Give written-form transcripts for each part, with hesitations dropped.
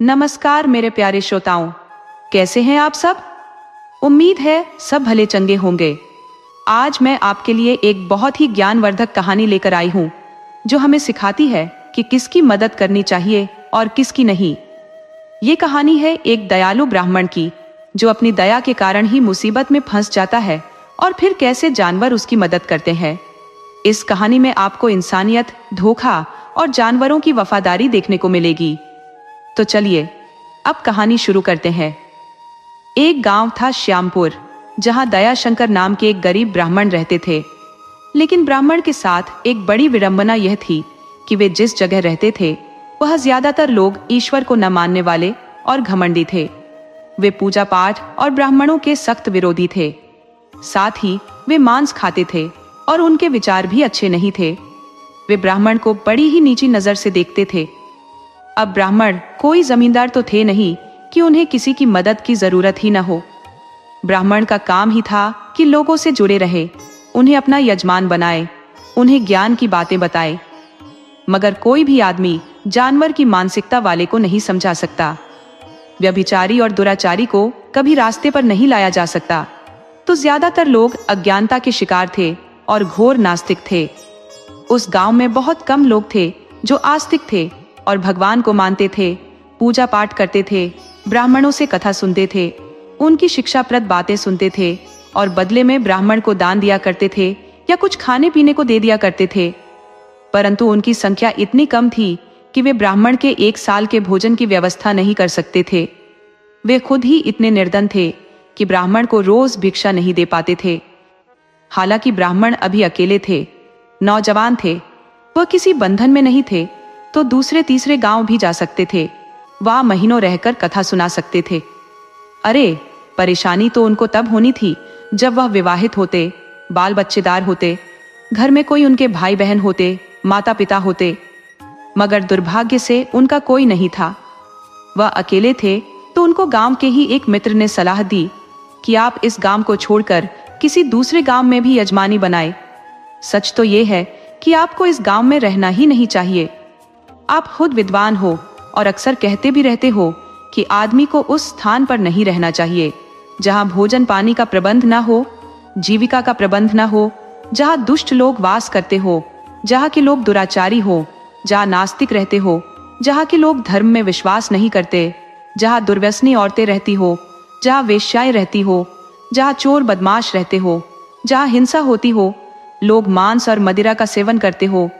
नमस्कार मेरे प्यारे श्रोताओं, कैसे हैं आप सब। उम्मीद है सब भले चंगे होंगे। आज मैं आपके लिए एक बहुत ही ज्ञानवर्धक कहानी लेकर आई हूं, जो हमें सिखाती है कि किसकी मदद करनी चाहिए और किसकी नहीं। ये कहानी है एक दयालु ब्राह्मण की, जो अपनी दया के कारण ही मुसीबत में फंस जाता है और फिर कैसे जानवर उसकी मदद करते हैं। इस कहानी में आपको इंसानियत, धोखा और जानवरों की वफादारी देखने को मिलेगी। तो चलिए अब कहानी शुरू करते हैं। एक गांव था श्यामपुर, जहां दयाशंकर नाम के एक गरीब ब्राह्मण रहते थे। लेकिन ब्राह्मण के साथ एक बड़ी विडंबना यह थी कि वे जिस जगह रहते थे वह ज्यादातर लोग ईश्वर को न मानने वाले और घमंडी थे। वे पूजा पाठ और ब्राह्मणों के सख्त विरोधी थे। साथ ही वे मांस खाते थे और उनके विचार भी अच्छे नहीं थे। वे ब्राह्मण को बड़ी ही नीची नजर से देखते थे। अब ब्राह्मण कोई जमींदार तो थे नहीं कि उन्हें किसी की मदद की जरूरत ही न हो। ब्राह्मण का काम ही था कि लोगों से जुड़े रहे, उन्हें अपना यजमान बनाए, उन्हें ज्ञान की बातें बताए। मगर कोई भी आदमी जानवर की मानसिकता वाले को नहीं समझा सकता। व्यभिचारी और दुराचारी को कभी रास्ते पर नहीं लाया जा सकता। तो ज्यादातर लोग अज्ञानता के शिकार थे और घोर नास्तिक थे। उस गांव में बहुत कम लोग थे जो आस्तिक थे और भगवान को मानते थे, पूजा पाठ करते थे, ब्राह्मणों से कथा सुनते थे, उनकी शिक्षाप्रद बातें सुनते थे और बदले में ब्राह्मण को दान दिया करते थे या कुछ खाने पीने को दे दिया करते थे। परंतु उनकी संख्या इतनी कम थी कि वे ब्राह्मण के एक साल के भोजन की व्यवस्था नहीं कर सकते थे। वे खुद ही इतने निर्धन थे कि ब्राह्मण को रोज भिक्षा नहीं दे पाते थे। हालांकि ब्राह्मण अभी अकेले थे, नौजवान थे, वह किसी बंधन में नहीं थे, तो दूसरे तीसरे गांव भी जा सकते थे, वहां महीनों रहकर कथा सुना सकते थे। अरे, परेशानी तो उनको तब होनी थी जब वह विवाहित होते, बाल बच्चेदार होते, घर में कोई उनके भाई बहन होते, माता पिता होते। मगर दुर्भाग्य से उनका कोई नहीं था। वह अकेले थे, तो उनको गांव के ही एक मित्र ने सलाह दी कि आप इस गांव को छोड़कर किसी दूसरे गांव में भी यजमानी बनाए। सच तो यह है कि आपको इस गांव में रहना ही नहीं चाहिए। आप खुद विद्वान हो और अक्सर कहते भी रहते हो कि आदमी को उस स्थान पर नहीं रहना चाहिए जहां भोजन पानी का प्रबंध ना हो, जीविका का प्रबंध ना हो, जहां दुष्ट लोग वास करते हो, जहां के लोग दुराचारी हो, जहां नास्तिक रहते हो, जहां के लोग धर्म में विश्वास नहीं करते, जहां दुर्व्यसनी औरतें रहती हो, जहां वेश्याएं रहती हो, जहां चोर बदमाश रहते हो, जहां हिंसा होती हो, लोग मांस और मदिरा का सेवन करते हो,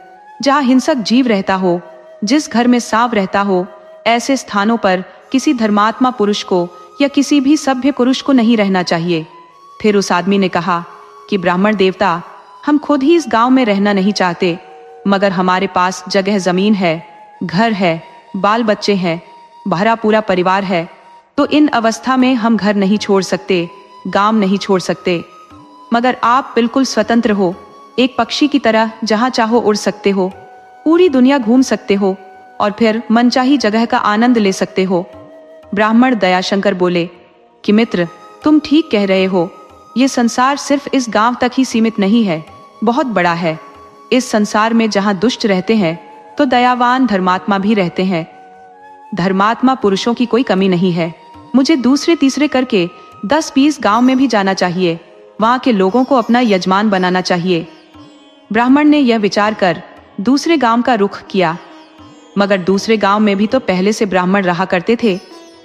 जहां हिंसक जीव रहता हो, जिस घर में सांप रहता हो, ऐसे स्थानों पर किसी धर्मात्मा पुरुष को या किसी भी सभ्य पुरुष को नहीं रहना चाहिए। फिर उस आदमी ने कहा कि ब्राह्मण देवता, हम खुद ही इस गांव में रहना नहीं चाहते, मगर हमारे पास जगह जमीन है, घर है, बाल बच्चे हैं, भरा पूरा परिवार है। तो इन अवस्था में हम घर नहीं छोड़ सकते, गांव नहीं छोड़ सकते। मगर आप बिल्कुल स्वतंत्र हो, एक पक्षी की तरह जहां चाहो उड़ सकते हो, पूरी दुनिया घूम सकते हो और फिर मनचाही जगह का आनंद ले सकते हो। ब्राह्मण दयाशंकर बोले कि मित्र, तुम ठीक कह रहे हो। ये संसार सिर्फ इस गांव तक ही सीमित नहीं है, बहुत बड़ा है। इस संसार में जहां दुष्ट रहते हैं तो दयावान धर्मात्मा भी रहते हैं। धर्मात्मा पुरुषों की कोई कमी नहीं है। मुझे दूसरे तीसरे करके 10-20 गांव में भी जाना चाहिए, वहां के लोगों को अपना यजमान बनाना चाहिए। ब्राह्मण ने यह विचार कर दूसरे गांव का रुख किया। मगर दूसरे गांव में भी तो पहले से ब्राह्मण रहा करते थे।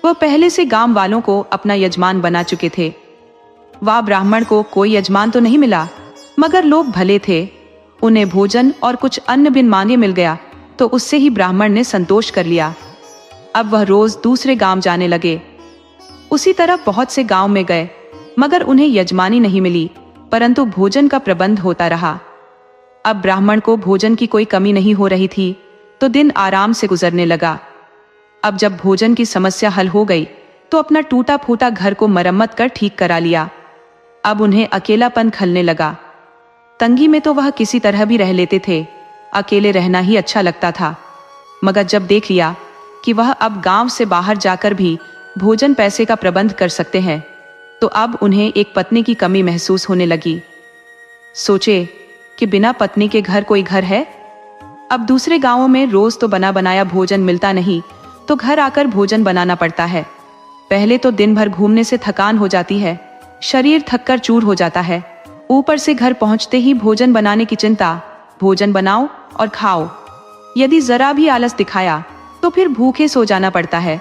वह पहले से गांव वालों को अपना यजमान बना चुके थे। वह ब्राह्मण को कोई यजमान तो नहीं मिला, मगर लोग भले थे। उन्हें भोजन और कुछ अन्न बिन मांगे मिल गया, तो उससे ही ब्राह्मण ने संतोष कर लिया। अब वह रोज दूसरे गांव जाने लगे। उसी तरह बहुत से गांव में गए, मगर उन्हें यजमानी नहीं मिली, परंतु भोजन का प्रबंध होता रहा। अब ब्राह्मण को भोजन की कोई कमी नहीं हो रही थी, तो दिन आराम से गुजरने लगा। अब जब भोजन की समस्या हल हो गई, तो अपना टूटा फूटा घर को मरम्मत कर ठीक करा लिया। अब उन्हें अकेलापन खलने लगा। तंगी में तो वह किसी तरह भी रह लेते थे, अकेले रहना ही अच्छा लगता था। मगर जब देख लिया कि वह अब गांव से बाहर जाकर भी भोजन पैसे का प्रबंध कर सकते हैं, तो अब उन्हें एक पत्नी की कमी महसूस होने लगी। सोचे कि बिना पत्नी के घर कोई घर है। अब दूसरे गांवों में रोज तो बना बनाया भोजन मिलता नहीं, तो घर आकर भोजन बनाना पड़ता है। पहले तो दिन भर घूमने से थकान हो जाती है, शरीर थककर चूर हो जाता है। ऊपर से घर पहुंचते ही भोजन बनाने की चिंता। भोजन बनाओ और खाओ। यदि जरा भी आलस दिखाया तो फिर भूखे सो जाना पड़ता है।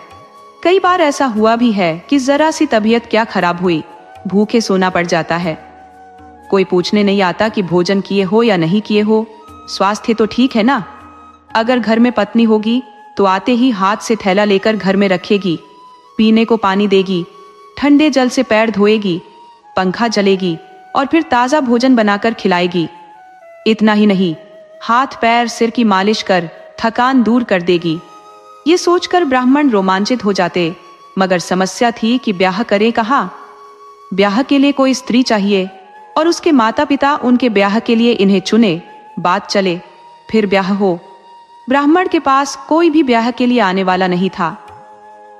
कई बार ऐसा हुआ भी है कि जरा सी तबीयत क्या खराब हुई, भूखे सोना पड़ जाता है। कोई पूछने नहीं आता कि भोजन किए हो या नहीं किए हो, स्वास्थ्य तो ठीक है ना। अगर घर में पत्नी होगी तो आते ही हाथ से थैला लेकर घर में रखेगी, पीने को पानी देगी, ठंडे जल से पैर धोएगी, पंखा जलेगी और फिर ताजा भोजन बनाकर खिलाएगी। इतना ही नहीं, हाथ पैर सिर की मालिश कर थकान दूर कर देगी। ये सोचकर ब्राह्मण रोमांचित हो जाते, मगर समस्या थी कि ब्याह करें कहाँ। ब्याह के लिए कोई स्त्री चाहिए और उसके माता पिता उनके ब्याह के लिए इन्हें चुने, बात चले, फिर ब्याह हो। ब्राह्मण के पास कोई भी ब्याह के लिए आने वाला नहीं था।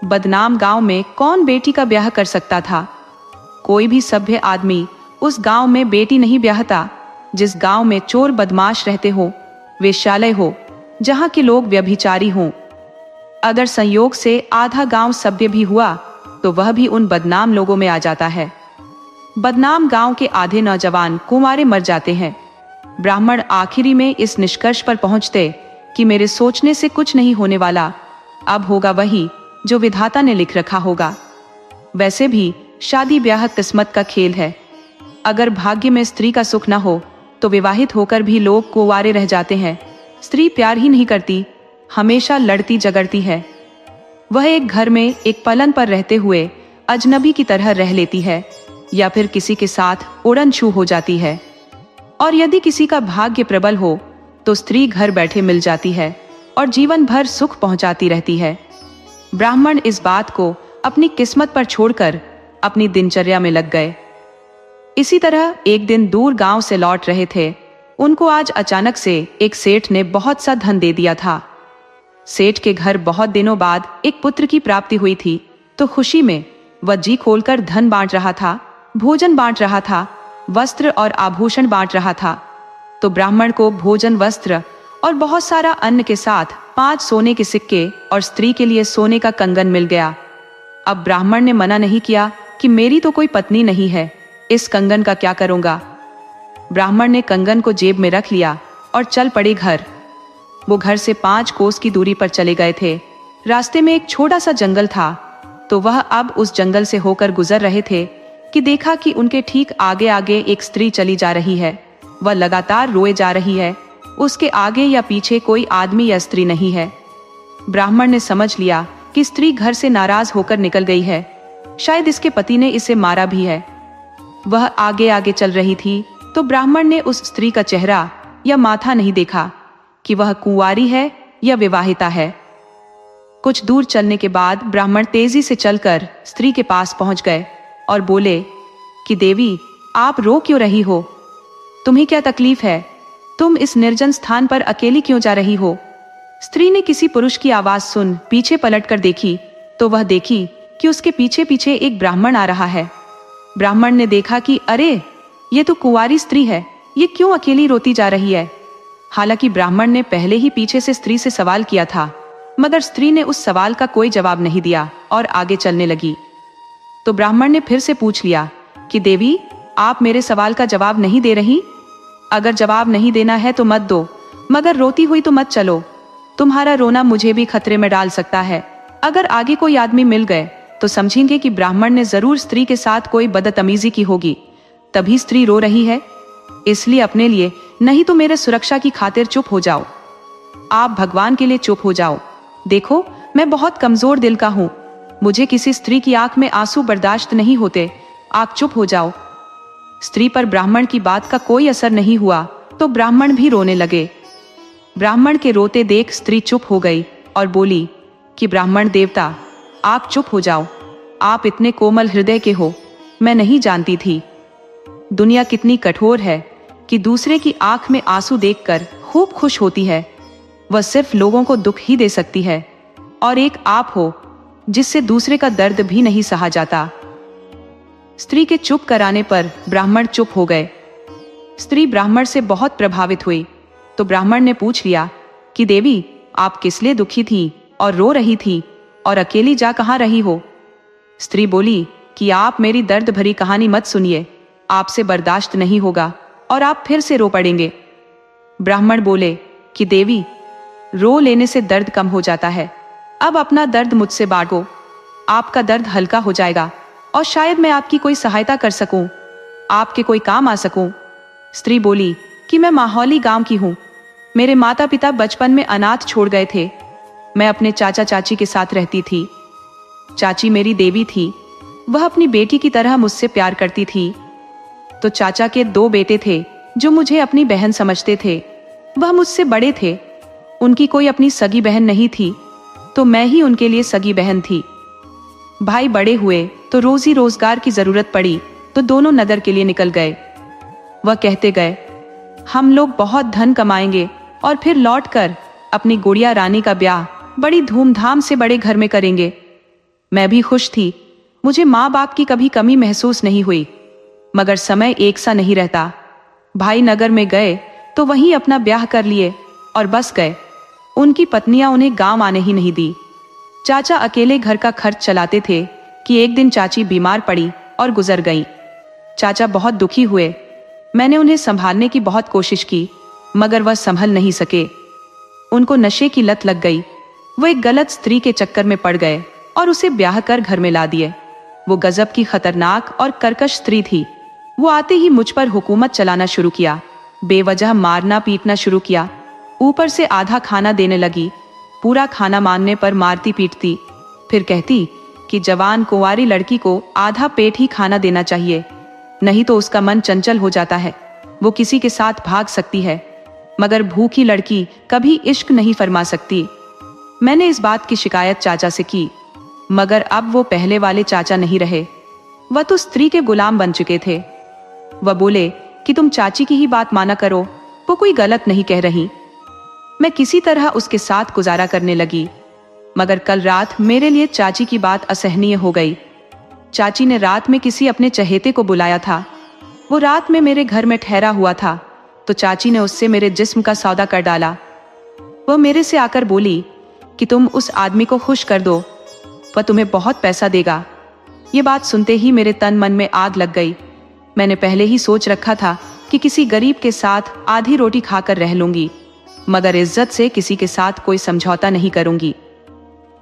बदनाम गांव में कौन बेटी का ब्याह कर सकता था। कोई भी सभ्य आदमी उस गांव में बेटी नहीं ब्याहता जिस गांव में चोर बदमाश रहते हो, वेश्यालय हो, जहां के लोग व्यभिचारी हों। अगर संयोग से आधा गांव सभ्य भी हुआ तो वह भी उन बदनाम लोगों में आ जाता है। बदनाम गांव के आधे नौजवान कुंवारे मर जाते हैं। ब्राह्मण आखिरी में इस निष्कर्ष पर पहुंचते कि मेरे सोचने से कुछ नहीं होने वाला, अब होगा वही जो विधाता ने लिख रखा होगा। वैसे भी शादी ब्याह किस्मत का खेल है। अगर भाग्य में स्त्री का सुख न हो तो विवाहित होकर भी लोग कुंवारे रह जाते हैं। स्त्री प्यार ही नहीं करती, हमेशा लड़ती झगड़ती है। वह एक घर में एक पलंग पर रहते हुए अजनबी की तरह रह लेती है या फिर किसी के साथ उड़न छू हो जाती है। और यदि किसी का भाग्य प्रबल हो तो स्त्री घर बैठे मिल जाती है और जीवन भर सुख पहुंचाती रहती है। ब्राह्मण इस बात को अपनी किस्मत पर छोड़कर अपनी दिनचर्या में लग गए। इसी तरह एक दिन दूर गांव से लौट रहे थे। उनको आज अचानक से एक सेठ ने बहुत सा धन दे दिया था। सेठ के घर बहुत दिनों बाद एक पुत्र की प्राप्ति हुई थी, तो खुशी में वह जी खोलकर धन बांट रहा था, भोजन बांट रहा था, वस्त्र और आभूषण बांट रहा था। तो ब्राह्मण को भोजन, वस्त्र और बहुत सारा अन्न के साथ 5 सोने के सिक्के और स्त्री के लिए सोने का कंगन मिल गया। अब ब्राह्मण ने मना नहीं किया कि मेरी तो कोई पत्नी नहीं है, इस कंगन का क्या करूंगा। ब्राह्मण ने कंगन को जेब में रख लिया और चल पड़े घर। वो घर से 5 कोस की दूरी पर चले गए थे। रास्ते में एक छोटा सा जंगल था, तो वह अब उस जंगल से होकर गुजर रहे थे कि देखा कि उनके ठीक आगे आगे एक स्त्री चली जा रही है। वह लगातार रोए जा रही है। उसके आगे या पीछे कोई आदमी या स्त्री नहीं है। ब्राह्मण ने समझ लिया कि स्त्री घर से नाराज होकर निकल गई है, शायद इसके पति ने इसे मारा भी है। वह आगे आगे चल रही थी तो ब्राह्मण ने उस स्त्री का चेहरा या माथा नहीं देखा कि वह कुंवारी है या विवाहिता है। कुछ दूर चलने के बाद ब्राह्मण तेजी से चलकर स्त्री के पास पहुंच गए और बोले कि देवी, आप रो क्यों रही हो? तुम्हें क्या तकलीफ है? तुम इस निर्जन स्थान पर अकेली क्यों जा रही हो? स्त्री ने किसी पुरुष की आवाज सुन पीछे पलटकर देखी तो वह देखी कि उसके पीछे पीछे एक ब्राह्मण आ रहा है। ब्राह्मण ने देखा कि अरे, ये तो कुंवारी स्त्री है, ये क्यों अकेली रोती जा रही है? हालांकि ब्राह्मण ने पहले ही पीछे से स्त्री से सवाल किया था, मगर स्त्री ने उस सवाल का कोई जवाब नहीं दिया और आगे चलने लगी। तो ब्राह्मण ने फिर से पूछ लिया कि देवी, आप मेरे सवाल का जवाब नहीं दे रही? अगर जवाब नहीं देना है तो मत दो, मगर रोती हुई तो मत चलो। तुम्हारा रोना मुझे भी खतरे में डाल सकता है। अगर आगे कोई आदमी मिल गए तो समझेंगे कि ब्राह्मण ने जरूर स्त्री के साथ कोई बदतमीजी की होगी, तभी स्त्री रो रही है। इसलिए अपने लिए नहीं तो मेरे सुरक्षा की खातिर चुप हो जाओ। आप भगवान के लिए चुप हो जाओ। देखो, मैं बहुत कमजोर दिल का हूं, मुझे किसी स्त्री की आंख में आंसू बर्दाश्त नहीं होते। आप चुप हो जाओ। स्त्री पर ब्राह्मण की बात का कोई असर नहीं हुआ तो ब्राह्मण भी रोने लगे। ब्राह्मण के रोते देख स्त्री चुप हो गई और बोली कि ब्राह्मण देवता, आप चुप हो जाओ। आप इतने कोमल हृदय के हो, मैं नहीं जानती थी। दुनिया कितनी कठोर है कि दूसरे की आंख में आंसू देखकर खूब खुश होती है। वह सिर्फ लोगों को दुख ही दे सकती है, और एक आप हो जिससे दूसरे का दर्द भी नहीं सहा जाता। स्त्री के चुप कराने पर ब्राह्मण चुप हो गए। स्त्री ब्राह्मण से बहुत प्रभावित हुई तो ब्राह्मण ने पूछ लिया कि देवी, आप किस लिए दुखी थी और रो रही थी? और अकेली जा कहाँ रही हो? स्त्री बोली कि आप मेरी दर्द भरी कहानी मत सुनिए, आपसे बर्दाश्त नहीं होगा और आप फिर से रो पड़ेंगे। ब्राह्मण बोले कि देवी, रो लेने से दर्द कम हो जाता है, अब अपना दर्द मुझसे बांटो, आपका दर्द हल्का हो जाएगा और शायद मैं आपकी कोई सहायता कर सकूं, आपके कोई काम आ सकूं। स्त्री बोली कि मैं माहौली गांव की हूं, मेरे माता पिता बचपन में अनाथ छोड़ गए थे, मैं अपने चाचा चाची के साथ रहती थी। चाची मेरी देवी थी, वह अपनी बेटी की तरह मुझसे प्यार करती थी। तो चाचा के 2 बेटे थे जो मुझे अपनी बहन समझते थे, वह मुझसे बड़े थे, उनकी कोई अपनी सगी बहन नहीं थी, तो मैं ही उनके लिए सगी बहन थी। भाई बड़े हुए तो रोजी रोजगार की जरूरत पड़ी तो दोनों नगर के लिए निकल गए। वह कहते गए, हम लोग बहुत धन कमाएंगे और फिर लौटकर अपनी गुड़िया रानी का ब्याह बड़ी धूमधाम से बड़े घर में करेंगे। मैं भी खुश थी, मुझे माँ बाप की कभी कमी महसूस नहीं हुई। मगर समय एक सा नहीं रहता, भाई नगर में गए तो वहीं अपना ब्याह कर लिए और बस गए। उनकी पत्नियां उन्हें गांव आने ही नहीं दी। चाचा अकेले घर का खर्च चलाते थे कि एक दिन चाची बीमार पड़ी और गुजर गई। चाचा बहुत दुखी हुए, मैंने उन्हें संभालने की बहुत कोशिश की मगर वह संभल नहीं सके। उनको नशे की लत लग गई, वो एक गलत स्त्री के चक्कर में पड़ गए और उसे ब्याह कर घर में ला दिए। वो गजब की खतरनाक और कर्कश स्त्री थी। वो आते ही मुझ पर हुकूमत चलाना शुरू किया, बेवजह मारना पीटना शुरू किया, ऊपर से आधा खाना देने लगी। पूरा खाना मांगने पर मारती पीटती, फिर कहती कि जवान कुंवारी लड़की को आधा पेट ही खाना देना चाहिए, नहीं तो उसका मन चंचल हो जाता है, वो किसी के साथ भाग सकती है, मगर भूखी लड़की कभी इश्क नहीं फरमा सकती। मैंने इस बात की शिकायत चाचा से की, मगर अब वो पहले वाले चाचा नहीं रहे, वह तो स्त्री के गुलाम बन चुके थे। वह बोले कि तुम चाची की ही बात माना करो, वो कोई गलत नहीं कह रही। मैं किसी तरह उसके साथ गुजारा करने लगी, मगर कल रात मेरे लिए चाची की बात असहनीय हो गई। चाची ने रात में किसी अपने चहेते को बुलाया था, वो रात में मेरे घर में ठहरा हुआ था, तो चाची ने उससे मेरे जिस्म का सौदा कर डाला। वह मेरे से आकर बोली कि तुम उस आदमी को खुश कर दो, वह तुम्हें बहुत पैसा देगा। ये बात सुनते ही मेरे तन मन में आग लग गई। मैंने पहले ही सोच रखा था कि किसी गरीब के साथ आधी रोटी खाकर रह लूंगी, मगर इज्जत से किसी के साथ कोई समझौता नहीं करूंगी।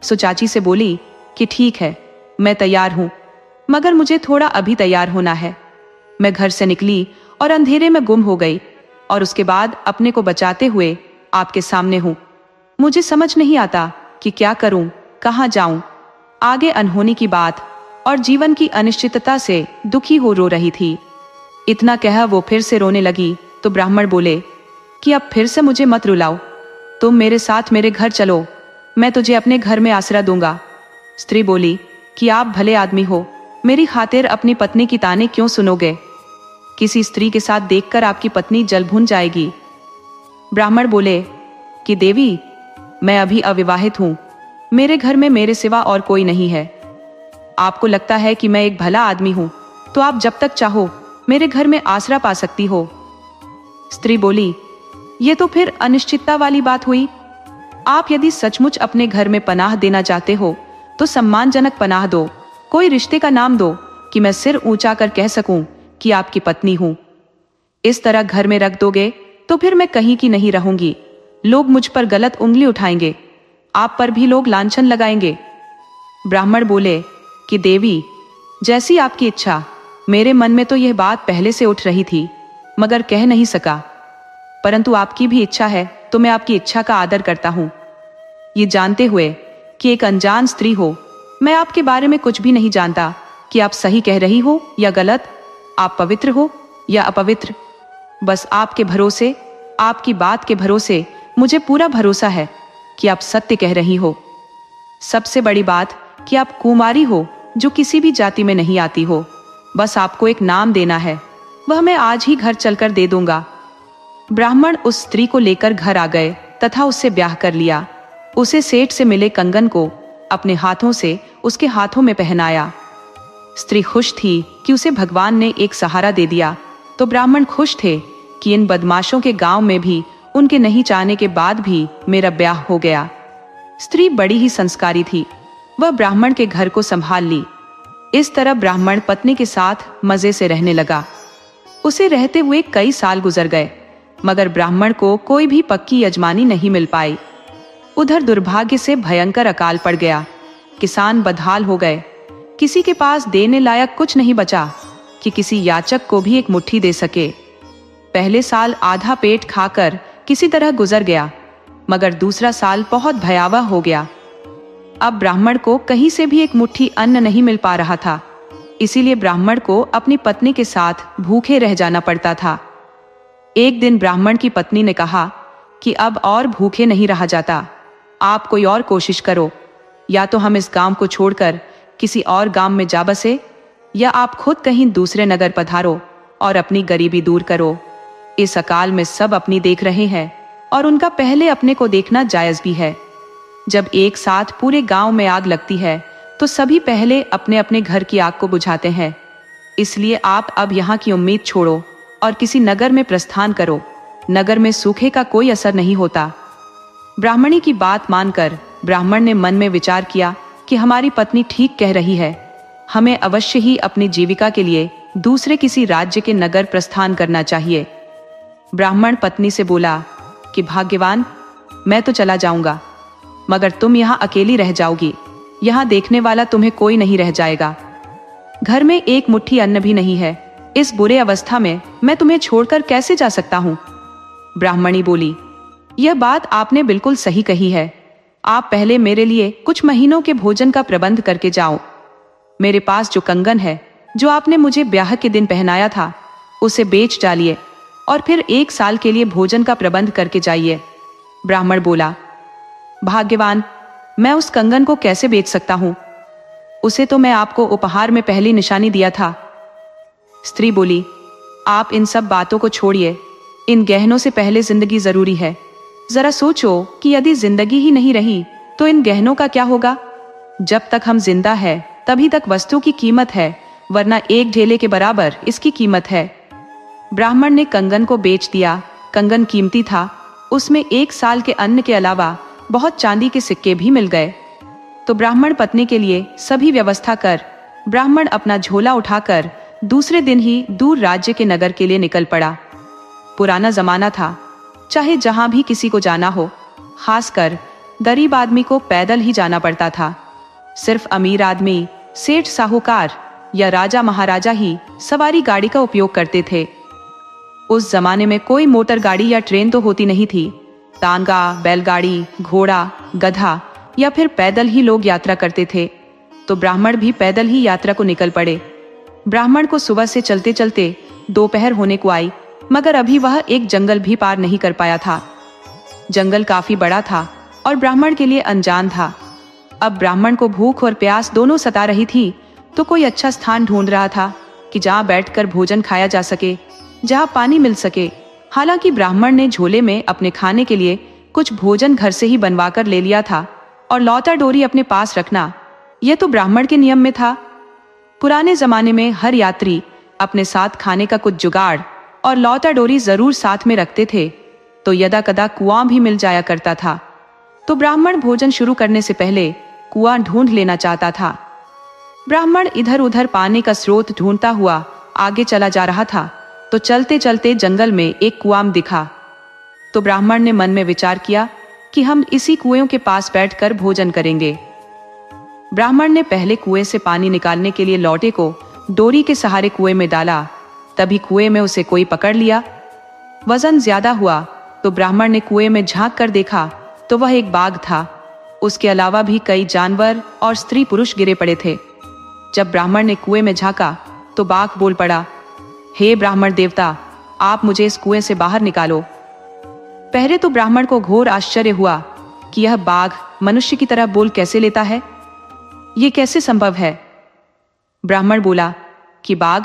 सो चाची से बोली कि ठीक है, मैं तैयार हूं, मगर मुझे थोड़ा अभी तैयार होना है। मैं घर से निकली और अंधेरे में गुम हो गई और उसके बाद अपने को बचाते हुए आपके सामने हूं। मुझे समझ नहीं आता कि क्या करूं, कहां जाऊं। आगे अनहोनी की बात और जीवन की अनिश्चितता से दुखी हो रो रही थी। इतना कह वो फिर से रोने लगी तो ब्राह्मण बोले कि अब फिर से मुझे मत रुलाओ, तुम मेरे साथ मेरे घर चलो, मैं तुझे अपने घर में आसरा दूंगा। स्त्री बोली कि आप भले आदमी हो, मेरी खातिर अपनी पत्नी की ताने क्यों सुनोगे? किसी स्त्री के साथ देखकर आपकी पत्नी जल भून जाएगी। ब्राह्मण बोले कि देवी, मैं अभी अविवाहित हूं, मेरे घर में मेरे सिवा और कोई नहीं है। आपको लगता है कि मैं एक भला आदमी हूं, तो आप जब तक चाहो मेरे घर में आसरा पा सकती हो। स्त्री बोली, ये तो फिर अनिश्चितता वाली बात हुई। आप यदि सचमुच अपने घर में पनाह देना चाहते हो तो सम्मानजनक पनाह दो, कोई रिश्ते का नाम दो कि मैं सिर ऊंचा कर कह सकूं कि आपकी पत्नी हूं। इस तरह घर में रख दोगे तो फिर मैं कहीं की नहीं रहूंगी, लोग मुझ पर गलत उंगली उठाएंगे, आप पर भी लोग लांछन लगाएंगे। ब्राह्मण बोले कि देवी, जैसी आपकी इच्छा। मेरे मन में तो यह बात पहले से उठ रही थी, मगर कह नहीं सका, परंतु आपकी भी इच्छा है तो मैं आपकी इच्छा का आदर करता हूं। ये जानते हुए कि एक अनजान स्त्री हो, मैं आपके बारे में कुछ भी नहीं जानता कि आप सही कह रही हो या गलत, आप पवित्र हो या अपवित्र। बस आपके भरोसे, आपकी बात के भरोसे मुझे पूरा भरोसा है कि आप सत्य कह रही हो। सबसे बड़ी बात कि आप कुमारी हो जो किसी भी जाति में नहीं आती हो। बस आपको एक नाम देना है, वह मैं आज ही घर चलकर दे दूंगा। ब्राह्मण उस स्त्री को लेकर घर आ गए तथा उससे ब्याह कर लिया। उसे सेठ से मिले कंगन को अपने हाथों से उसके हाथों में पहनाया। स्त्री खुश थी कि उसे भगवान ने एक सहारा दे दिया, तो ब्राह्मण खुश थे कि इन बदमाशों के गांव में भी उनके नहीं चाहने के बाद भी मेरा ब्याह हो गया। स्त्री बड़ी ही संस्कारी थी, वह ब्राह्मण के घर को संभाल ली। इस तरह ब्राह्मण पत्नी के साथ मजे से रहने लगा। उसे रहते हुए कई साल गुजर गए, मगर ब्राह्मण को कोई भी पक्की यजमानी नहीं मिल पाई। उधर दुर्भाग्य से भयंकर अकाल पड़ गया। किसान बदहाल हो गए। किसी के पास देने लायक कुछ नहीं बचा कि किसी याचक को भी एक मुट्ठी दे सके। पहले साल आधा पेट खाकर किसी तरह गुजर गया, मगर दूसरा साल बहुत भयावह हो गया। अब ब्राह्मण को कहीं से भी एक मुट्ठी अन्न नहीं मिल पा रहा था। इसीलिए ब्राह्मण को अपनी पत्नी के साथ भूखे रह जाना पड़ता था। एक दिन ब्राह्मण की पत्नी ने कहा कि अब और भूखे नहीं रहा जाता, आप कोई और कोशिश करो। या तो हम इस गांव को छोड़कर किसी और गांव में जा बसे, या आप खुद कहीं दूसरे नगर पधारो और अपनी गरीबी दूर करो। इस अकाल में सब अपनी देख रहे हैं और उनका पहले अपने को देखना जायज भी है। जब एक साथ पूरे गांव में आग लगती है तो सभी पहले अपने अपने घर की आग को बुझाते हैं। इसलिए आप अब यहाँ की उम्मीद छोड़ो और किसी नगर में प्रस्थान करो। नगर में सूखे का कोई असर नहीं होता। ब्राह्मणी की बात मानकर ब्राह्मण ने मन में विचार किया कि हमारी पत्नी ठीक कह रही है, हमें अवश्य ही अपनी जीविका के लिए दूसरे किसी राज्य के नगर प्रस्थान करना चाहिए। ब्राह्मण पत्नी से बोला कि भाग्यवान, मैं तो चला जाऊंगा, मगर तुम यहाँ अकेली रह जाओगी। यहाँ देखने वाला तुम्हें कोई नहीं रह जाएगा। घर में एक मुट्ठी अन्न भी नहीं है। इस बुरे अवस्था में मैं तुम्हें छोड़कर कैसे जा सकता हूँ? ब्राह्मणी बोली, यह बात आपने बिल्कुल सही कही है। आप पहले मेरे लिए कुछ महीनों के भोजन का प्रबंध करके जाओ। मेरे पास जो कंगन है, जो आपने मुझे ब्याह के दिन पहनाया था, उसे बेच डालिए और फिर 1 साल के लिए भोजन का प्रबंध करके जाइए। ब्राह्मण बोला, भाग्यवान, मैं उस कंगन को कैसे बेच सकता हूं? उसे तो मैं आपको उपहार में पहली निशानी दिया था। स्त्री बोली, आप इन सब बातों को छोड़िए। इन गहनों से पहले जिंदगी जरूरी है। जरा सोचो कि यदि जिंदगी ही नहीं रही तो इन गहनों का क्या होगा? जब तक हम जिंदा है तभी तक वस्तु की कीमत है, वरना एक ढेले के बराबर इसकी कीमत है। ब्राह्मण ने कंगन को बेच दिया। कंगन कीमती था। उसमें 1 साल के अन्न के अलावा बहुत चांदी के सिक्के भी मिल गए। तो ब्राह्मण पत्नी के लिए सभी व्यवस्था कर ब्राह्मण अपना झोला उठाकर दूसरे दिन ही दूर राज्य के नगर के लिए निकल पड़ा। पुराना जमाना था, चाहे जहां भी किसी को जाना हो, खासकर गरीब आदमी को पैदल ही जाना पड़ता था। सिर्फ अमीर आदमी, सेठ साहूकार या राजा महाराजा ही सवारी गाड़ी का उपयोग करते थे। उस जमाने में कोई मोटर गाड़ी या ट्रेन तो होती नहीं थी। तांगा, बैलगाड़ी, घोड़ा, गधा या फिर पैदल ही लोग यात्रा करते थे। तो ब्राह्मण भी पैदल ही यात्रा को निकल पड़े। ब्राह्मण को सुबह से चलते चलते दोपहर होने को आई, मगर अभी वह एक जंगल भी पार नहीं कर पाया था। जंगल काफी बड़ा था और ब्राह्मण के लिए अनजान था। अब ब्राह्मण को भूख और प्यास दोनों सता रही थी, तो कोई अच्छा स्थान ढूंढ रहा था कि जहां बैठकर भोजन खाया जा सके, जहां पानी मिल सके। हालांकि ब्राह्मण ने झोले में अपने खाने के लिए कुछ भोजन घर से ही बनवा कर ले लिया था और लौटा डोरी अपने पास रखना, यह तो ब्राह्मण के नियम में था। पुराने जमाने में हर यात्री अपने साथ खाने का कुछ जुगाड़ और लौटा डोरी जरूर साथ में रखते थे, तो यदा कदा कुआं भी मिल जाया करता था। तो ब्राह्मण भोजन शुरू करने से पहले कुआं ढूंढ लेना चाहता था। ब्राह्मण इधर उधर पानी का स्रोत ढूंढता हुआ आगे चला जा रहा था, तो चलते चलते जंगल में एक कुआं दिखा। तो ब्राह्मण ने मन में विचार किया कि हम इसी कुएं के पास बैठकर भोजन करेंगे। ब्राह्मण ने पहले कुएं से पानी निकालने के लिए लौटे को डोरी के सहारे कुएं में डाला। तभी कुएं में उसे कोई पकड़ लिया। वजन ज्यादा हुआ तो ब्राह्मण ने कुएं में झांक कर देखा तो वह एक बाघ था। उसके अलावा भी कई जानवर और स्त्री पुरुष गिरे पड़े थे। जब ब्राह्मण ने कुएं में झांका तो बाघ बोल पड़ा, हे ब्राह्मण देवता, आप मुझे इस कुएं से बाहर निकालो। पहले तो ब्राह्मण को घोर आश्चर्य हुआ कि यह बाघ मनुष्य की तरह बोल कैसे लेता है, ये कैसे संभव है। ब्राह्मण बोला कि बाघ,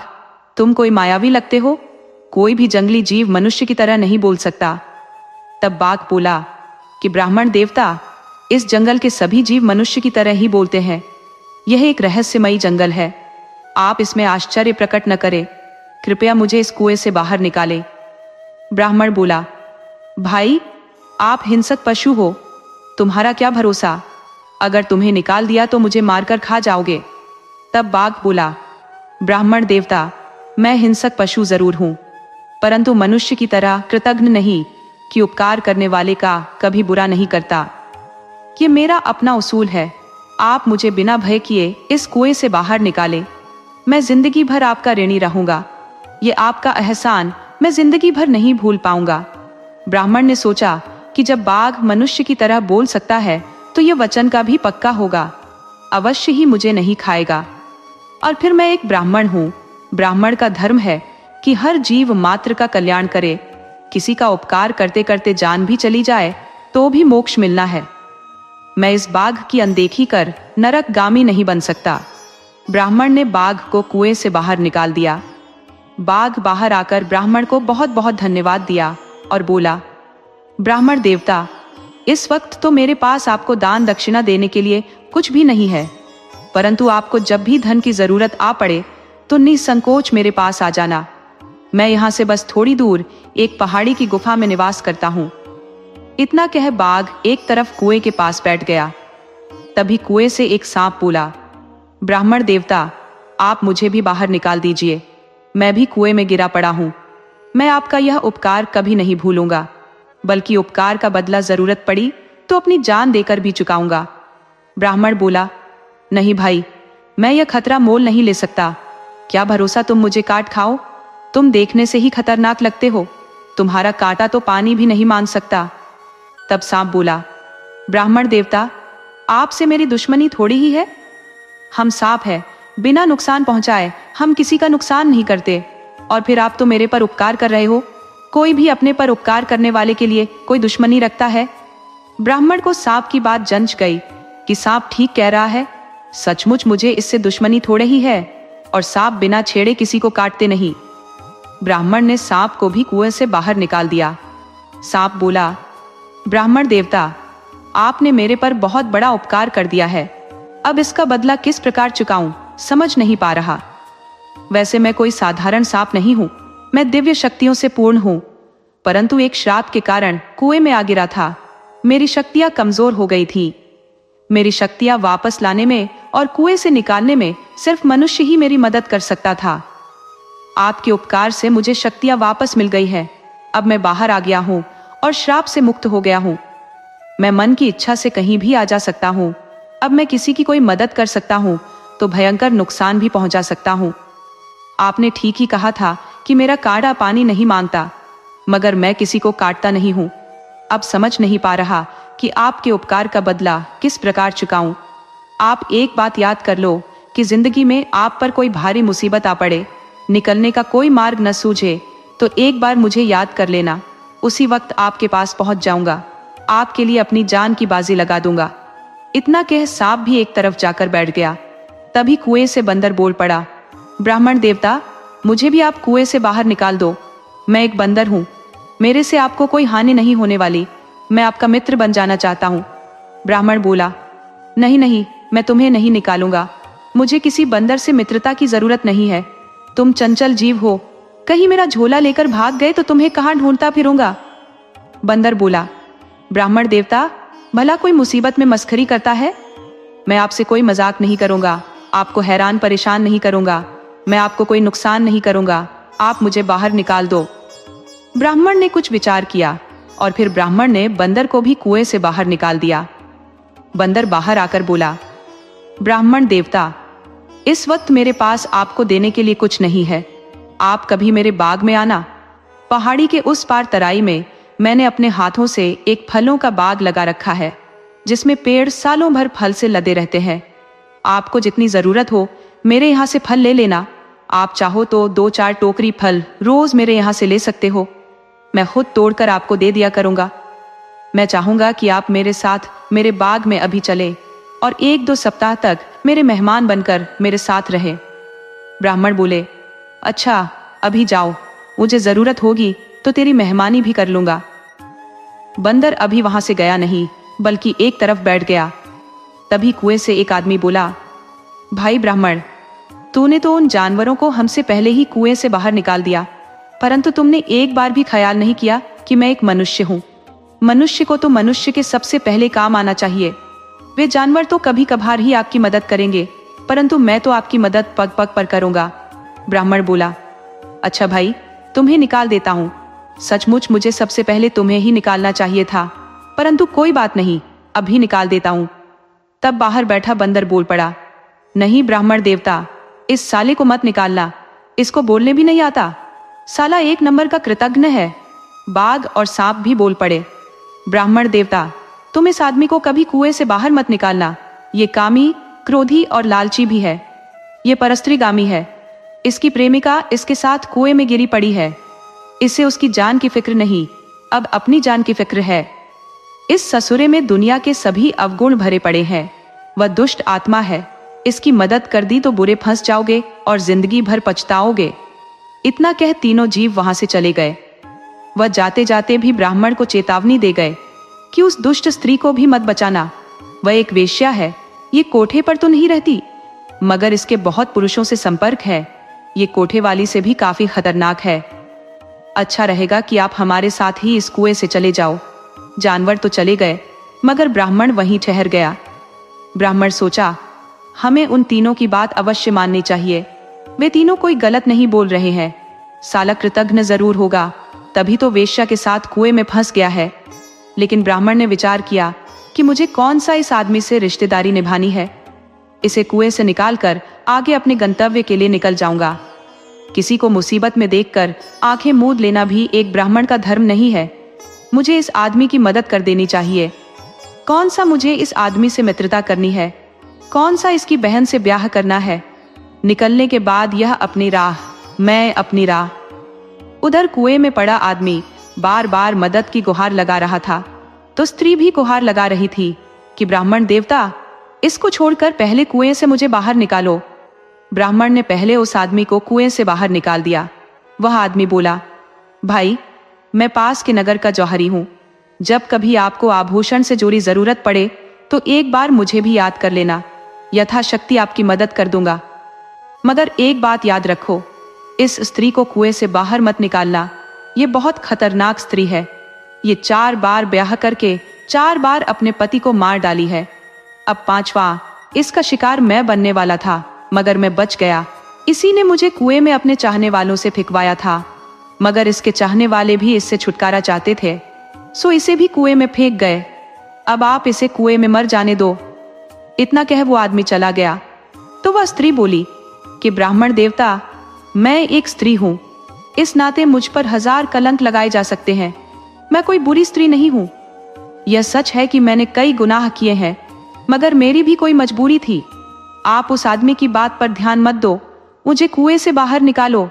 तुम कोई मायावी लगते हो, कोई भी जंगली जीव मनुष्य की तरह नहीं बोल सकता। तब बाघ बोला कि ब्राह्मण देवता, इस जंगल के सभी जीव मनुष्य की तरह ही बोलते हैं। यह एक रहस्यमयी जंगल है, आप इसमें आश्चर्य प्रकट न करें, कृपया मुझे इस कुएं से बाहर निकाले। ब्राह्मण बोला, भाई, आप हिंसक पशु हो, तुम्हारा क्या भरोसा, अगर तुम्हें निकाल दिया तो मुझे मारकर खा जाओगे। तब बाघ बोला, ब्राह्मण देवता, मैं हिंसक पशु जरूर हूं, परंतु मनुष्य की तरह कृतघ्न नहीं कि उपकार करने वाले का कभी बुरा नहीं करता। ये मेरा अपना उसूल है। आप मुझे बिना भय किए इस कुएं से बाहर निकाले, मैं जिंदगी भर आपका ऋणी रहूंगा। ये आपका एहसान मैं जिंदगी भर नहीं भूल पाऊंगा। ब्राह्मण ने सोचा कि जब बाघ मनुष्य की तरह बोल सकता है तो ये वचन का भी पक्का होगा, अवश्य ही मुझे नहीं खाएगा। और फिर मैं एक ब्राह्मण हूं, ब्राह्मण का धर्म है कि हर जीव मात्र का कल्याण करे। किसी का उपकार करते करते जान भी चली जाए तो भी मोक्ष मिलना है। मैं इस बाघ की अनदेखी कर नरकगामी नहीं बन सकता। ब्राह्मण ने बाघ को कुएं से बाहर निकाल दिया। बाघ बाहर आकर ब्राह्मण को बहुत बहुत धन्यवाद दिया और बोला, ब्राह्मण देवता, इस वक्त तो मेरे पास आपको दान दक्षिणा देने के लिए कुछ भी नहीं है, परंतु आपको जब भी धन की जरूरत आ पड़े तो निसंकोच मेरे पास आ जाना। मैं यहाँ से बस थोड़ी दूर एक पहाड़ी की गुफा में निवास करता हूँ। इतना कह बाघ एक तरफ कुएं के पास बैठ गया। तभी कुएं से एक सांप बोला, ब्राह्मण देवता, आप मुझे भी बाहर निकाल दीजिए, मैं भी कुएं में गिरा पड़ा हूं। मैं आपका यह उपकार कभी नहीं भूलूंगा, बल्कि उपकार का बदला जरूरत पड़ी तो अपनी जान देकर भी चुकाऊंगा। ब्राह्मण बोला, नहीं भाई, मैं यह खतरा मोल नहीं ले सकता। क्या भरोसा तुम मुझे काट खाओ? तुम देखने से ही खतरनाक लगते हो, तुम्हारा कांटा तो पानी भी नहीं मान सकता। तब सांप बोला, ब्राह्मण देवता, आपसे मेरी दुश्मनी थोड़ी ही है। हम सांप है, बिना नुकसान पहुंचाए हम किसी का नुकसान नहीं करते, और फिर आप तो मेरे पर उपकार कर रहे हो। कोई भी अपने पर उपकार करने वाले के लिए कोई दुश्मनी रखता है? ब्राह्मण को सांप की बात जंच गई कि सांप ठीक कह रहा है, सचमुच मुझे इससे दुश्मनी थोड़े ही है, और सांप बिना छेड़े किसी को काटते नहीं। ब्राह्मण ने सांप को भी कुएं से बाहर निकाल दिया। सांप बोला, ब्राह्मण देवता, आपने मेरे पर बहुत बड़ा उपकार कर दिया है, अब इसका बदला किस प्रकार चुकाऊं समझ नहीं पा रहा। वैसे मैं कोई साधारण सांप नहीं हूं, मैं दिव्य शक्तियों से पूर्ण हूं, परंतु एक श्राप के कारण कुएं में आ गिरा था। मेरी शक्तियां कमजोर हो गई थी। मेरी शक्तियां वापस लाने में और कुएं से निकालने में सिर्फ मनुष्य ही मेरी मदद कर सकता था। आपके उपकार से मुझे शक्तियां वापस मिल गई है। अब मैं बाहर आ गया हूं और श्राप से मुक्त हो गया हूं। मैं मन की इच्छा से कहीं भी आ जा सकता हूं। अब मैं किसी की कोई मदद कर सकता हूं तो भयंकर नुकसान भी पहुंचा सकता हूं। आपने ठीक ही कहा था कि मेरा कांटा पानी नहीं मानता, मगर मैं किसी को काटता नहीं हूं। अब समझ नहीं पा रहा कि आपके उपकार का बदला किस प्रकार चुकाऊं। आप एक बात याद कर लो कि जिंदगी में आप पर कोई भारी मुसीबत आ पड़े, निकलने का कोई मार्ग न सूझे, तो एक बार मुझे याद कर लेना। उसी वक्त आपके पास पहुंच जाऊंगा, आपके लिए अपनी जान की बाजी लगा दूंगा। इतना कह सांप भी एक तरफ जाकर बैठ गया। तभी कुएं से बंदर बोल पड़ा, ब्राह्मण देवता, मुझे भी आप कुएं से बाहर निकाल दो। मैं एक बंदर हूं, मेरे से आपको कोई हानि नहीं होने वाली। मैं आपका मित्र बन जाना चाहता हूं। ब्राह्मण बोला, नहीं नहीं, मैं तुम्हें नहीं निकालूंगा। मुझे किसी बंदर से मित्रता की जरूरत नहीं है। तुम चंचल जीव हो, कहीं मेरा झोला लेकर भाग गए तो तुम्हें कहां ढूंढता फिरूंगा। बंदर बोला, ब्राह्मण देवता, भला कोई मुसीबत में मस्खरी करता है? मैं आपसे कोई मजाक नहीं करूंगा, आपको हैरान परेशान नहीं करूंगा, मैं आपको कोई नुकसान नहीं करूंगा। आप मुझे बाहर निकाल दो। ब्राह्मण ने कुछ विचार किया और फिर ब्राह्मण ने बंदर को भी कुएं से बाहर निकाल दिया। बंदर बाहर आकर बोला, ब्राह्मण देवता, इस वक्त मेरे पास आपको देने के लिए कुछ नहीं है। आप कभी मेरे बाग में आना। पहाड़ी के उस पार तराई में मैंने अपने हाथों से एक फलों का बाग लगा रखा है, जिसमें पेड़ सालों भर फल से लदे रहते हैं। आपको जितनी जरूरत हो मेरे यहाँ से फल ले लेना। आप चाहो तो 2-4 टोकरी फल रोज मेरे यहाँ से ले सकते हो। मैं खुद तोड़कर आपको दे दिया करूंगा। मैं चाहूंगा कि आप मेरे साथ मेरे बाग में अभी चले और 1-2 सप्ताह तक मेरे मेहमान बनकर मेरे साथ रहे। ब्राह्मण बोले, अच्छा, अभी जाओ, मुझे जरूरत होगी तो तेरी मेहमानी भी कर लूंगा। बंदर अभी वहां से गया नहीं, बल्कि एक तरफ बैठ गया। तभी कुएं से एक आदमी बोला, भाई ब्राह्मण, तूने तो उन जानवरों को हमसे पहले ही कुएं से बाहर निकाल दिया, परंतु तुमने एक बार भी ख्याल नहीं किया कि मैं एक मनुष्य हूं। मनुष्य को तो मनुष्य के सबसे पहले काम आना चाहिए। वे जानवर तो कभी कभार ही आपकी मदद करेंगे, परंतु मैं तो आपकी मदद पग पग पर करूंगा। ब्राह्मण बोला, अच्छा भाई, तुम्हें निकाल देता हूँ। सचमुच मुझे सबसे पहले तुम्हें ही निकालना चाहिए था, परंतु कोई बात नहीं, अभी निकाल देता हूँ। तब बाहर बैठा बंदर बोल पड़ा, नहीं ब्राह्मण देवता, इस साले को मत निकालना, इसको बोलने भी नहीं आता, साला एक नंबर का कृतघ्न है। बाघ और सांप भी बोल पड़े, ब्राह्मण देवता, तुम इस आदमी को कभी कुएं से बाहर मत निकालना, ये कामी, क्रोधी और लालची भी है, ये परस्त्रीगामी है, इसकी प्रेमिका इसके साथ कुएं में गिरी पड़ी है, इसे उसकी जान की फिक्र नहीं, अब अपनी जान की फिक्र है। इस ससुरे में दुनिया के सभी अवगुण भरे पड़े हैं, वह दुष्ट आत्मा है, इसकी मदद कर दी तो बुरे फंस जाओगे और जिंदगी भर पछताओगे। इतना कह तीनों जीव वहां से चले गए। वह जाते जाते भी ब्राह्मण को चेतावनी दे गए कि उस दुष्ट स्त्री को भी मत बचाना, वह एक वेश्या है, ये कोठे पर तो नहीं रहती, मगर इसके बहुत पुरुषों से संपर्क है, ये कोठे वाली से भी काफी खतरनाक है। अच्छा रहेगा कि आप हमारे साथ ही इस कुएं से चले जाओ। जानवर तो चले गए, मगर ब्राह्मण वहीं ठहर गया। ब्राह्मण सोचा, हमें उन तीनों की बात अवश्य माननी चाहिए, वे तीनों कोई गलत नहीं बोल रहे हैं, साला कृतघ्न जरूर होगा, तभी तो वेश्या के साथ कुएं में फंस गया है। लेकिन ब्राह्मण ने विचार किया कि मुझे कौन सा इस आदमी से रिश्तेदारी निभानी है, इसे कुएं से निकालकर आगे अपने गंतव्य के लिए निकल जाऊंगा। किसी को मुसीबत में देखकर आंखें मूंद लेना भी एक ब्राह्मण का धर्म नहीं है, मुझे इस आदमी की मदद कर देनी चाहिए। कौन सा मुझे इस आदमी से मित्रता करनी है, कौन सा इसकी बहन से ब्याह करना है, निकलने के बाद यह अपनी राह, मैं अपनी राह। उधर कुएं में पड़ा आदमी बार बार मदद की गुहार लगा रहा था, तो स्त्री भी गुहार लगा रही थी कि ब्राह्मण देवता, इसको छोड़कर पहले कुएं से मुझे बाहर निकालो। ब्राह्मण ने पहले उस आदमी को कुएं से बाहर निकाल दिया। वह आदमी बोला, भाई, मैं पास के नगर का जौहरी हूं, जब कभी आपको आभूषण से जुड़ी जरूरत पड़े तो एक बार मुझे भी याद कर लेना, यथाशक्ति आपकी मदद कर दूंगा। मगर एक बात याद रखो, इस स्त्री को कुएं से बाहर मत निकालना, ये बहुत खतरनाक स्त्री है, ये 4 बार ब्याह करके 4 बार अपने पति को मार डाली है, अब 5वां इसका शिकार मैं बनने वाला था, मगर मैं बच गया। इसी ने मुझे कुएं में अपने चाहने वालों से फेंकवाया था, मगर इसके चाहने वाले भी इससे छुटकारा चाहते थे, सो इसे भी कुएं में फेंक गए। अब आप इसे कुएं में मर जाने दो। इतना कह वो आदमी चला गया। तो वह स्त्री बोली कि ब्राह्मण देवता, मैं एक स्त्री हूं, इस नाते मुझ पर 1000 कलंक लगाए जा सकते हैं, मैं कोई बुरी स्त्री नहीं हूं। यह सच है कि मैंने कई गुनाह किए हैं, मगर मेरी भी कोई मजबूरी थी। आप उस आदमी की बात पर ध्यान मत दो, मुझे कुएं से बाहर निकालो।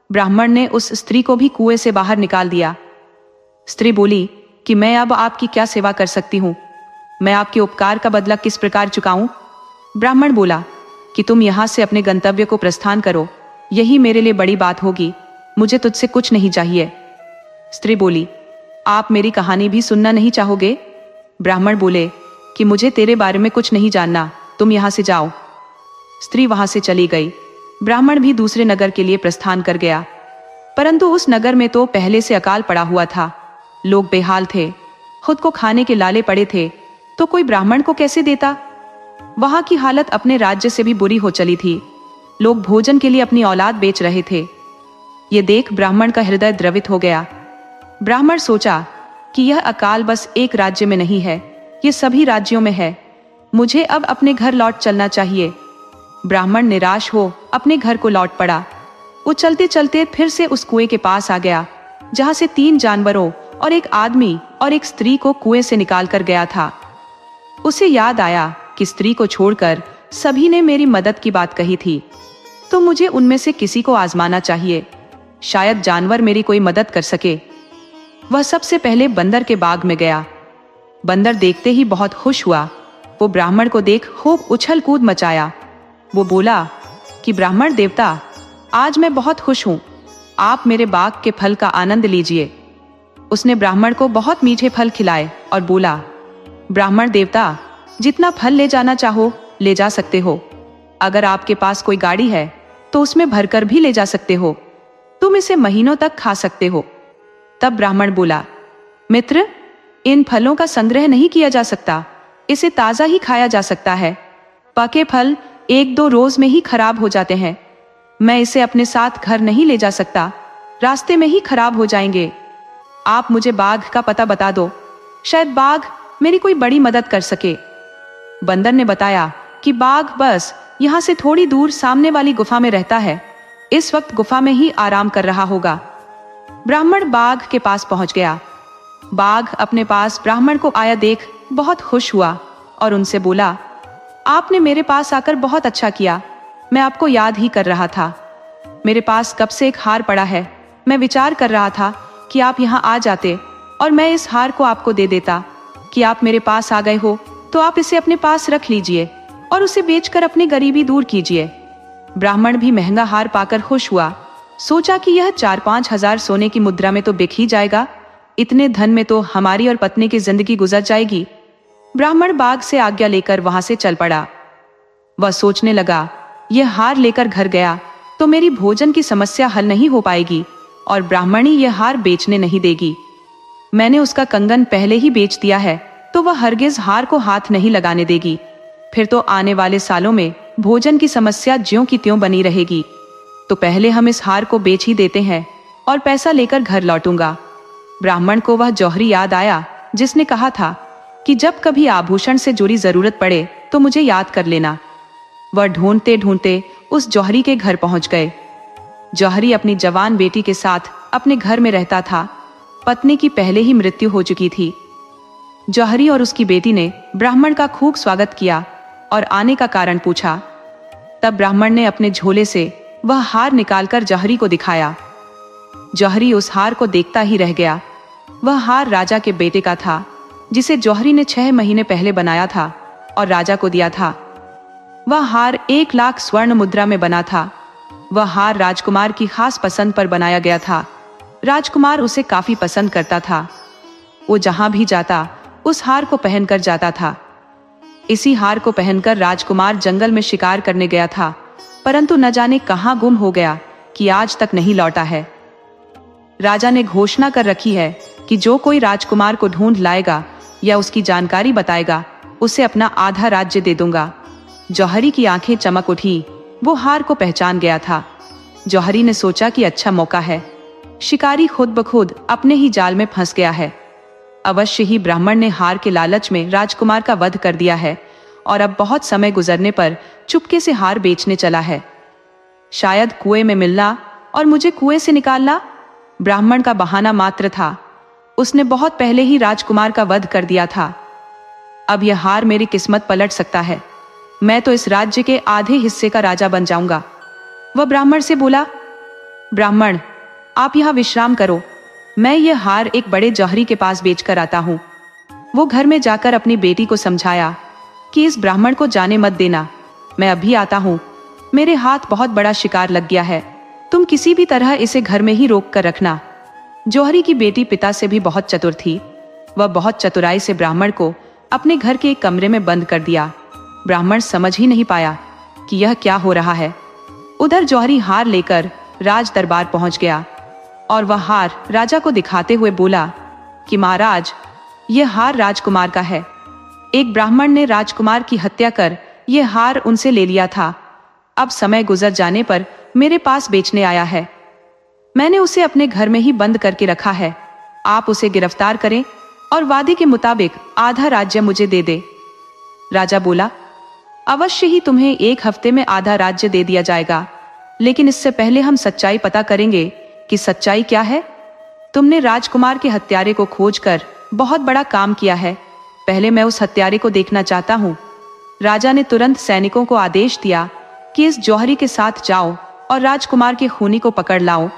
ब्राह्मण ने उस स्त्री को भी कुएं से बाहर निकाल दिया। स्त्री बोली कि मैं अब आपकी क्या सेवा कर सकती हूँ, मैं आपके उपकार का बदला किस प्रकार चुकाऊं? ब्राह्मण बोला कि तुम यहाँ से अपने गंतव्य को प्रस्थान करो, यही मेरे लिए बड़ी बात होगी, मुझे तुझसे कुछ नहीं चाहिए। स्त्री बोली, आप मेरी कहानी भी सुनना नहीं चाहोगे? ब्राह्मण बोले कि मुझे तेरे बारे में कुछ नहीं जानना, तुम यहाँ से जाओ। स्त्री वहां से चली गई। ब्राह्मण भी दूसरे नगर के लिए प्रस्थान कर गया, परंतु उस नगर में तो पहले से अकाल पड़ा हुआ था, लोग बेहाल थे, खुद को खाने के लाले पड़े थे, तो कोई ब्राह्मण को कैसे देता? वहां की हालत अपने राज्य से भी बुरी हो चली थी, लोग भोजन के लिए अपनी औलाद बेच रहे थे। ये देख ब्राह्मण का हृदय द्रवित हो गया। ब्राह्मण सोचा कि यह अकाल बस एक राज्य में नहीं है, ये सभी राज्यों में है, मुझे अब अपने घर लौट चलना चाहिए। ब्राह्मण निराश हो अपने घर को लौट पड़ा। वो चलते चलते फिर से उस कुएं के पास आ गया, जहां से 3 जानवरों और एक आदमी और एक स्त्री को कुएं से निकाल कर गया था। उसे याद आया कि स्त्री को छोड़कर सभी ने मेरी मदद की बात कही थी, तो मुझे उनमें से किसी को आजमाना चाहिए, शायद जानवर मेरी कोई मदद कर सके। वह सबसे पहले बंदर के बाग में गया। बंदर देखते ही बहुत खुश हुआ, वो ब्राह्मण को देख खूब उछल कूद मचाया। वो बोला कि ब्राह्मण देवता, आज मैं बहुत खुश हूं, आप मेरे बाग के फल का आनंद लीजिए। उसने ब्राह्मण को बहुत मीठे फल खिलाए और बोला, ब्राह्मण देवता, जितना फल ले जाना चाहो ले जा सकते हो, अगर आपके पास कोई गाड़ी है तो उसमें भरकर भी ले जा सकते हो, तुम इसे महीनों तक खा सकते हो। तब ब्राह्मण बोला, मित्र, इन फलों का संग्रह नहीं किया जा सकता, इसे ताज़ा ही खाया जा सकता है। पके फल 1-2 रोज में ही खराब हो जाते हैं। मैं इसे अपने साथ घर नहीं ले जा सकता, रास्ते में ही खराब हो जाएंगे। आप मुझे बाघ का पता बता दो, शायद बाघ मेरी कोई बड़ी मदद कर सके। बंदर ने बताया कि बाघ बस यहाँ से थोड़ी दूर सामने वाली गुफा में रहता है, इस वक्त गुफा में ही आराम कर रहा होगा। ब्राह्मण बाघ के पास पहुंच गया। बाघ अपने पास ब्राह्मण को आया देख बहुत खुश हुआ और उनसे बोला, आपने मेरे पास आकर बहुत अच्छा किया, मैं आपको याद ही कर रहा था। मेरे पास कब से एक हार पड़ा है, मैं विचार कर रहा था कि आप यहाँ आ जाते और मैं इस हार को आपको दे देता कि आप मेरे पास आ गए हो तो आप इसे अपने पास रख लीजिए और उसे बेचकर अपनी गरीबी दूर कीजिए। ब्राह्मण भी महंगा हार पाकर खुश हुआ, सोचा कि यह 4-5 हजार सोने की मुद्रा में तो बिक ही जाएगा, इतने धन में तो हमारी और पत्नी की जिंदगी गुजर जाएगी। ब्राह्मण बाघ से आज्ञा लेकर वहां से चल पड़ा। वह सोचने लगा, यह हार लेकर घर गया तो मेरी भोजन की समस्या हल नहीं हो पाएगी और ब्राह्मणी यह हार बेचने नहीं देगी। मैंने उसका कंगन पहले ही बेच दिया है तो वह हरगिज हार को हाथ नहीं लगाने देगी, फिर तो आने वाले सालों में भोजन की समस्या ज्यों की त्यों बनी रहेगी। तो पहले हम इस हार को बेच ही देते हैं और पैसा लेकर घर लौटूंगा। ब्राह्मण को वह जौहरी याद आया जिसने कहा था कि जब कभी आभूषण से जुड़ी जरूरत पड़े तो मुझे याद कर लेना। वह ढूंढते ढूंढते उस जौहरी के घर पहुंच गए। जौहरी अपनी जवान बेटी के साथ अपने घर में रहता था। पत्नी की पहले ही मृत्यु हो चुकी थी। जौहरी और उसकी बेटी ने ब्राह्मण का खूब स्वागत किया और आने का कारण पूछा। तब ब्राह्मण ने अपने झोले से वह हार निकालकर जौहरी को दिखाया। जौहरी उस हार को देखता ही रह गया। वह हार राजा के बेटे का था, जिसे जौहरी ने 6 महीने पहले बनाया था और राजा को दिया था। वह हार 1 लाख स्वर्ण मुद्रा में बना था। वह हार राजकुमार की खास पसंद पर बनाया गया था। राजकुमार उसे काफी पसंद करता था। वो जहां भी जाता उस हार को पहनकर जाता था। इसी हार को पहनकर राजकुमार जंगल में शिकार करने गया था, परंतु न जाने कहां गुम हो गया कि आज तक नहीं लौटा है। राजा ने घोषणा कर रखी है कि जो कोई राजकुमार को ढूंढ लाएगा या उसकी जानकारी बताएगा उसे अपना आधा राज्य दे दूंगा। जौहरी की आंखें चमक उठी, वो हार को पहचान गया था। जौहरी ने सोचा कि अच्छा मौका है, शिकारी खुद ब खुद अपने ही जाल में फंस गया है। अवश्य ही ब्राह्मण ने हार के लालच में राजकुमार का वध कर दिया है और अब बहुत समय गुजरने पर चुपके से हार बेचने चला है। शायद कुएं में मिलना और मुझे कुएं से निकालना ब्राह्मण का बहाना मात्र था। उसने बहुत पहले ही राजकुमार का वध कर दिया था। अब यह हार मेरी किस्मत पलट सकता है। मैं तो इस राज्य के आधे हिस्से का राजा बन जाऊंगा। वह ब्राह्मण से बोला, ब्राह्मण आप यहाँ विश्राम करो, मैं यह हार एक बड़े जौहरी के पास बेचकर आता हूँ। वो घर में जाकर अपनी बेटी को समझाया कि इस ब्राह्मण को जाने मत देना, मैं अभी आता हूँ। मेरे हाथ बहुत बड़ा शिकार लग गया है, तुम किसी भी तरह इसे घर में ही रोक कर रखना। जौहरी की बेटी पिता से भी बहुत चतुर थी। वह बहुत चतुराई से ब्राह्मण को अपने घर के एक कमरे में बंद कर दिया। ब्राह्मण समझ ही नहीं पाया कि यह क्या हो रहा है। उधर जौहरी हार लेकर राज दरबार पहुंच गया और वह हार राजा को दिखाते हुए बोला कि महाराज, यह हार राजकुमार का है। एक ब्राह्मण ने राजकुमार की हत्या कर यह हार उनसे ले लिया था। अब समय गुजर जाने पर मेरे पास बेचने आया है। मैंने उसे अपने घर में ही बंद करके रखा है। आप उसे गिरफ्तार करें और वादे के मुताबिक आधा राज्य मुझे दे दे। राजा बोला, अवश्य ही तुम्हें 1 हफ्ते में आधा राज्य दे दिया जाएगा, लेकिन इससे पहले हम सच्चाई पता करेंगे कि सच्चाई क्या है। तुमने राजकुमार के हत्यारे को खोजकर बहुत बड़ा काम किया है। पहले मैं उस हत्यारे को देखना चाहता हूँ। राजा ने तुरंत सैनिकों को आदेश दिया कि इस जौहरी के साथ जाओ और राजकुमार के खूनी को पकड़ लाओ।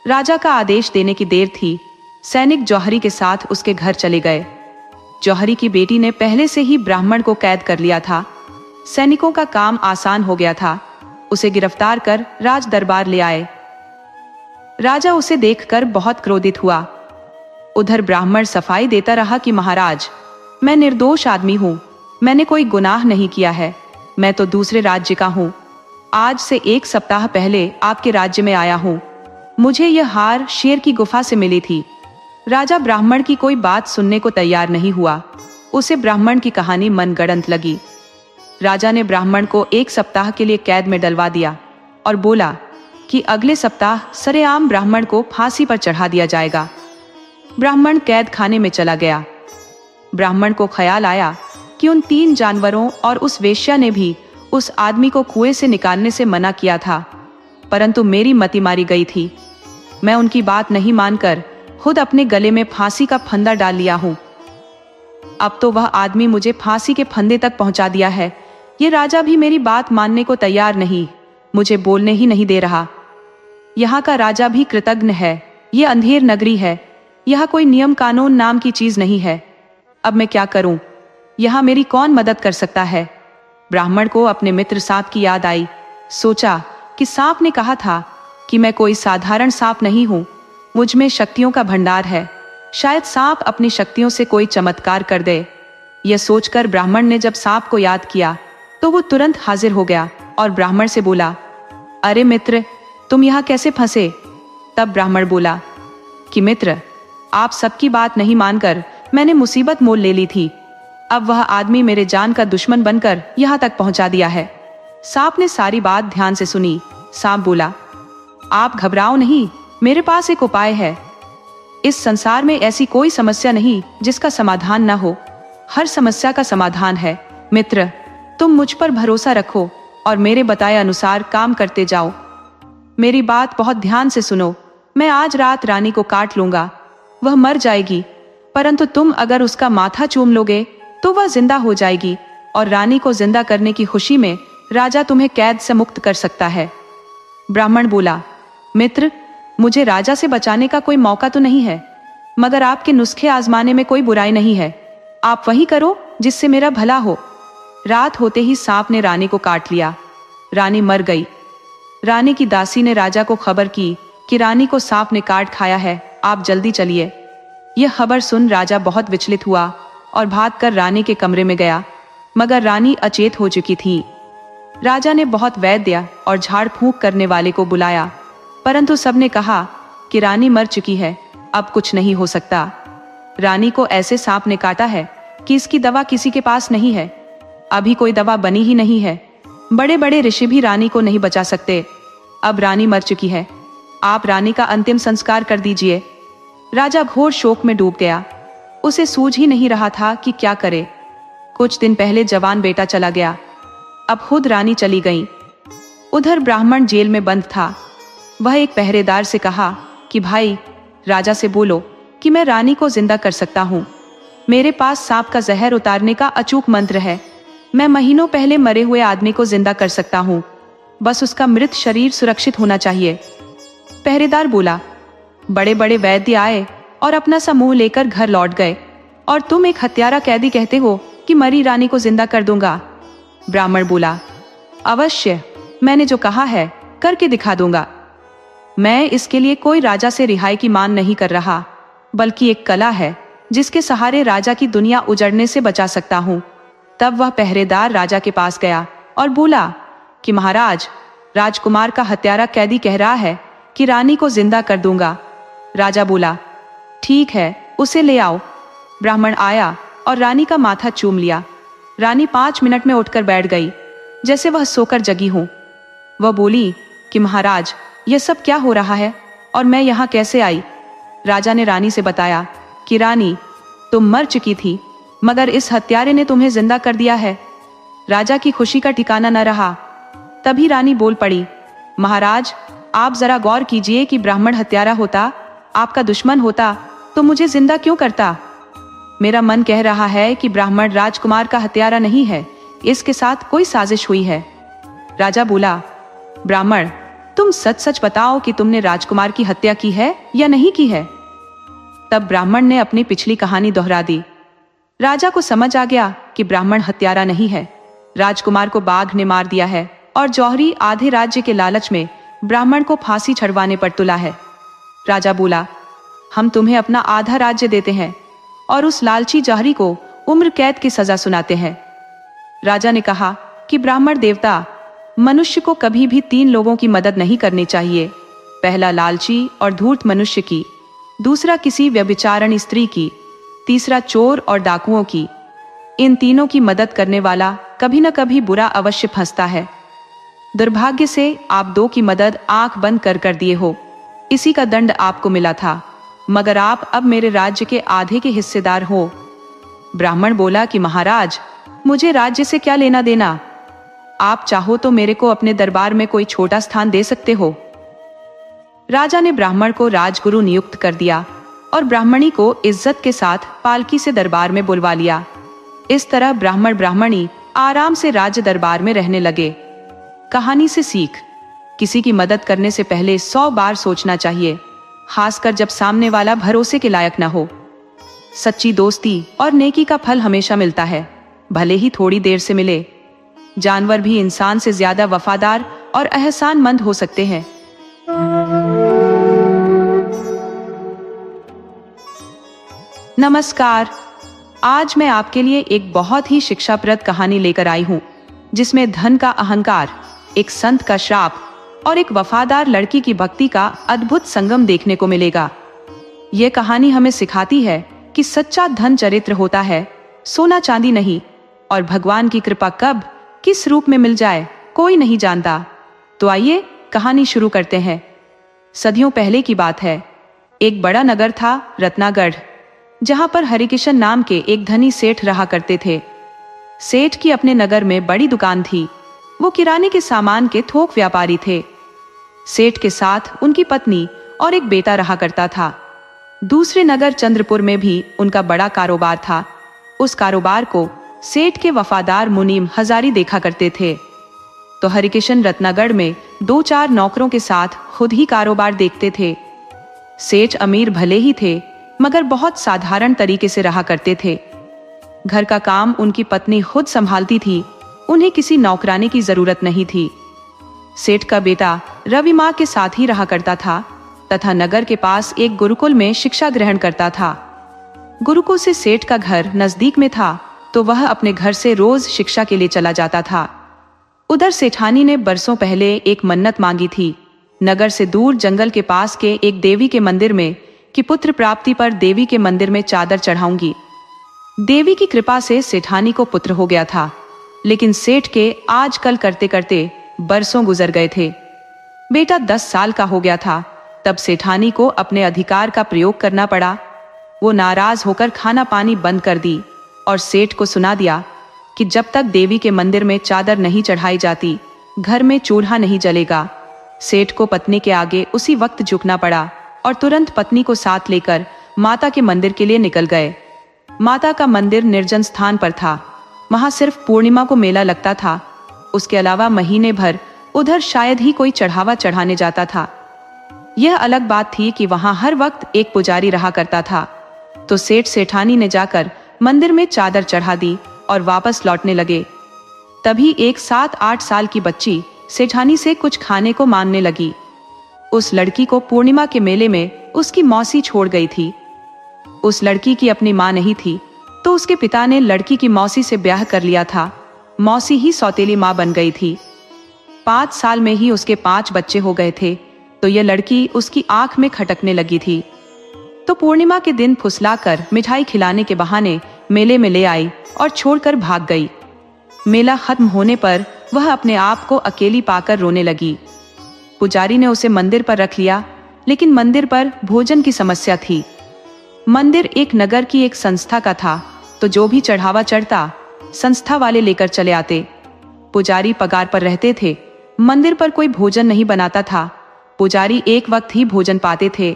राजा का आदेश देने की देर थी। सैनिक जौहरी के साथ उसके घर चले गए। जौहरी की बेटी ने पहले से ही ब्राह्मण को कैद कर लिया था। सैनिकों का काम आसान हो गया था। उसे गिरफ्तार कर राज दरबार ले आए। राजा उसे देखकर बहुत क्रोधित हुआ। उधर ब्राह्मण सफाई देता रहा कि महाराज, मैं निर्दोष आदमी हूँ, मैंने कोई गुनाह नहीं किया है, मैं तो दूसरे राज्य का हूँ। आज से 1 सप्ताह पहले आपके राज्य में आया हूँ। मुझे यह हार शेर की गुफा से मिली थी। राजा ब्राह्मण की कोई बात सुनने को तैयार नहीं हुआ। उसे ब्राह्मण की कहानी मनगढ़ंत लगी। राजा ने ब्राह्मण को 1 सप्ताह के लिए कैद में डलवा दिया और बोला कि अगले सप्ताह सरेआम ब्राह्मण को फांसी पर चढ़ा दिया जाएगा। ब्राह्मण कैद खाने में चला गया। ब्राह्मण को ख्याल आया कि उन 3 जानवरों और उस वेश्या ने भी उस आदमी को कुएं से निकालने से मना किया था, परंतु मेरी मति मारी गई थी। मैं उनकी बात नहीं मानकर खुद अपने गले में फांसी का फंदा डाल लिया हूं। अब तो वह आदमी मुझे फांसी के फंदे तक पहुंचा दिया है। ये राजा भी मेरी बात मानने को तैयार नहीं, मुझे बोलने ही नहीं दे रहा। यहाँ का राजा भी कृतघ्न है। ये अंधेर नगरी है, यहाँ कोई नियम कानून नाम की चीज नहीं है। अब मैं क्या करूं? यहाँ मेरी कौन मदद कर सकता है? ब्राह्मण को अपने मित्र सांप की याद आई। सोचा कि सांप ने कहा था कि मैं कोई साधारण सांप नहीं हूं, मुझ में शक्तियों का भंडार है। शायद सांप अपनी शक्तियों से कोई चमत्कार कर दे। यह सोचकर ब्राह्मण ने जब सांप को याद किया तो वो तुरंत हाजिर हो गया और ब्राह्मण से बोला, अरे मित्र, तुम यहाँ कैसे फंसे? तब ब्राह्मण बोला कि मित्र, आप सबकी बात नहीं मानकर मैंने मुसीबत मोल ले ली थी। अब वह आदमी मेरे जान का दुश्मन बनकर यहाँ तक पहुंचा दिया है। सांप ने सारी बात ध्यान से सुनी। सांप बोला, आप घबराओ नहीं, मेरे पास एक उपाय है। इस संसार में ऐसी कोई समस्या नहीं जिसका समाधान न हो। हर समस्या का समाधान है। मित्र, तुम मुझ पर भरोसा रखो और मेरे बताए अनुसार काम करते जाओ। मेरी बात बहुत ध्यान से सुनो। मैं आज रात रानी को काट लूंगा। वह मर जाएगी, परंतु तुम अगर उसका माथा चूम लोगे तो वह जिंदा हो जाएगी और रानी को जिंदा करने की खुशी में राजा तुम्हें कैद से मुक्त कर सकता है। ब्राह्मण बोला, मित्र, मुझे राजा से बचाने का कोई मौका तो नहीं है, मगर आपके नुस्खे आजमाने में कोई बुराई नहीं है। आप वही करो जिससे मेरा भला हो। रात होते ही सांप ने रानी को काट लिया। रानी मर गई। रानी की दासी ने राजा को खबर की कि रानी को सांप ने काट खाया है, आप जल्दी चलिए। यह खबर सुन राजा बहुत विचलित हुआ और भागकर रानी के कमरे में गया, मगर रानी अचेत हो चुकी थी। राजा ने बहुत वैद्य और झाड़ फूंक करने वाले को बुलाया, परंतु सबने कहा कि रानी मर चुकी है, अब कुछ नहीं हो सकता। रानी को ऐसे सांप ने काटा है कि इसकी दवा किसी के पास नहीं है। अभी कोई दवा बनी ही नहीं है। बड़े बड़े ऋषि भी रानी को नहीं बचा सकते। अब रानी मर चुकी है, आप रानी का अंतिम संस्कार कर दीजिए। राजा घोर शोक में डूब गया। उसे सूझ ही नहीं रहा था कि क्या करे। कुछ दिन पहले जवान बेटा चला गया, अब खुद रानी चली गई। उधर ब्राह्मण जेल में बंद था। वह एक पहरेदार से कहा कि भाई, राजा से बोलो कि मैं रानी को जिंदा कर सकता हूँ। मेरे पास सांप का जहर उतारने का अचूक मंत्र है। मैं महीनों पहले मरे हुए आदमी को जिंदा कर सकता हूँ, बस उसका मृत शरीर सुरक्षित होना चाहिए। पहरेदार बोला, बड़े बड़े वैद्य आए और अपना समूह लेकर घर लौट गए, और तुम एक हत्यारा कैदी कहते हो कि मरी रानी को जिंदा कर दूंगा। ब्राह्मण बोला, अवश्य, मैंने जो कहा है करके दिखा दूंगा। मैं इसके लिए कोई राजा से रिहाई की मांग नहीं कर रहा, बल्कि एक कला है जिसके सहारे राजा की दुनिया उजड़ने से बचा सकता हूँ। तब वह पहरेदार राजा के पास गया और बोला कि महाराज, राजकुमार का हत्यारा कैदी कह रहा है कि रानी को जिंदा कर दूंगा। राजा बोला, ठीक है, उसे ले आओ। ब्राह्मण आया और रानी का माथा चूम लिया। रानी 5 मिनट में उठकर बैठ गई, जैसे वह सोकर जगी हूं। वह बोली कि महाराज, यह सब क्या हो रहा है और मैं यहाँ कैसे आई? राजा ने रानी से बताया कि रानी, तुम मर चुकी थी, मगर इस हत्यारे ने तुम्हें जिंदा कर दिया है। राजा की खुशी का ठिकाना न रहा। तभी रानी बोल पड़ी, महाराज, आप जरा गौर कीजिए कि ब्राह्मण हत्यारा होता, आपका दुश्मन होता, तो मुझे जिंदा क्यों करता? मेरा मन कह रहा है कि ब्राह्मण राजकुमार का हत्यारा नहीं है, इसके साथ कोई साजिश हुई है। राजा बोला, ब्राह्मण, तुम सच सच बताओ कि तुमने राजकुमार की हत्या की है या नहीं की है। तब ब्राह्मण ने अपनी पिछली कहानी दोहरा दी। राजा को समझ आ गया कि ब्राह्मण हत्यारा नहीं है, राजकुमार को बाघ ने मार दिया है और जौहरी आधे राज्य के लालच में ब्राह्मण को फांसी चढ़वाने पर तुला है। राजा बोला, हम तुम्हें अपना आधा राज्य देते हैं और उस लालची जौहरी को उम्र कैद की सजा सुनाते हैं। राजा ने कहा कि ब्राह्मण देवता, मनुष्य को कभी भी 3 लोगों की मदद नहीं करनी चाहिए। पहला लालची और धूर्त मनुष्य की, दूसरा किसी व्यभिचारिणी स्त्री की, तीसरा चोर और डाकुओं की। इन तीनों की मदद करने वाला कभी न कभी बुरा अवश्य फंसता है। दुर्भाग्य से आप दो की मदद आंख बंद कर दिए हो। इसी का दंड आपको मिला था, मगर आप अब मेरे राज्य के आधे के हिस्सेदार हो। ब्राह्मण बोला कि महाराज, मुझे राज्य से क्या लेना देना? आप चाहो तो मेरे को अपने दरबार में कोई छोटा स्थान दे सकते हो। राजा ने ब्राह्मण को राजगुरु नियुक्त कर दिया और ब्राह्मणी को इज्जत के साथ पालकी से दरबार में बुलवा लिया। इस तरह ब्राह्मण ब्राह्मणी आराम से राज्य दरबार में रहने लगे। कहानी से सीख: किसी की मदद करने से पहले 100 बार सोचना चाहिए, खासकर जब सामने वाला भरोसे के लायक न हो। सच्ची दोस्ती और नेकी का फल हमेशा मिलता है, भले ही थोड़ी देर से मिले। जानवर भी इंसान से ज्यादा वफादार और एहसानमंद हो सकते हैं। नमस्कार, आज मैं आपके लिए एक बहुत ही शिक्षाप्रद कहानी लेकर आई हूँ, जिसमें धन का अहंकार, एक संत का श्राप और एक वफादार लड़की की भक्ति का अद्भुत संगम देखने को मिलेगा। यह कहानी हमें सिखाती है कि सच्चा धन चरित्र होता है, सोना चांदी नहीं, और भगवान की कृपा कब किस रूप में मिल जाए कोई नहीं जानता। तो आइए कहानी शुरू करते हैं। सदियों पहले की बात है। एक बड़ा नगर था, रत्नागढ़, जहां पर हरिकिशन नाम के एक धनी सेठ रहा करते थे। सेठ की अपने नगर में बड़ी दुकान थी। वो किराने के सामान के थोक व्यापारी थे। सेठ के साथ उनकी पत्नी और एक बेटा रहा करता था। दूसरे नगर चंद्रपुर में भी उनका बड़ा कारोबार था। उस कारोबार को सेठ के वफादार मुनीम हजारी देखा करते थे। तो हरिकिशन रत्नागढ़ में 2-4 नौकरों के साथ खुद ही कारोबार देखते थे। सेठ अमीर भले ही थे, मगर बहुत साधारण तरीके से रहा करते थे। घर का काम उनकी पत्नी खुद संभालती थी, उन्हें किसी नौकरानी की जरूरत नहीं थी। सेठ का बेटा रवि माँ के साथ ही रहा करता था तथा नगर के पास एक गुरुकुल में शिक्षा ग्रहण करता था। गुरुकुल से सेठ का घर नजदीक में था, तो वह अपने घर से रोज शिक्षा के लिए चला जाता था। उधर सेठानी ने बरसों पहले एक मन्नत मांगी थी, नगर से दूर जंगल के पास के एक देवी के मंदिर में, कि पुत्र प्राप्ति पर देवी के मंदिर में चादर चढ़ाऊंगी। देवी की कृपा से सेठानी को पुत्र हो गया था, लेकिन सेठ के आजकल करते करते बरसों गुजर गए थे। बेटा 10 साल का हो गया था, तब सेठानी को अपने अधिकार का प्रयोग करना पड़ा। वो नाराज होकर खाना पानी बंद कर दी और सेठ को सुना दिया कि जब तक देवी के मंदिर में चादर नहीं चढ़ाई जाती, घर में चूल्हा नहीं जलेगा। सेठ को पत्नी के आगे उसी वक्त झुकना पड़ा और तुरंत पत्नी को साथ लेकर माता के मंदिर के लिए निकल गए। माता का मंदिर निर्जन स्थान पर था। वहां सिर्फ पूर्णिमा को मेला लगता था। उसके अलावा महीने भर उधर शायद ही कोई चढ़ावा चढ़ाने जाता था। यह अलग बात थी कि वहां हर वक्त एक पुजारी रहा करता था। तो सेठ सेठानी ने जाकर मंदिर में चादर चढ़ा दी और वापस लौटने लगे। तभी एक 7-8 साल की बच्ची सेठानी से कुछ खाने को मांगने लगी। उस लड़की को पूर्णिमा के मेले में उसकी मौसी छोड़ गई थी। उस लड़की की अपनी मां नहीं थी, तो उसके पिता ने लड़की की मौसी से ब्याह कर लिया था। मौसी ही सौतेली मां बन गई थी। 5 साल में ही उसके 5 बच्चे हो गए थे, तो यह लड़की उसकी आंख में खटकने लगी थी। तो पूर्णिमा के दिन फुसलाकर मिठाई खिलाने के बहाने मेले में ले आई और छोड़कर भाग गई। मेला खत्म होने पर वह अपने आप को अकेली पाकर रोने लगी। पुजारी ने उसे मंदिर पर रख लिया, लेकिन मंदिर पर भोजन की समस्या थी। मंदिर एक नगर की एक संस्था का था, तो जो भी चढ़ावा चढ़ता संस्था वाले लेकर चले आते। पुजारी पगार पर रहते थे, मंदिर पर कोई भोजन नहीं बनाता था। पुजारी एक वक्त ही भोजन पाते थे।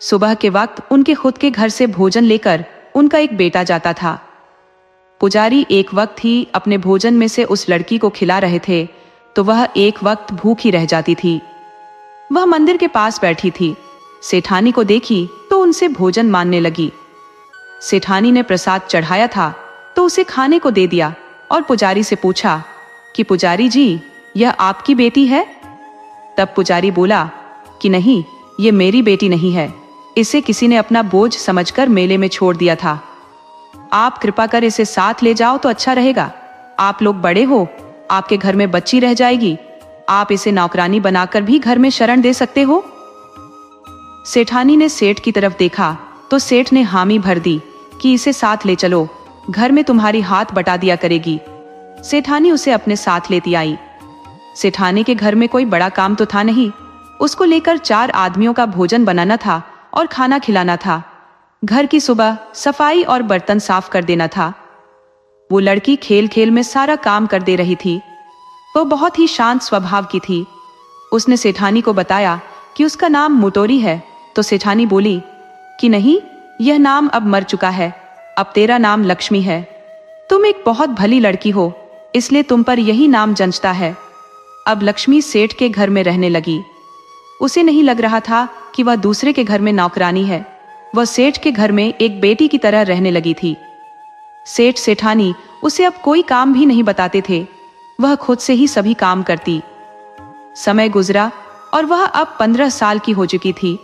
सुबह के वक्त उनके खुद के घर से भोजन लेकर उनका एक बेटा जाता था। पुजारी एक वक्त ही अपने भोजन में से उस लड़की को खिला रहे थे, तो वह एक वक्त भूखी रह जाती थी। वह मंदिर के पास बैठी थी। सेठानी को देखी तो उनसे भोजन मांगने लगी। सेठानी ने प्रसाद चढ़ाया था तो उसे खाने को दे दिया और पुजारी से पूछा कि पुजारी जी, यह आपकी बेटी है? तब पुजारी बोला कि नहीं, ये मेरी बेटी नहीं है। इसे किसी ने अपना बोझ समझकर मेले में छोड़ दिया था। आप कृपा कर इसे साथ ले जाओ तो अच्छा रहेगा। आप लोग बड़े हो, आपके घर में बच्ची रह जाएगी। आप इसे नौकरानी बनाकर भी घर में शरण दे सकते हो। सेठानी ने सेठ की तरफ देखा तो सेठ ने हामी भर दी कि इसे साथ ले चलो, घर में तुम्हारी हाथ बटा दिया करेगी। सेठानी उसे अपने साथ लेती आई। सेठानी के घर में कोई बड़ा काम तो था नहीं, उसको लेकर 4 आदमियों का भोजन बनाना था और खाना खिलाना था। घर की सुबह सफाई और बर्तन साफ कर देना था। वो लड़की खेल खेल में सारा काम कर दे रही थी। वो बहुत ही शांत स्वभाव की थी। उसने सेठानी को बताया कि उसका नाम मुटोरी है, तो सेठानी बोली कि नहीं, यह नाम अब मर चुका है, अब तेरा नाम लक्ष्मी है। तुम एक बहुत भली लड़की हो, इसलिए तुम पर यही नाम जंचता है। अब लक्ष्मी सेठ के घर में रहने लगी। उसे नहीं लग रहा था कि वह दूसरे के घर में नौकरानी है। वह सेठ के घर में एक बेटी की तरह रहने लगी थी। सेठ सेठानी उसे अब कोई काम भी नहीं बताते थे, वह खुद से ही सभी काम करती। समय गुजरा और वह अब 15 साल की हो चुकी थी।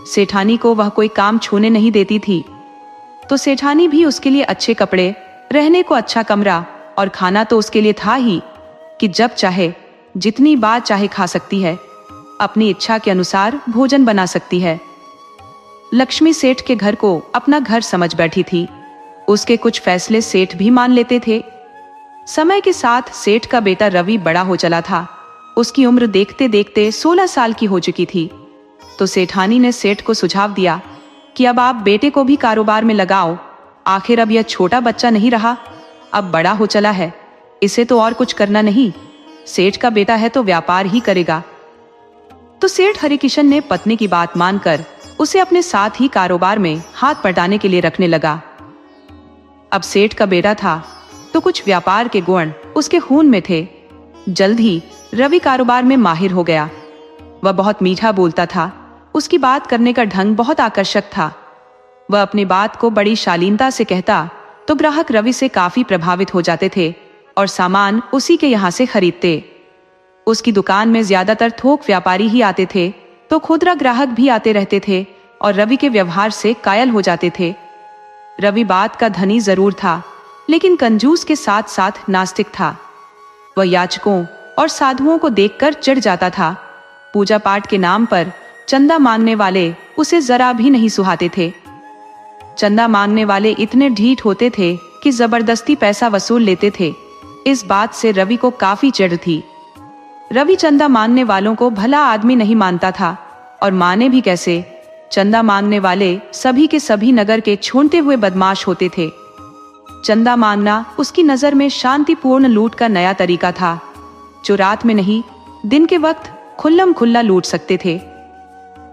सेठानी को वह कोई काम छूने नहीं देती थी, तो सेठानी भी उसके लिए अच्छे कपड़े, रहने को अच्छा कमरा और खाना तो उसके लिए था ही कि जब चाहे जितनी बार चाहे खा सकती है, अपनी इच्छा के अनुसार भोजन बना सकती है। लक्ष्मी सेठ के घर को अपना घर समझ बैठी थी। उसके कुछ फैसले सेठ भी मान लेते थे। समय के साथ सेठ का बेटा रवि बड़ा हो चला था। उसकी उम्र देखते देखते 16 साल की हो चुकी थी। तो सेठानी ने सेठ को सुझाव दिया कि अब आप बेटे को भी कारोबार में लगाओ। आखिर अब यह छोटा बच्चा नहीं रहा, अब बड़ा हो चला है, इसे तो और कुछ करना नहीं। सेठ का बेटा है तो व्यापार ही करेगा। तो सेठ हरिकिशन ने पत्नी की बात मानकर उसे अपने साथ ही कारोबार में हाथ बटाने के लिए रखने लगा। अब सेठ का बेटा था तो कुछ व्यापार के गुण उसके खून में थे। जल्द ही रवि कारोबार में माहिर हो गया। वह बहुत मीठा बोलता था, उसकी बात करने का ढंग बहुत आकर्षक था। वह अपनी बात को बड़ी शालीनता से कहता तो ग्राहक रवि से काफी प्रभावित हो जाते थे और सामान उसी के यहाँ से खरीदते। उसकी दुकान में ज्यादातर थोक व्यापारी ही आते थे, तो खुदरा ग्राहक भी आते रहते थे और रवि के व्यवहार से कायल हो जाते थे। रवि बात का धनी जरूर था, लेकिन कंजूस के साथ साथ नास्तिक था। वह याचकों और साधुओं को देखकर चिढ़ जाता था। पूजा पाठ के नाम पर चंदा मांगने वाले उसे जरा भी नहीं सुहाते थे। चंदा मांगने वाले इतने ढीठ होते थे कि जबरदस्ती पैसा वसूल लेते थे। इस बात से रवि को काफी चिढ़ थी। रवि चंदा मांगने वालों को भला आदमी नहीं मानता था, और माने भी कैसे। चंदा मांगने वाले सभी के सभी नगर के छोड़ते हुए बदमाश होते थे। चंदा मांगना उसकी नजर में शांतिपूर्ण लूट का नया तरीका था, जो रात में नहीं, दिन के वक्त खुल्लम खुल्ला लूट सकते थे।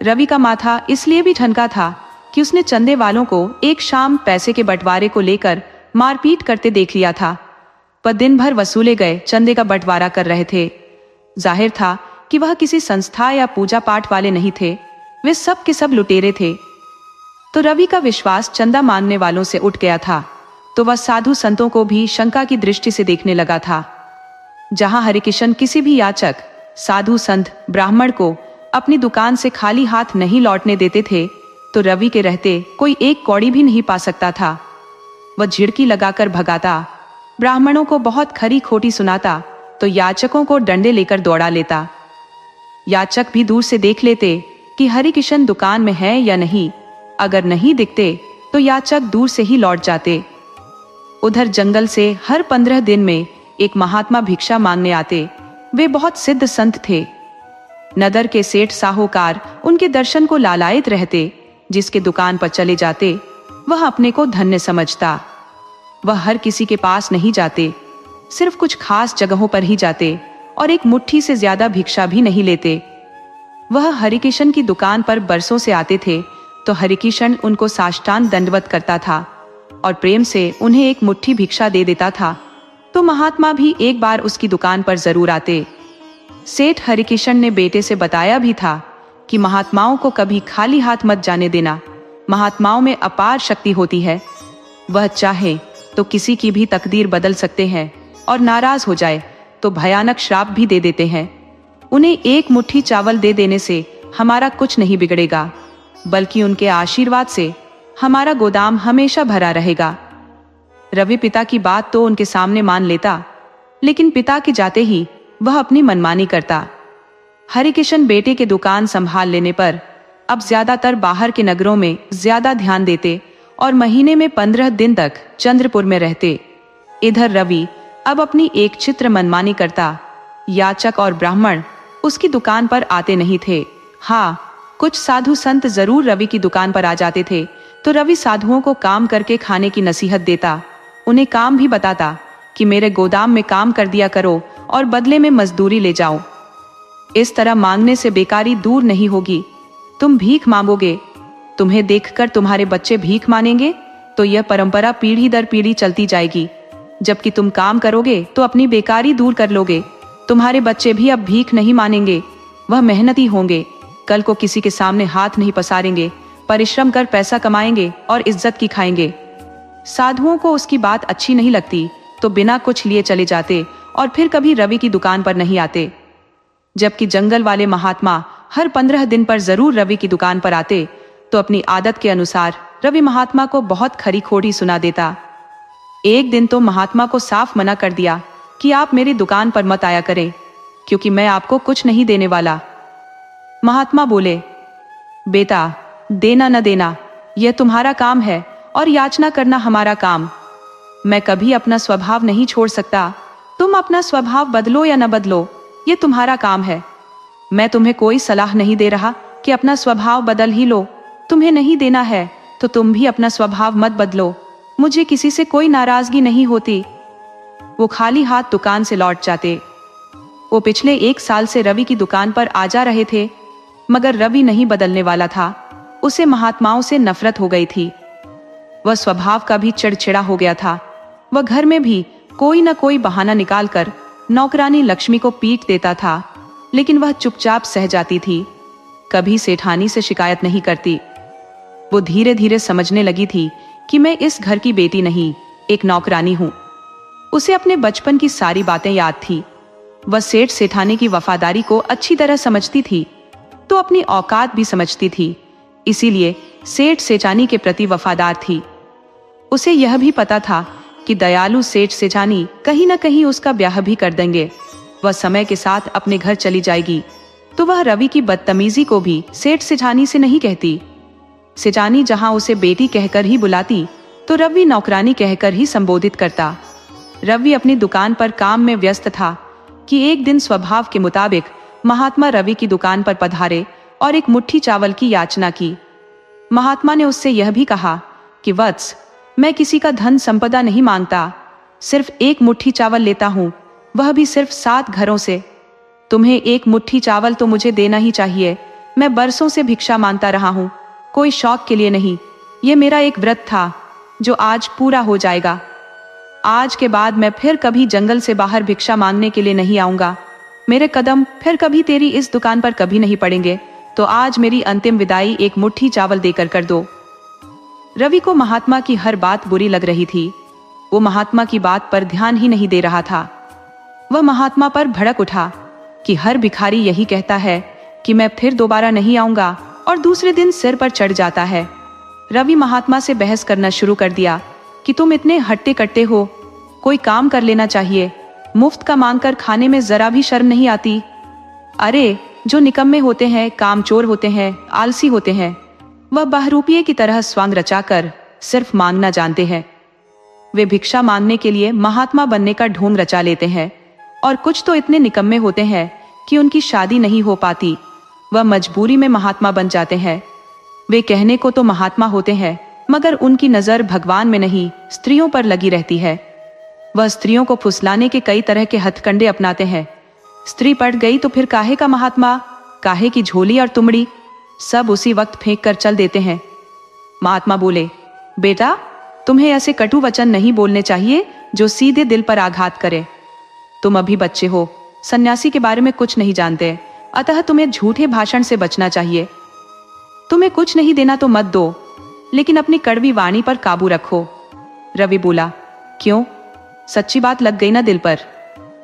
रवि का माथा इसलिए भी ठनका था कि उसने चंदे वालों को एक शाम पैसे के बंटवारे को लेकर मारपीट करते देख लिया था। पर दिन भर वसूले गए चंदे का बंटवारा कर रहे थे। जाहिर था कि वह किसी संस्था या पूजा पाठ वाले नहीं थे, वे सब के सब लुटेरे थे। तो रवि का विश्वास चंदा मांगने वालों से उठ गया था, तो वह साधु संतों को भी शंका की दृष्टि से देखने लगा था। जहां हरिकिशन किसी भी याचक, साधु संत, ब्राह्मण को अपनी दुकान से खाली हाथ नहीं लौटने देते थे, तो रवि के रहते कोई एक कौड़ी भी नहीं पा सकता था। वह झिड़की लगाकर भगाता, ब्राह्मणों को बहुत खरी खोटी सुनाता, तो याचकों को डंडे लेकर दौड़ा लेता। याचक भी दूर से देख लेते कि हरिकिशन दुकान में है या नहीं। अगर नहीं दिखते तो याचक दूर से ही लौट जाते। उधर जंगल से हर 15 दिन में एक महात्मा भिक्षा मांगने आते। वे बहुत सिद्ध संत थे। नगर के सेठ साहूकार उनके दर्शन को लालायित रहते। जिसके दुकान पर चले जाते वह अपने को धन्य समझता। वह हर किसी के पास नहीं जाते, सिर्फ कुछ खास जगहों पर ही जाते और एक मुट्ठी से ज्यादा भिक्षा भी नहीं लेते। वह हरिकिशन की दुकान पर बरसों से आते थे, तो हरिकिशन उनको साष्टांग दंडवत करता था और प्रेम से उन्हें एक मुट्ठी भिक्षा दे देता था। तो महात्मा भी एक बार उसकी दुकान पर जरूर आते। सेठ हरिकिशन ने बेटे से बताया भी था कि महात्माओं को कभी खाली हाथ मत जाने देना। महात्माओं में अपार शक्ति होती है, वह चाहे तो किसी की भी तकदीर बदल सकते हैं और नाराज हो जाए तो भयानक श्राप भी दे देते हैं। उन्हें एक मुट्ठी चावल दे देने से हमारा कुछ नहीं बिगड़ेगा, बल्कि उनके आशीर्वाद से हमारा गोदाम हमेशा भरा रहेगा। रवि पिता की बात तो उनके सामने मान लेता, लेकिन पिता के जाते ही वह अपनी मनमानी करता। हरिकिशन बेटे के दुकान संभाल लेने पर अब ज्यादातर बाहर के नगरों में ज्यादा ध्यान देते और महीने में 15 दिन तक चंद्रपुर में रहते। इधर रवि अब अपनी एक चित्र मनमानी करता। याचक और ब्राह्मण उसकी दुकान पर आते नहीं थे। हाँ, कुछ साधु संत जरूर रवि की दुकान पर आ जाते थे, तो रवि साधुओं को काम करके खाने की नसीहत देता। उन्हें काम भी बताता कि मेरे गोदाम में काम कर दिया करो और बदले में मजदूरी ले जाओ। इस तरह मांगने से बेकारी दूर नहीं होगी। तुम भीख मांगोगे, तुम्हें देखकर तुम्हारे बच्चे भीख मांगेंगे, तो यह परंपरा पीढ़ी दर पीढ़ी चलती जाएगी। जबकि तुम काम करोगे तो अपनी बेकारी दूर कर लोगे। तुम्हारे बच्चे भी अब भीख नहीं मानेंगे, वह मेहनती होंगे, कल को किसी के सामने हाथ नहीं पसारेंगे, परिश्रम कर पैसा कमाएंगे और इज्जत की खाएंगे। साधुओं को उसकी बात अच्छी नहीं लगती तो बिना कुछ लिए चले जाते और फिर कभी रवि की दुकान पर नहीं आते। जबकि जंगल वाले महात्मा हर 15 दिन पर जरूर रवि की दुकान पर आते, तो अपनी आदत के अनुसार रवि महात्मा को बहुत खरी खोटी सुना देता। एक दिन तो महात्मा को साफ मना कर दिया कि आप मेरी दुकान पर मत आया करें, क्योंकि मैं आपको कुछ नहीं देने वाला। महात्मा बोले, बेटा, देना न देना यह तुम्हारा काम है और याचना करना हमारा काम। मैं कभी अपना स्वभाव नहीं छोड़ सकता। तुम अपना स्वभाव बदलो या न बदलो, ये तुम्हारा काम है। मैं तुम्हें कोई सलाह नहीं दे रहा कि अपना स्वभाव बदल ही लो। तुम्हें नहीं देना है तो तुम भी अपना स्वभाव मत बदलो। मुझे किसी से कोई नाराजगी नहीं होती। वो खाली हाथ दुकान से लौट जाते। वो पिछले 1 साल से रवि की दुकान पर आ जा रहे थे, मगर रवि नहीं बदलने वाला था। उसे महात्माओं से नफरत हो गई थी। वह स्वभाव का भी चिड़चिड़ा हो गया था। वह घर में भी कोई न कोई बहाना निकालकर नौकरानी लक्ष्मी को पीट देता था, लेकिन वह चुपचाप सह जाती थी, कभी सेठानी से शिकायत नहीं करती। वो धीरे धीरे समझने लगी थी कि मैं इस घर की बेटी नहीं, एक नौकरानी हूं। उसे अपने बचपन की सारी बातें याद थी। वह सेठ सेठानी की वफादारी को अच्छी तरह समझती थी, तो अपनी औकात भी समझती थी, इसीलिए सेठ सेठानी के प्रति वफादार थी। उसे यह भी पता था कि दयालु सेठ सेठानी कहीं न कहीं उसका ब्याह भी कर देंगे। वह समय के साथ अपने घर चली जाएगी, तो वह रवि की बदतमीजी को भी सेठ सेठानी से नहीं कहती। सेठानी जहां उसे बेटी कहकर ही बुलाती, तो रवि नौकरानी कहकर ही संबोधित करता। रवि अपनी दुकान पर काम में व्यस्त था कि एक दिन स्वभाव के मुताबिक महात्मा रवि की दुकान पर पधारे और एक मुट्ठी चावल की याचना की। महात्मा ने उससे यह भी कहा कि वत्स, मैं किसी का धन संपदा नहीं मांगता, सिर्फ एक मुट्ठी चावल लेता हूँ, वह भी सिर्फ 7 घरों से। तुम्हें एक मुट्ठी चावल तो मुझे देना ही चाहिए। मैं बरसों से भिक्षा मांगता रहा हूँ, कोई शौक के लिए नहीं। ये मेरा एक व्रत था जो आज पूरा हो जाएगा। आज के बाद मैं फिर कभी जंगल से बाहर भिक्षा मांगने के लिए नहीं आऊंगा। मेरे कदम फिर कभी तेरी इस दुकान पर कभी नहीं पड़ेंगे, तो आज मेरी अंतिम विदाई एक मुट्ठी चावल देकर कर दो। रवि को महात्मा की हर बात बुरी लग रही थी। वो महात्मा की बात पर ध्यान ही नहीं दे रहा था। वह महात्मा पर भड़क उठा कि हर भिखारी यही कहता है कि मैं फिर दोबारा नहीं आऊंगा, और दूसरे दिन सिर पर चढ़ जाता है। रवि महात्मा से बहस करना शुरू कर दिया कि तुम इतने हट्टे कट्टे हो, कोई काम कर लेना चाहिए। मुफ्त का मांगकर खाने में जरा भी शर्म नहीं आती। अरे, जो निकम्मे होते हैं, कामचोर होते हैं, आलसी होते हैं, वह बहरूपिये की तरह स्वांग रचाकर सिर्फ मांगना जानते हैं। वे भिक्षा मांगने के लिए महात्मा बनने का ढोंग रचा लेते हैं, और कुछ तो इतने निकम्मे होते हैं कि उनकी शादी नहीं हो पाती, वह मजबूरी में महात्मा बन जाते हैं। वे कहने को तो महात्मा होते हैं, मगर उनकी नजर भगवान में नहीं, स्त्रियों पर लगी रहती है। वह स्त्रियों को फुसलाने के कई तरह के हथकंडे अपनाते हैं। स्त्री पड़ गई तो फिर काहे का महात्मा, काहे की झोली और तुमड़ी, सब उसी वक्त फेंक कर चल देते हैं। महात्मा बोले, बेटा, तुम्हें ऐसे कटु वचन नहीं बोलने चाहिए जो सीधे दिल पर आघात करे। तुम अभी बच्चे हो, सन्यासी के बारे में कुछ नहीं जानते, अतः तुम्हें झूठे भाषण से बचना चाहिए। तुम्हें कुछ नहीं देना तो मत दो, लेकिन अपनी कड़वी वाणी पर काबू रखो। रवि बोला, क्यों? सच्ची बात लग गई ना दिल पर।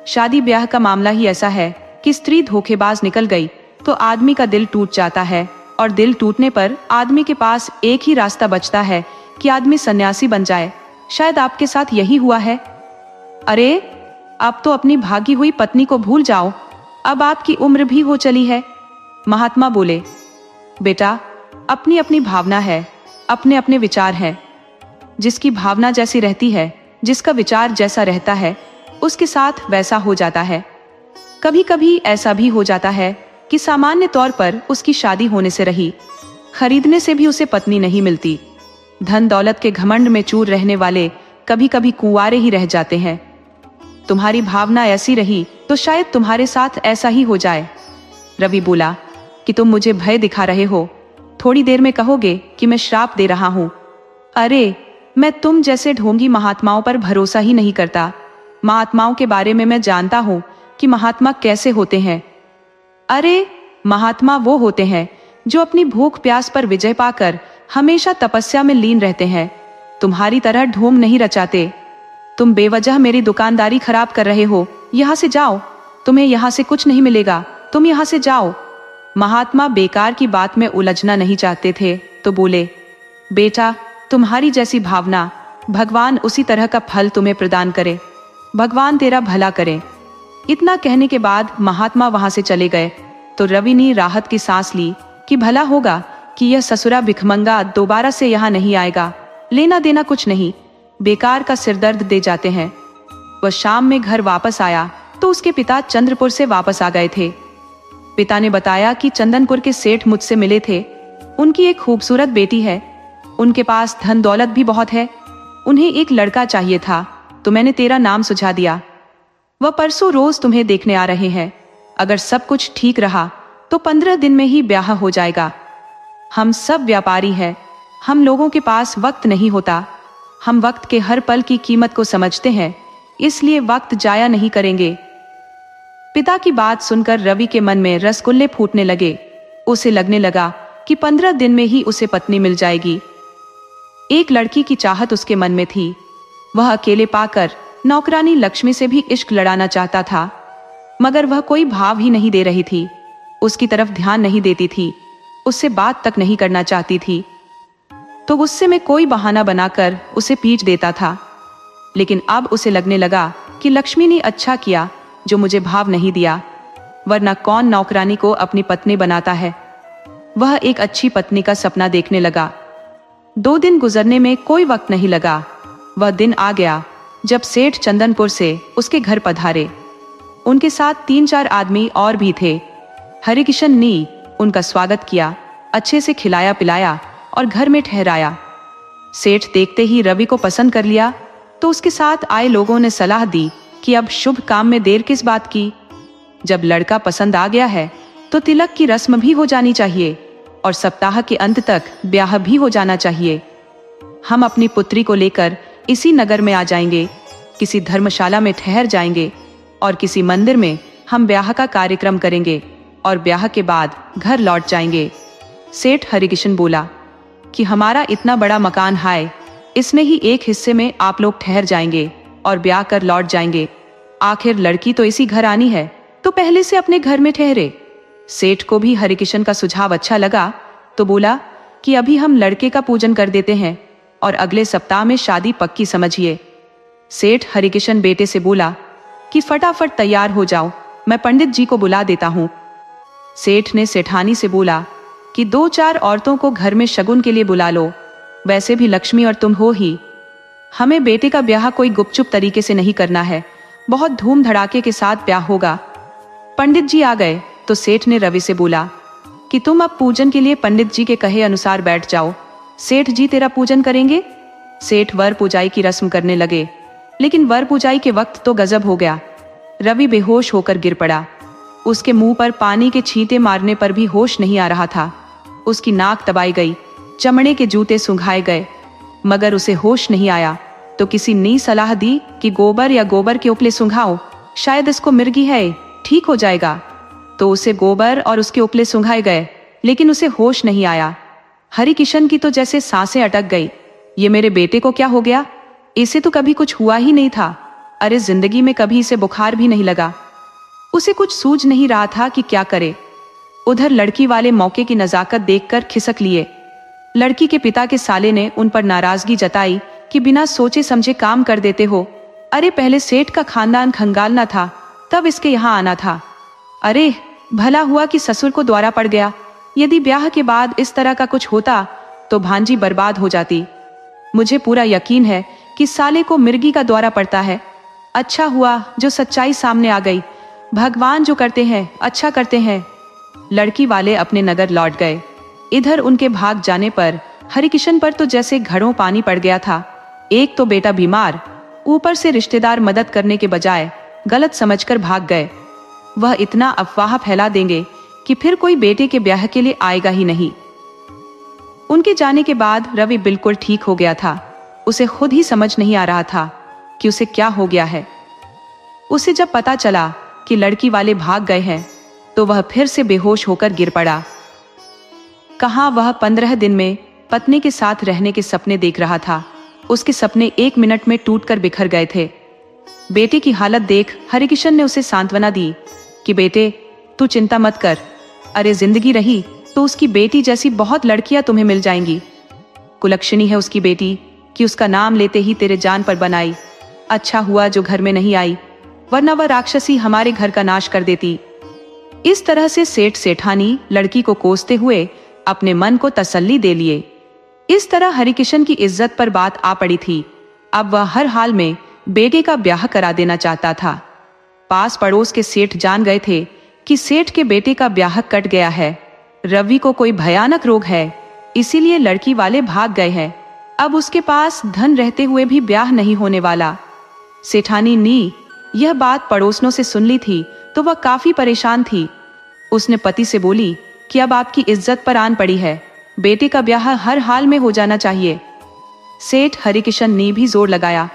शादी ब्याह का मामला ही ऐसा है कि स्त्री धोखेबाज निकल गई तो आदमी का दिल टूट जाता है, और दिल टूटने पर आदमी के पास एक ही रास्ता बचता है कि आदमी सन्यासी बन जाए। शायद आपके साथ यही हुआ है। अरे, अब तो अपनी भागी हुई पत्नी को भूल जाओ, अब आपकी उम्र भी हो चली है। महात्मा बोले, बेटा, अपनी अपनी भावना है, अपने अपने विचार हैं। जिसकी भावना जैसी रहती है, जिसका विचार जैसा रहता है, उसके साथ वैसा हो जाता है। कभी कभी ऐसा भी हो जाता है कि सामान्य तौर पर उसकी शादी होने से रही, खरीदने से भी उसे पत्नी नहीं मिलती। धन दौलत के घमंड में चूर रहने वाले कभी कभी कुंवारे ही रह जाते हैं। तुम्हारी भावना ऐसी रही तो शायद तुम्हारे साथ ऐसा ही हो जाए। रवि बोला कि तुम मुझे भय दिखा रहे हो, थोड़ी देर में कहोगे कि मैं श्राप दे रहा हूं। अरे, मैं तुम जैसे ढोंगी महात्माओं पर भरोसा ही नहीं करता। महात्माओं के बारे में मैं जानता हूं कि महात्मा कैसे होते हैं। अरे, महात्मा वो होते हैं जो अपनी भूख प्यास पर विजय पाकर हमेशा तपस्या में लीन रहते हैं। तुम्हारी तरह ढोंग नहीं रचाते। तुम बेवजह मेरी दुकानदारी खराब कर रहे हो। यहाँ से जाओ, तुम्हें यहाँ से कुछ नहीं मिलेगा, तुम यहाँ से जाओ। महात्मा बेकार की बात में उलझना नहीं चाहते थे तो बोले, बेटा, तुम्हारी जैसी भावना, भगवान उसी तरह का फल तुम्हें प्रदान करे। भगवान तेरा भला करे। इतना कहने के बाद महात्मा वहां से चले गए तो रवि ने राहत की सांस ली कि भला होगा कि यह ससुरा भिखमंगा दोबारा से यहाँ नहीं आएगा। लेना देना कुछ नहीं, बेकार का सिरदर्द दे जाते हैं। वह शाम में घर वापस आया तो उसके पिता चंद्रपुर से वापस आ गए थे। पिता ने बताया कि चंदनपुर के सेठ मुझसे मिले थे। उनकी एक खूबसूरत बेटी है, उनके पास धन दौलत भी बहुत है। उन्हें एक लड़का चाहिए था तो मैंने तेरा नाम सुझा दिया। वह परसों रोज तुम्हें देखने आ रहे हैं। अगर सब कुछ ठीक रहा तो 15 दिन में ही ब्याह हो जाएगा। हम सब व्यापारी हैं, हम लोगों के पास वक्त नहीं होता। हम वक्त के हर पल की कीमत को समझते हैं, इसलिए वक्त जाया नहीं करेंगे। पिता की बात सुनकर रवि के मन में रसगुल्ले फूटने लगे। उसे लगने लगा कि 15 दिन में ही उसे पत्नी मिल जाएगी। एक लड़की की चाहत उसके मन में थी। वह अकेले पाकर नौकरानी लक्ष्मी से भी इश्क लड़ाना चाहता था, मगर वह कोई भाव ही नहीं दे रही थी। उसकी तरफ ध्यान नहीं देती थी, उससे बात तक नहीं करना चाहती थी। तो गुस्से में कोई बहाना बनाकर उसे पीट देता था। लेकिन अब उसे लगने लगा कि लक्ष्मी ने अच्छा किया जो मुझे भाव नहीं दिया, वरना कौन नौकरानी को अपनी पत्नी बनाता है। वह एक अच्छी पत्नी का सपना देखने लगा। 2 दिन गुजरने में कोई वक्त नहीं लगा। वह दिन आ गया जब सेठ चंदनपुर से उसके घर पधारे। उनके साथ 3-4 आदमी और भी थे। हरिकिशन ने उनका स्वागत किया, अच्छे से खिलाया पिलाया और घर में ठहराया। सेठ देखते ही रवि को पसंद कर लिया तो उसके साथ आए लोगों ने सलाह दी कि अब शुभ काम में देर किस बात की। जब लड़का पसंद आ गया है तो तिलक की रस्म भी हो जानी चाहिए और सप्ताह के अंत तक ब्याह भी हो जाना चाहिए। हम अपनी पुत्री को लेकर इसी नगर में आ जाएंगे, किसी धर्मशाला में ठहर जाएंगे और किसी मंदिर में हम ब्याह का कार्यक्रम करेंगे और ब्याह के बाद घर लौट जाएंगे। सेठ हरिकिशन बोला कि हमारा इतना बड़ा मकान है, इसमें ही एक हिस्से में आप लोग ठहर जाएंगे और ब्याह कर लौट जाएंगे। आखिर लड़की तो इसी घर आनी है तो पहले से अपने घर में ठहरे। सेठ को भी हरिकिशन का सुझाव अच्छा लगा तो बोला कि अभी हम लड़के का पूजन कर देते हैं और अगले सप्ताह में शादी पक्की समझिए। सेठ हरिकिशन बेटे से बोला कि फटाफट तैयार हो जाओ, मैं पंडित जी को बुला देता हूँ। सेठ ने सेठानी से बोला कि 2-4 औरतों को घर में शगुन के लिए बुला लो, वैसे भी लक्ष्मी और तुम हो ही। हमें बेटे का ब्याह कोई गुपचुप तरीके से नहीं करना है, बहुत धूम धड़ाके के साथ ब्याह होगा। पंडित जी आ गए तो सेठ ने रवि से बोला कि तुम अब पूजन के लिए पंडित जी के कहे अनुसार बैठ जाओ, सेठ जी तेरा पूजन करेंगे। सेठ वर पूजाई की रस्म करने लगे, लेकिन वर पूजाई के वक्त तो गजब हो गया। रवि बेहोश होकर गिर पड़ा। उसके मुंह पर पानी के छींटे मारने पर भी होश नहीं आ रहा था। उसकी नाक दबाई गई, चमड़े के जूते सुंघाए गए, मगर उसे होश नहीं आया। तो किसी ने सलाह दी कि गोबर के उपले सुंघाओ, शायद इसको मिर्गी है, ठीक हो जाएगा। तो उसे गोबर और उसके उपले सुंघाए गए, लेकिन उसे होश नहीं आया। हरिकिशन की तो जैसे सांसें अटक गई। ये मेरे बेटे को क्या हो गया? इसे तो कभी कुछ हुआ ही नहीं था। अरे, जिंदगी में कभी इसे बुखार भी नहीं लगा। उसे कुछ सूझ नहीं रहा था कि क्या करे। उधर लड़की वाले मौके की नजाकत देखकर खिसक लिए। लड़की के पिता के साले ने उन पर नाराजगी जताई कि बिना सोचे समझे काम कर देते हो। अरे, पहले सेठ का खानदान खंगालना था, तब इसके यहाँ आना था। अरे, भला हुआ कि ससुर को द्वारा पड़ गया। यदि ब्याह के बाद इस तरह का कुछ होता तो भांजी बर्बाद हो जाती। मुझे पूरा यकीन है कि साले को मिर्गी का दौरा पड़ता है। अच्छा हुआ जो सच्चाई सामने आ गई। भगवान जो करते हैं अच्छा करते हैं। लड़की वाले अपने नगर लौट गए। इधर उनके भाग जाने पर हरिकिशन पर तो जैसे घड़ों पानी पड़ गया था। एक तो बेटा बीमार, ऊपर से रिश्तेदार मदद करने के बजाय गलत समझकर भाग गए। वह इतना अफवाह फैला देंगे कि फिर कोई बेटे के ब्याह के लिए आएगा ही नहीं। उनके जाने के बाद रवि बिल्कुल ठीक हो गया था। उसे खुद ही समझ नहीं आ रहा था कि उसे क्या हो गया है। उसे जब पता चला कि लड़की वाले भाग गए हैं तो वह फिर से बेहोश होकर गिर पड़ा। कहाँ वह 15 दिन में पत्नी के साथ रहने के सपने देख रहा था। उसके सपने 1 मिनट में टूटकर बिखर गए थे। बेटे की हालत देख हरिकिशन ने उसे सांत्वना दी कि बेटे तू चिंता मत कर। अरे जिंदगी रही तो उसकी बेटी जैसी बहुत लड़कियां तुम्हें मिल जाएंगी। कुलक्षणी है उसकी बेटी कि उसका नाम लेते ही तेरे जान पर बनाई। अच्छा हुआ जो घर में नहीं आई, वरना वह राक्षसी हमारे घर का नाश कर देती। इस तरह से सेठ सेठानी लड़की को कोसते हुए अपने मन को तसल्ली दे लिए। इस तरह हरिकिशन की इज्जत पर बात आ पड़ी थी। अब वह हर हाल में बेटे का ब्याह करा देना चाहता था। पास पड़ोस के सेठ जान गए थे कि सेठ के बेटे का ब्याह कट गया है। रवि को कोई भयानक रोग है, इसीलिए लड़की वाले भाग गए हैं। अब उसके पास धन रहते हुए भी ब्याह नहीं होने वाला। सेठानी नी यह बात पड़ोसनों से सुन ली थी तो वह काफी परेशान थी। उसने पति से बोली कि अब आपकी इज्जत पर आन पड़ी है, बेटे का ब्याह हर हाल में हो जाना चाहिए। सेठ हरिकिशन ने भी जोर लगाया,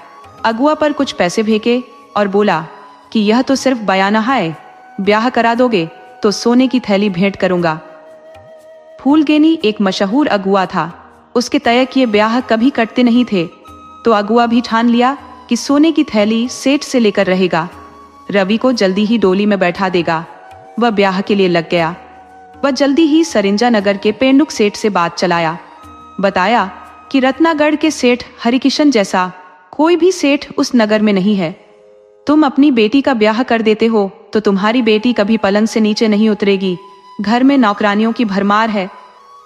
अगुआ पर कुछ पैसे फेंके और बोला कि यह तो सिर्फ बयाना है, ब्याह करा दोगे तो सोने की थैली भेंट करूंगा। फूलगेनी एक मशहूर अगुआ था। उसके तय किए ब्याह कभी कटते नहीं थे, तो अगुआ भी ठान लिया कि सोने की थैली सेठ से लेकर रहेगा। रवि को जल्दी ही डोली में बैठा देगा। वह ब्याह के लिए लग गया। वह जल्दी ही सरिंजा नगर के पेंडुक सेठ से बात चलाया। बताया कि रत्नागढ़ के सेठ हरिकिशन जैसा कोई भी सेठ उस नगर में नहीं है। तुम अपनी बेटी का ब्याह कर देते हो तो तुम्हारी बेटी कभी पलंग से नीचे नहीं उतरेगी। घर में नौकरानियों की भरमार है,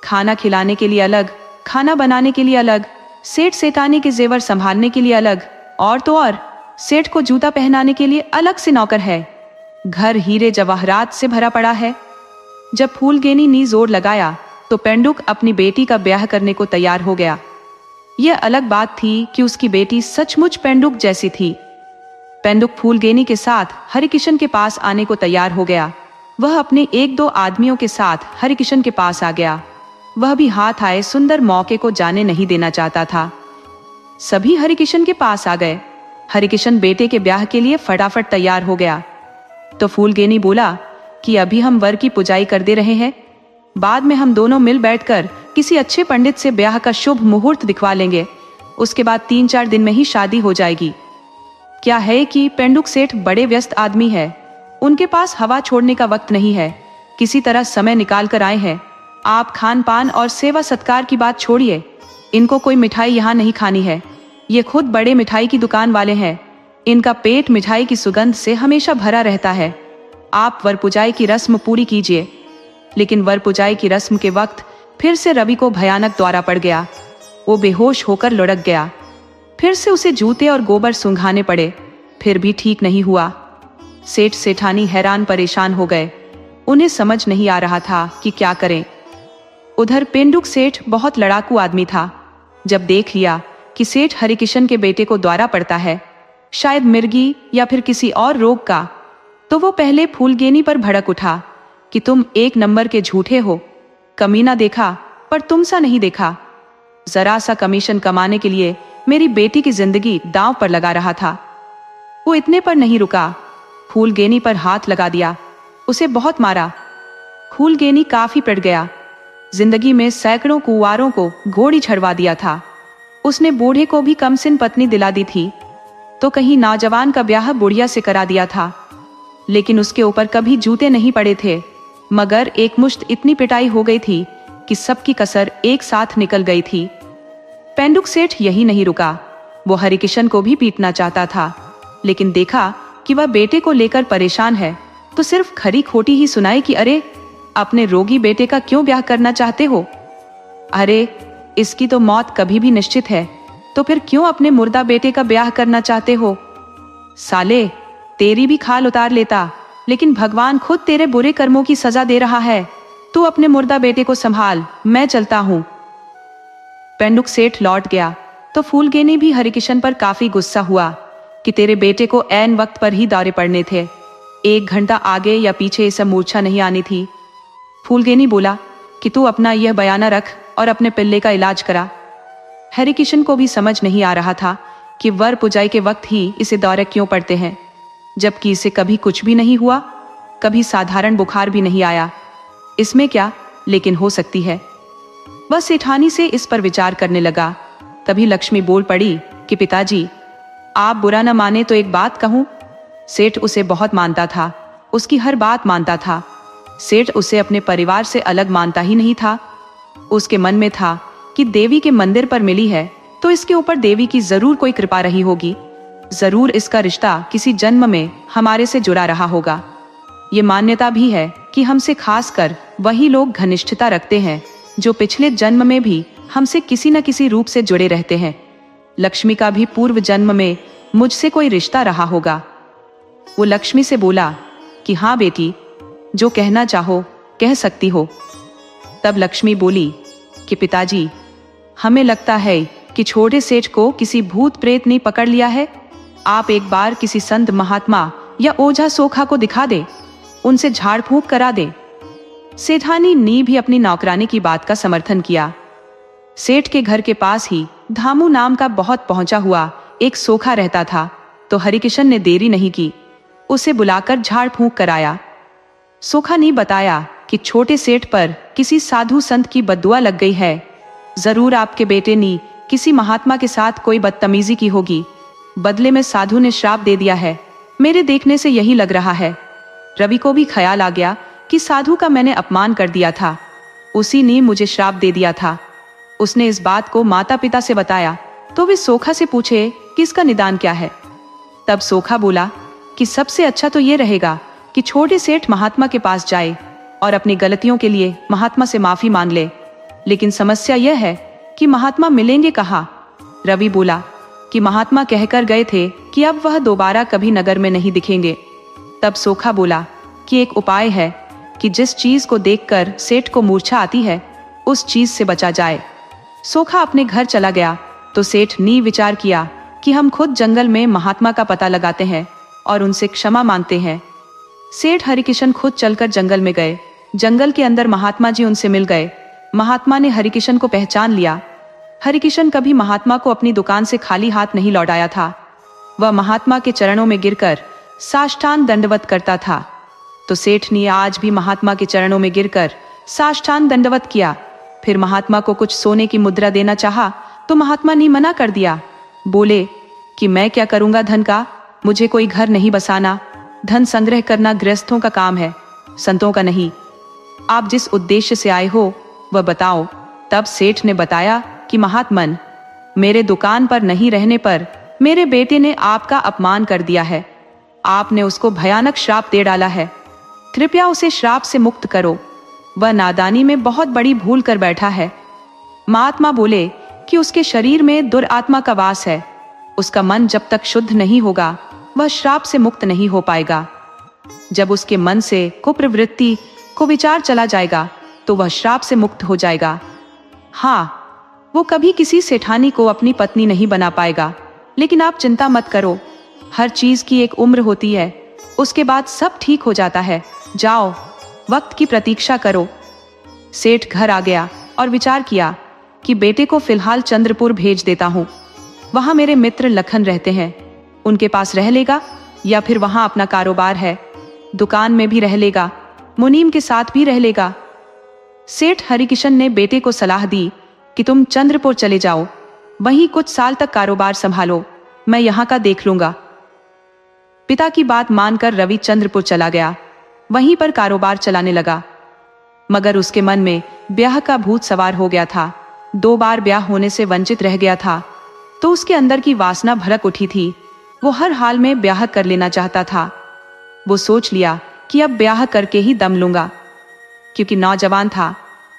खाना खिलाने के लिए अलग, खाना बनाने के लिए अलग, सेठ सेठानी के जेवर संभालने के लिए अलग, और तो और सेठ को जूता पहनाने के लिए अलग से नौकर है। घर हीरे जवाहरात से भरा पड़ा है। जब फूलगेनी ने जोर लगाया तो पेंडुक अपनी बेटी का ब्याह करने को तैयार हो गया। यह अलग बात थी कि उसकी बेटी सचमुच पेंडुक जैसी थी। पेंडुक फूलगेनी के साथ हरिकिशन के पास आने को तैयार हो गया। वह अपने 1-2 आदमियों के साथ हरिकिशन के पास आ गया। वह भी हाथ आए सुंदर मौके को जाने नहीं देना चाहता था। सभी हरिकिशन के पास आ गए। हरिकिशन बेटे के ब्याह के लिए फटाफट तैयार हो गया। तो फूलगेनी बोला कि अभी हम वर की पुजाई कर दे रहे हैं, बाद में हम दोनों मिल बैठकर किसी अच्छे पंडित से ब्याह का शुभ मुहूर्त दिखवा लेंगे। उसके बाद 3-4 दिन में ही शादी हो जाएगी। क्या है कि पेंडुक सेठ बड़े व्यस्त आदमी है, उनके पास हवा छोड़ने का वक्त नहीं है। किसी तरह समय निकाल कर आए हैं। आप खान पान और सेवा सत्कार की बात छोड़िए, इनको कोई मिठाई यहाँ नहीं खानी है। ये खुद बड़े मिठाई की दुकान वाले हैं। इनका पेट मिठाई की सुगंध से हमेशा भरा रहता है। आप वर पुजाई की रस्म पूरी कीजिए। लेकिन वर पुजाई की रस्म के वक्त फिर से रवि को भयानक दौरा पड़ गया। वो बेहोश होकर लुढ़क गया। फिर से उसे जूते और गोबर सूंघाने पड़े, फिर भी ठीक नहीं हुआ। सेठ सेठानी हैरान परेशान हो गए। उन्हें समझ नहीं आ रहा था कि क्या करें। उधर पेंडुक सेठ बहुत लड़ाकू आदमी था। जब देख लिया कि सेठ हरिकिशन के बेटे को दौरा पड़ता है, शायद मिर्गी या फिर किसी और रोग का, तो वो पहले फूलगेनी पर भड़क उठा कि तुम 1 नंबर के झूठे हो। कमीना देखा पर तुम सा नहीं देखा। जरा सा कमीशन कमाने के लिए मेरी बेटी की जिंदगी दांव पर लगा रहा था। वो इतने पर नहीं रुका, फूलगेनी पर हाथ लगा दिया, उसे बहुत मारा। फूलगेनी काफी पिट गया। जिंदगी में सैकड़ों कुंवारों को घोड़ी छड़वा दिया था। उसने बूढ़े को भी कमसिन पत्नी दिला दी थी, तो कहीं नौजवान का ब्याह बुढ़िया से करा दिया था। लेकिन उसके ऊपर कभी जूते नहीं पड़े थे, मगर एक मुश्त इतनी पिटाई हो गई थी कि सबकी कसर एक साथ निकल गई थी। पेंडुक सेठ यही नहीं रुका, वो हरिकिशन को भी पीटना चाहता था। लेकिन देखा कि वह बेटे को लेकर परेशान है, तो सिर्फ खरी खोटी ही सुनाई कि अरे, अपने रोगी बेटे का क्यों ब्याह करना चाहते हो? अरे, इसकी तो मौत कभी भी निश्चित है। तो फिर क्यों अपने मुर्दा बेटे का ब्याह करना चाहते हो? साले, तेरी भी खाल उतार लेता, लेकिन भगवान खुद तेरे बुरे कर्मों की सजा दे रहा है। तू अपने मुर्दा बेटे को संभाल, मैं चलता हूँ। पेंडुक सेठ लौट गया तो फूलगेनी भी हरिकिशन पर काफी गुस्सा हुआ कि तेरे बेटे को ऐन वक्त पर ही दौरे पड़ने थे। 1 घंटा आगे या पीछे इसे मूर्छा नहीं आनी थी। फूलगेनी बोला कि तू अपना यह बयाना रख और अपने पिल्ले का इलाज करा। हरिकिशन को भी समझ नहीं आ रहा था कि वर पुजाई के वक्त ही इसे दौरे क्यों पड़ते हैं, जबकि इसे कभी कुछ भी नहीं हुआ, कभी साधारण बुखार भी नहीं आया। इसमें क्या लेकिन हो सकती है। वह सेठानी से इस पर विचार करने लगा। तभी लक्ष्मी बोल पड़ी कि पिताजी, आप बुरा न माने तो एक बात कहूं। सेठ उसे बहुत मानता था, उसकी हर बात मानता था। सेठ उसे अपने परिवार से अलग मानता ही नहीं था। उसके मन में था कि देवी के मंदिर पर मिली है तो इसके ऊपर देवी की जरूर कोई कृपा रही होगी, जरूर इसका रिश्ता किसी जन्म में हमारे से जुड़ा रहा होगा। ये मान्यता भी है कि हमसे खासकर वही लोग घनिष्ठता रखते हैं जो पिछले जन्म में भी हमसे किसी न किसी रूप से जुड़े रहते हैं। लक्ष्मी का भी पूर्व जन्म में मुझसे कोई रिश्ता रहा होगा। वो लक्ष्मी से बोला कि हाँ बेटी, जो कहना चाहो कह सकती हो। तब लक्ष्मी बोली कि पिताजी, हमें लगता है कि छोटे सेठ को किसी भूत प्रेत ने पकड़ लिया है। आप एक बार किसी संत महात्मा या ओझा सोखा को दिखा दे, उनसे झाड़ फूंक करा दे। सेठानी ने भी अपनी नौकरानी की बात का समर्थन किया। सेठ के घर के पास ही धामू नाम का बहुत पहुंचा हुआ एक सोखा रहता था, तो हरिकिशन ने देरी नहीं की, उसे बुलाकर झाड़ फूंक कराया। सोखा ने बताया कि छोटे सेठ पर किसी साधु संत की बद्दुआ लग गई है। जरूर आपके बेटे ने किसी महात्मा के साथ कोई बदतमीजी की होगी, बदले में साधु ने श्राप दे दिया है। मेरे देखने से यही लग रहा है। रवि को भी ख्याल आ गया कि साधु का मैंने अपमान कर दिया था, उसी ने मुझे श्राप दे दिया था। उसने इस बात को माता पिता से बताया तो वे सोखा से पूछे कि इसका निदान क्या है। तब सोखा बोला कि सबसे अच्छा तो ये रहेगा कि छोटे सेठ महात्मा के पास जाए और अपनी गलतियों के लिए महात्मा से माफी मांग ले। लेकिन समस्या यह है कि महात्मा मिलेंगे कहाँ? रवि बोला कि महात्मा कहकर गए थे कि अब वह दोबारा कभी नगर में नहीं दिखेंगे। तब सोखा बोला कि एक उपाय है कि जिस चीज को देखकर सेठ को मूर्छा आती है उस चीज से बचा जाए। सोखा अपने घर चला गया तो सेठ ने विचार किया कि हम खुद जंगल में महात्मा का पता लगाते हैं और उनसे क्षमा मांगते हैं। सेठ हरिकिशन खुद चलकर जंगल में गए। जंगल के अंदर महात्मा जी उनसे मिल गए। महात्मा ने हरिकिशन को पहचान लिया। हरिकिशन कभी महात्मा को अपनी दुकान से खाली हाथ नहीं लौटाया था। वह महात्मा के चरणों में गिरकर साष्टांग दंडवत करता था, तो सेठ ने आज भी महात्मा के चरणों में गिरकर साष्टांग दंडवत किया। फिर महात्मा को कुछ सोने की मुद्रा देना चाहा तो महात्मा ने मना कर दिया। बोले कि मैं क्या करूंगा धन का, मुझे कोई घर नहीं बसाना। धन संग्रह करना गृहस्थों का काम है, संतों का नहीं। आप जिस उद्देश्य से आए हो वह बताओ। तब सेठ ने बताया कि महात्मन, मेरे दुकान पर नहीं रहने पर मेरे बेटे ने आपका अपमान कर दिया है। आपने उसको भयानक श्राप दे डाला है, कृपया उसे श्राप से मुक्त करो। वह नादानी में बहुत बड़ी भूल कर बैठा है। महात्मा बोले कि उसके शरीर में दुरात्मा का वास है। उसका मन जब तक शुद्ध नहीं होगा वह श्राप से मुक्त नहीं हो पाएगा। जब उसके मन से कुप्रवृत्ति को विचार चला जाएगा तो वह श्राप से मुक्त हो जाएगा। हाँ, वो कभी किसी सेठानी को अपनी पत्नी नहीं बना पाएगा। लेकिन आप चिंता मत करो, हर चीज की एक उम्र होती है, उसके बाद सब ठीक हो जाता है। जाओ, वक्त की प्रतीक्षा करो। सेठ घर आ गया और विचार किया कि बेटे को फिलहाल चंद्रपुर भेज देता हूँ। वहां मेरे मित्र लखन रहते हैं, उनके पास रह लेगा या फिर वहां अपना कारोबार है, दुकान में भी रह लेगा, मुनीम के साथ भी रह लेगा। सेठ हरिकिशन ने बेटे को सलाह दी कि तुम चंद्रपुर चले जाओ, वहीं कुछ साल तक कारोबार संभालो, मैं यहाँ का देख लूंगा। पिता की बात मानकर रवि चंद्रपुर चला गया, वहीं पर कारोबार चलाने लगा। मगर उसके मन में ब्याह का भूत सवार हो गया था। 2 बार ब्याह होने से वंचित रह गया था, तो उसके अंदर की वासना भड़क उठी थी। वो हर हाल में ब्याह कर लेना चाहता था। वो सोच लिया कि अब ब्याह करके ही दम लूंगा, क्योंकि नौजवान था,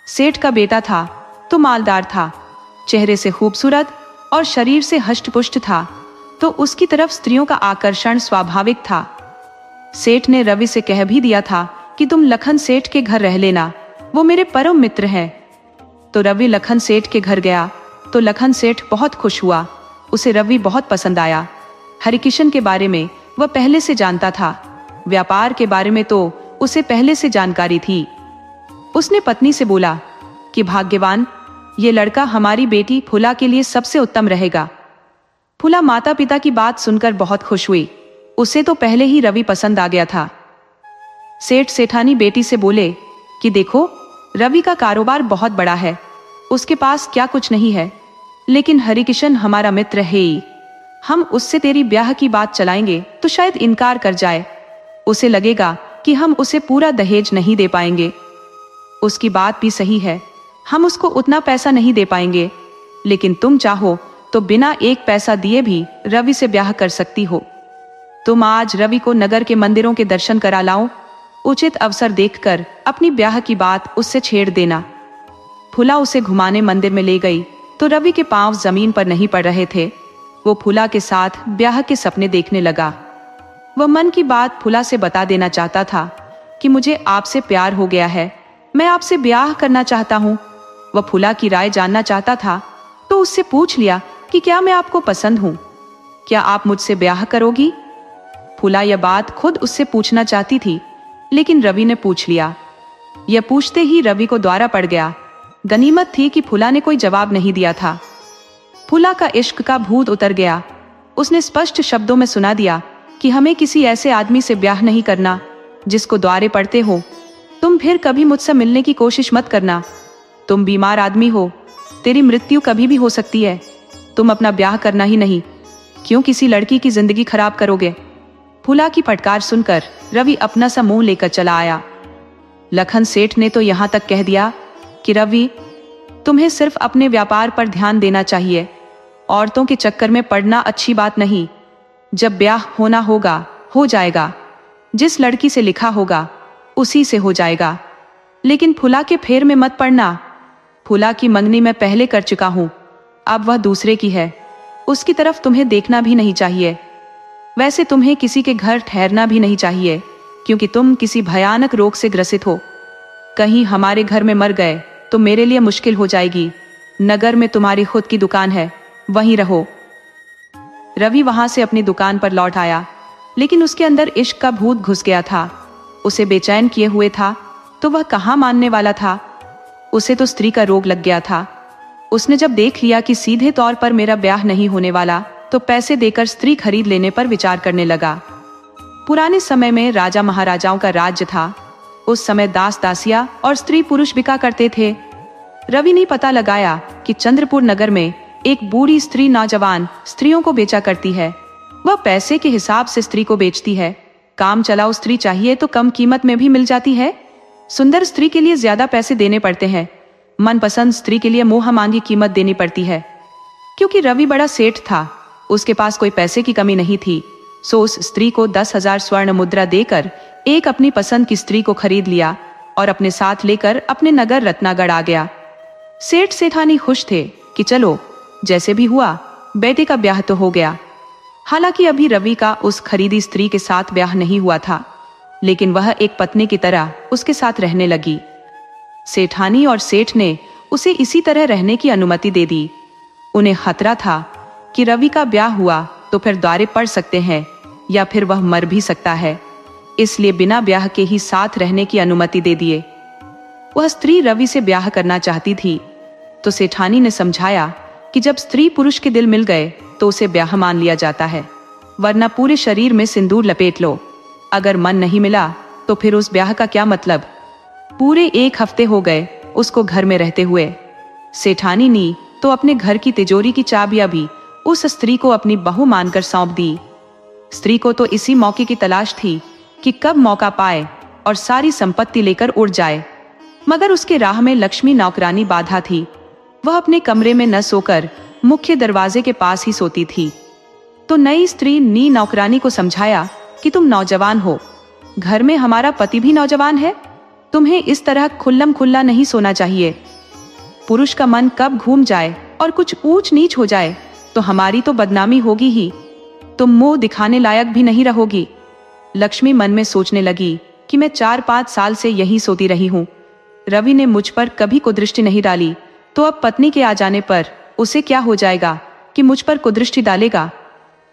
सेठ का बेटा था तो मालदार था, चेहरे से खूबसूरत और शरीर से हष्टपुष्ट था, तो उसकी तरफ स्त्रियों का आकर्षण स्वाभाविक था। सेठ ने रवि से कह भी दिया था कि तुम लखन सेठ के घर रह लेना, वो मेरे परम मित्र हैं। तो रवि लखन सेठ के घर गया तो लखन सेठ बहुत खुश हुआ। उसे रवि बहुत पसंद आया। हरिकिशन के बारे में वह पहले से जानता था, व्यापार के बारे में तो उसे पहले से जानकारी थी। उसने पत्नी से बोला कि भाग्यवान, ये लड़का हमारी बेटी फूला के लिए सबसे उत्तम रहेगा। फूला माता पिता की बात सुनकर बहुत खुश हुई। उसे तो पहले ही रवि पसंद आ गया था। सेठ सेठानी बेटी से बोले कि देखो, रवि का कारोबार बहुत बड़ा है, उसके पास क्या कुछ नहीं है, लेकिन हरिकिशन हमारा मित्र है ही। हम उससे तेरी ब्याह की बात चलाएंगे तो शायद इनकार कर जाए। उसे लगेगा कि हम उसे पूरा दहेज नहीं दे पाएंगे। उसकी बात भी सही है, हम उसको उतना पैसा नहीं दे पाएंगे, लेकिन तुम चाहो तो बिना एक पैसा दिए भी रवि से ब्याह कर सकती हो। तुम आज रवि को नगर के मंदिरों के दर्शन करा लाओ। उचित अवसर देखकर अपनी ब्याह की बात उससे छेड़ देना। फूला उसे घुमाने मंदिर में ले गई तो रवि के पांव जमीन पर नहीं पड़ रहे थे। वो फूला के साथ ब्याह के सपने देखने लगा। वह मन की बात फूला से बता देना चाहता था कि मुझे आपसे प्यार हो गया है, मैं आपसे ब्याह करना चाहता हूँ। वह फूला की राय जानना चाहता था तो उससे पूछ लिया कि क्या मैं आपको पसंद हूँ, क्या आप मुझसे ब्याह करोगी। फूला यह बात खुद उससे पूछना चाहती थी, लेकिन रवि ने पूछ लिया। यह पूछते ही रवि को द्वारा पड़ गया। गनीमत थी कि फूला ने कोई जवाब नहीं दिया था। फूला का इश्क का भूत उतर गया। उसने स्पष्ट शब्दों में सुना दिया कि हमें किसी ऐसे आदमी से ब्याह नहीं करना जिसको द्वारे पड़ते हो। तुम फिर कभी मुझसे मिलने की कोशिश मत करना। तुम बीमार आदमी हो, तेरी मृत्यु कभी भी हो सकती है। तुम अपना ब्याह करना ही नहीं, क्यों किसी लड़की की जिंदगी खराब करोगे। फूला की फटकार सुनकर रवि अपना सा मुंह लेकर चला आया। लखन सेठ ने तो यहां तक कह दिया कि रवि, तुम्हें सिर्फ अपने व्यापार पर ध्यान देना चाहिए, औरतों के चक्कर में पड़ना अच्छी बात नहीं। जब ब्याह होना होगा हो जाएगा, जिस लड़की से लिखा होगा उसी से हो जाएगा, लेकिन फूला के फेर में मत पड़ना। फूला की मंगनी मैं पहले कर चुका हूं, अब वह दूसरे की है, उसकी तरफ तुम्हें देखना भी नहीं चाहिए। वैसे तुम्हें किसी के घर ठहरना भी नहीं चाहिए, क्योंकि तुम किसी भयानक रोग से ग्रसित हो। कहीं हमारे घर में मर गए तो मेरे लिए मुश्किल हो जाएगी। नगर में तुम्हारी खुद की दुकान है, वहीं रहो। रवि वहां से अपनी दुकान पर लौट आया, लेकिन उसके अंदर इश्क का भूत घुस गया था। उसे बेचैन किए हुए था, तो वह कहां मानने वाला था। उसे तो स्त्री का रोग लग गया था। उसने जब देख लिया कि सीधे तौर पर मेरा ब्याह नहीं होने वाला, तो पैसे देकर स्त्री खरीद लेने पर विचार करने लगा। पुराने समय में राजा महाराजाओं का राज्य था। उस समय दास दासिया और स्त्री पुरुष बिका करते थे। रवि ने पता लगाया कि चंद्रपुर नगर में एक बूढ़ी स्त्री नौजवान स्त्रियों को बेचा करती है। वह पैसे के हिसाब से स्त्री को बेचती है। काम चलाऊ स्त्री चाहिए तो कम कीमत में भी मिल जाती है। सुंदर स्त्री के लिए ज्यादा पैसे देने पड़ते हैं। मनपसंद स्त्री के लिए मुंह मांगी कीमत देनी पड़ती है। क्योंकि रवि बड़ा सेठ था, उसके पास कोई पैसे की कमी नहीं थी, सो उस स्त्री को 10,000 स्वर्ण मुद्रा देकर एक अपनी पसंद की स्त्री को खरीद लिया और अपने साथ लेकर अपने नगर रत्नागढ़ आ गया। सेठ सेठानी खुश थे कि चलो जैसे भी हुआ बेटे का ब्याह तो हो गया। हालांकि अभी रवि का उस खरीदी स्त्री के साथ ब्याह नहीं हुआ था, लेकिन वह एक पत्नी की तरह उसके साथ रहने लगी। सेठानी और सेठ ने उसे इसी तरह रहने की अनुमति दे दी। उन्हें खतरा था कि रवि का ब्याह हुआ तो फिर द्वारे पड़ सकते हैं या फिर वह मर भी सकता है, इसलिए बिना ब्याह के ही साथ रहने की अनुमति दे दिए। वह स्त्री रवि से ब्याह करना चाहती थी, तो सेठानी ने समझाया कि जब स्त्री पुरुष के दिल मिल गए तो उसे ब्याह मान लिया जाता है, वरना पूरे शरीर में सिंदूर लपेट लो। अगर मन नहीं मिला तो फिर उस ब्याह का क्या मतलब। पूरे 1 हफ्ते हो गए उसको घर में रहते हुए। सेठानी ने तो अपने घर की तिजोरी की चाबियां भी उस स्त्री को अपनी बहू मानकर सौंप दी। स्त्री को तो इसी मौके की तलाश थी कि कब मौका पाए और सारी संपत्ति लेकर उड़ जाए, मगर उसके राह में लक्ष्मी नौकरानी बाधा थी। वह अपने कमरे में न सोकर मुख्य दरवाजे के पास ही सोती थी। तो नई स्त्री ने नौकरानी को समझाया कि तुम नौजवान हो, घर में हमारा पति भी नौजवान है, तुम्हें इस तरह खुल्लम खुल्ला नहीं सोना चाहिए। पुरुष का मन कब घूम जाए और कुछ ऊंच नीच हो जाए तो हमारी तो बदनामी होगी ही, तुम मुंह दिखाने लायक भी नहीं रहोगी। लक्ष्मी मन में सोचने लगी कि मैं 4-5 साल से यहीं सोती रही हूँ। रवि ने मुझ पर कभी कुदृष्टि नहीं डाली, तो अब पत्नी के आ जाने पर उसे क्या हो जाएगा कि मुझ पर कुदृष्टि डालेगा।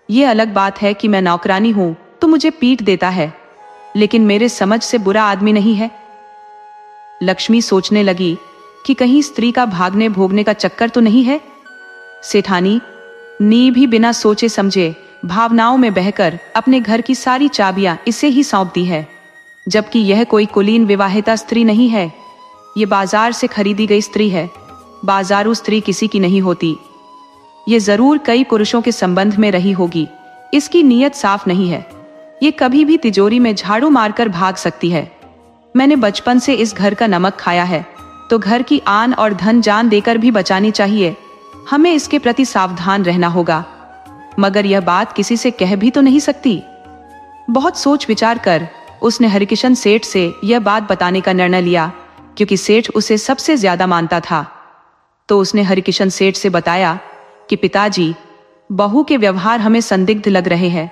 ये अलग बात है कि मैं नौकरानी हूँ तो मुझे पीट देता है, लेकिन मेरे समझ से बुरा आदमी नहीं है। लक्ष्मी सोचने लगी कि कहीं स्त्री का भागने भोगने का चक्कर तो नहीं है। सेठानी नी भी बिना सोचे समझे भावनाओं में बहकर अपने घर की सारी चाबियां इसे ही सौंप दी है, जबकि यह कोई कुलीन विवाहिता स्त्री नहीं है, ये बाजार से खरीदी गई स्त्री है। बाजारू स्त्री किसी की नहीं होती, ये जरूर कई पुरुषों के संबंध में रही होगी। इसकी नीयत साफ नहीं है, ये कभी भी तिजोरी में झाड़ू मारकर भाग सकती है। मैंने बचपन से इस घर का नमक खाया है, तो घर की आन और धन जान देकर भी बचानी चाहिए। हमें इसके प्रति सावधान रहना होगा, मगर यह बात किसी से कह भी तो नहीं सकती। बहुत सोच विचार कर उसने हरिकिशन सेठ से यह बात बताने का निर्णय लिया, क्योंकि सेठ उसे सबसे ज्यादा मानता था। तो उसने हरिकिशन सेठ से बताया कि पिताजी, बहू के व्यवहार हमें संदिग्ध लग रहे हैं,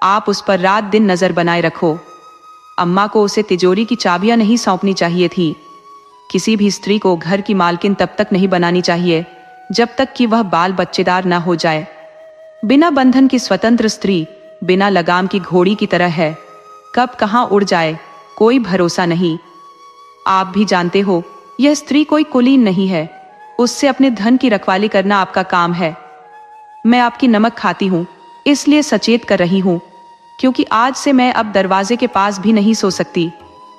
आप उस पर रात दिन नजर बनाए रखो। अम्मा को उसे तिजोरी की चाबियां नहीं सौंपनी चाहिए थी। किसी भी स्त्री को घर की मालकिन तब तक नहीं बनानी चाहिए जब तक कि वह बाल बच्चेदार न हो जाए। बिना बंधन की स्वतंत्र स्त्री बिना लगाम की घोड़ी की तरह है, कब कहां उड़ जाए कोई भरोसा नहीं। आप भी जानते हो यह स्त्री कोई कुलीन नहीं है, उससे अपने धन की रखवाली करना आपका काम है। मैं आपकी नमक खाती हूँ, इसलिए सचेत कर रही हूँ, क्योंकि आज से मैं अब दरवाजे के पास भी नहीं सो सकती।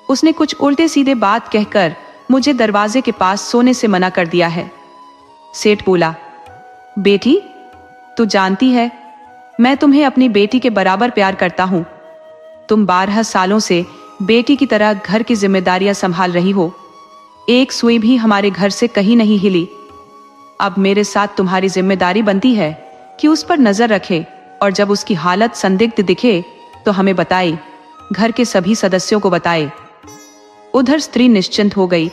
उसने कुछ उल्टे सीधे बात कहकर मुझे दरवाजे के पास सोने से मना कर दिया है। सेठ बोला, बेटी, तू जानती है मैं तुम्हें अपनी बेटी के बराबर प्यार करता हूँ। तुम 12 सालों से बेटी की तरह घर की जिम्मेदारियां संभाल रही हो, एक सुई भी हमारे घर से कहीं नहीं हिली। अब मेरे साथ तुम्हारी जिम्मेदारी बनती है कि उस पर नजर रखे, और जब उसकी हालत संदिग्ध दिखे तो हमें बताए, घर के सभी सदस्यों को बताए। उधर स्त्री निश्चिंत हो गई,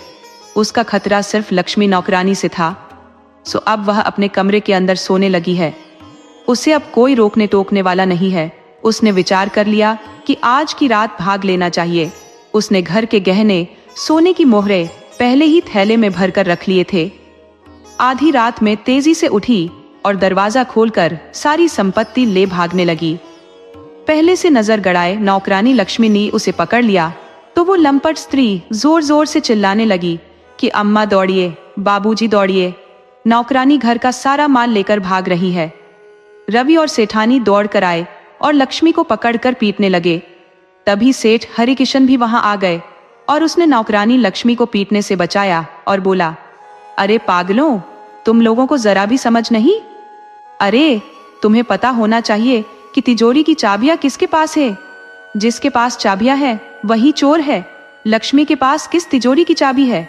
उसका खतरा सिर्फ लक्ष्मी नौकरानी से था। सो अब वह अपने कमरे के अंदर सोने लगी है, उसे अब कोई रोकने टोकने वाला नहीं है। उसने विचार कर लिया कि आज की रात भाग लेना चाहिए। उसने घर के गहने, सोने की मोहरें पहले ही थैले में भरकर रख लिए थे। आधी रात में तेजी से उठी और दरवाजा खोलकर सारी संपत्ति ले भागने लगी। पहले से नजर गड़ाए नौकरानी लक्ष्मी ने उसे पकड़ लिया तो वो लंपट स्त्री जोर जोर से चिल्लाने लगी कि अम्मा दौड़िए, बाबूजी दौड़िए, नौकरानी घर का सारा माल लेकर भाग रही है। रवि और सेठानी दौड़ कर आए और लक्ष्मी को पकड़कर पीटने लगे। तभी सेठ हरिकिशन भी वहां आ गए और उसने नौकरानी लक्ष्मी को पीटने से बचाया और बोला, अरे पागलों, तुम लोगों को जरा भी समझ नहीं? अरे तुम्हें पता होना चाहिए कि तिजोरी की चाबियां किसके पास है। जिसके पास चाबियां है वही चोर है। लक्ष्मी के पास किस तिजोरी की चाबी है?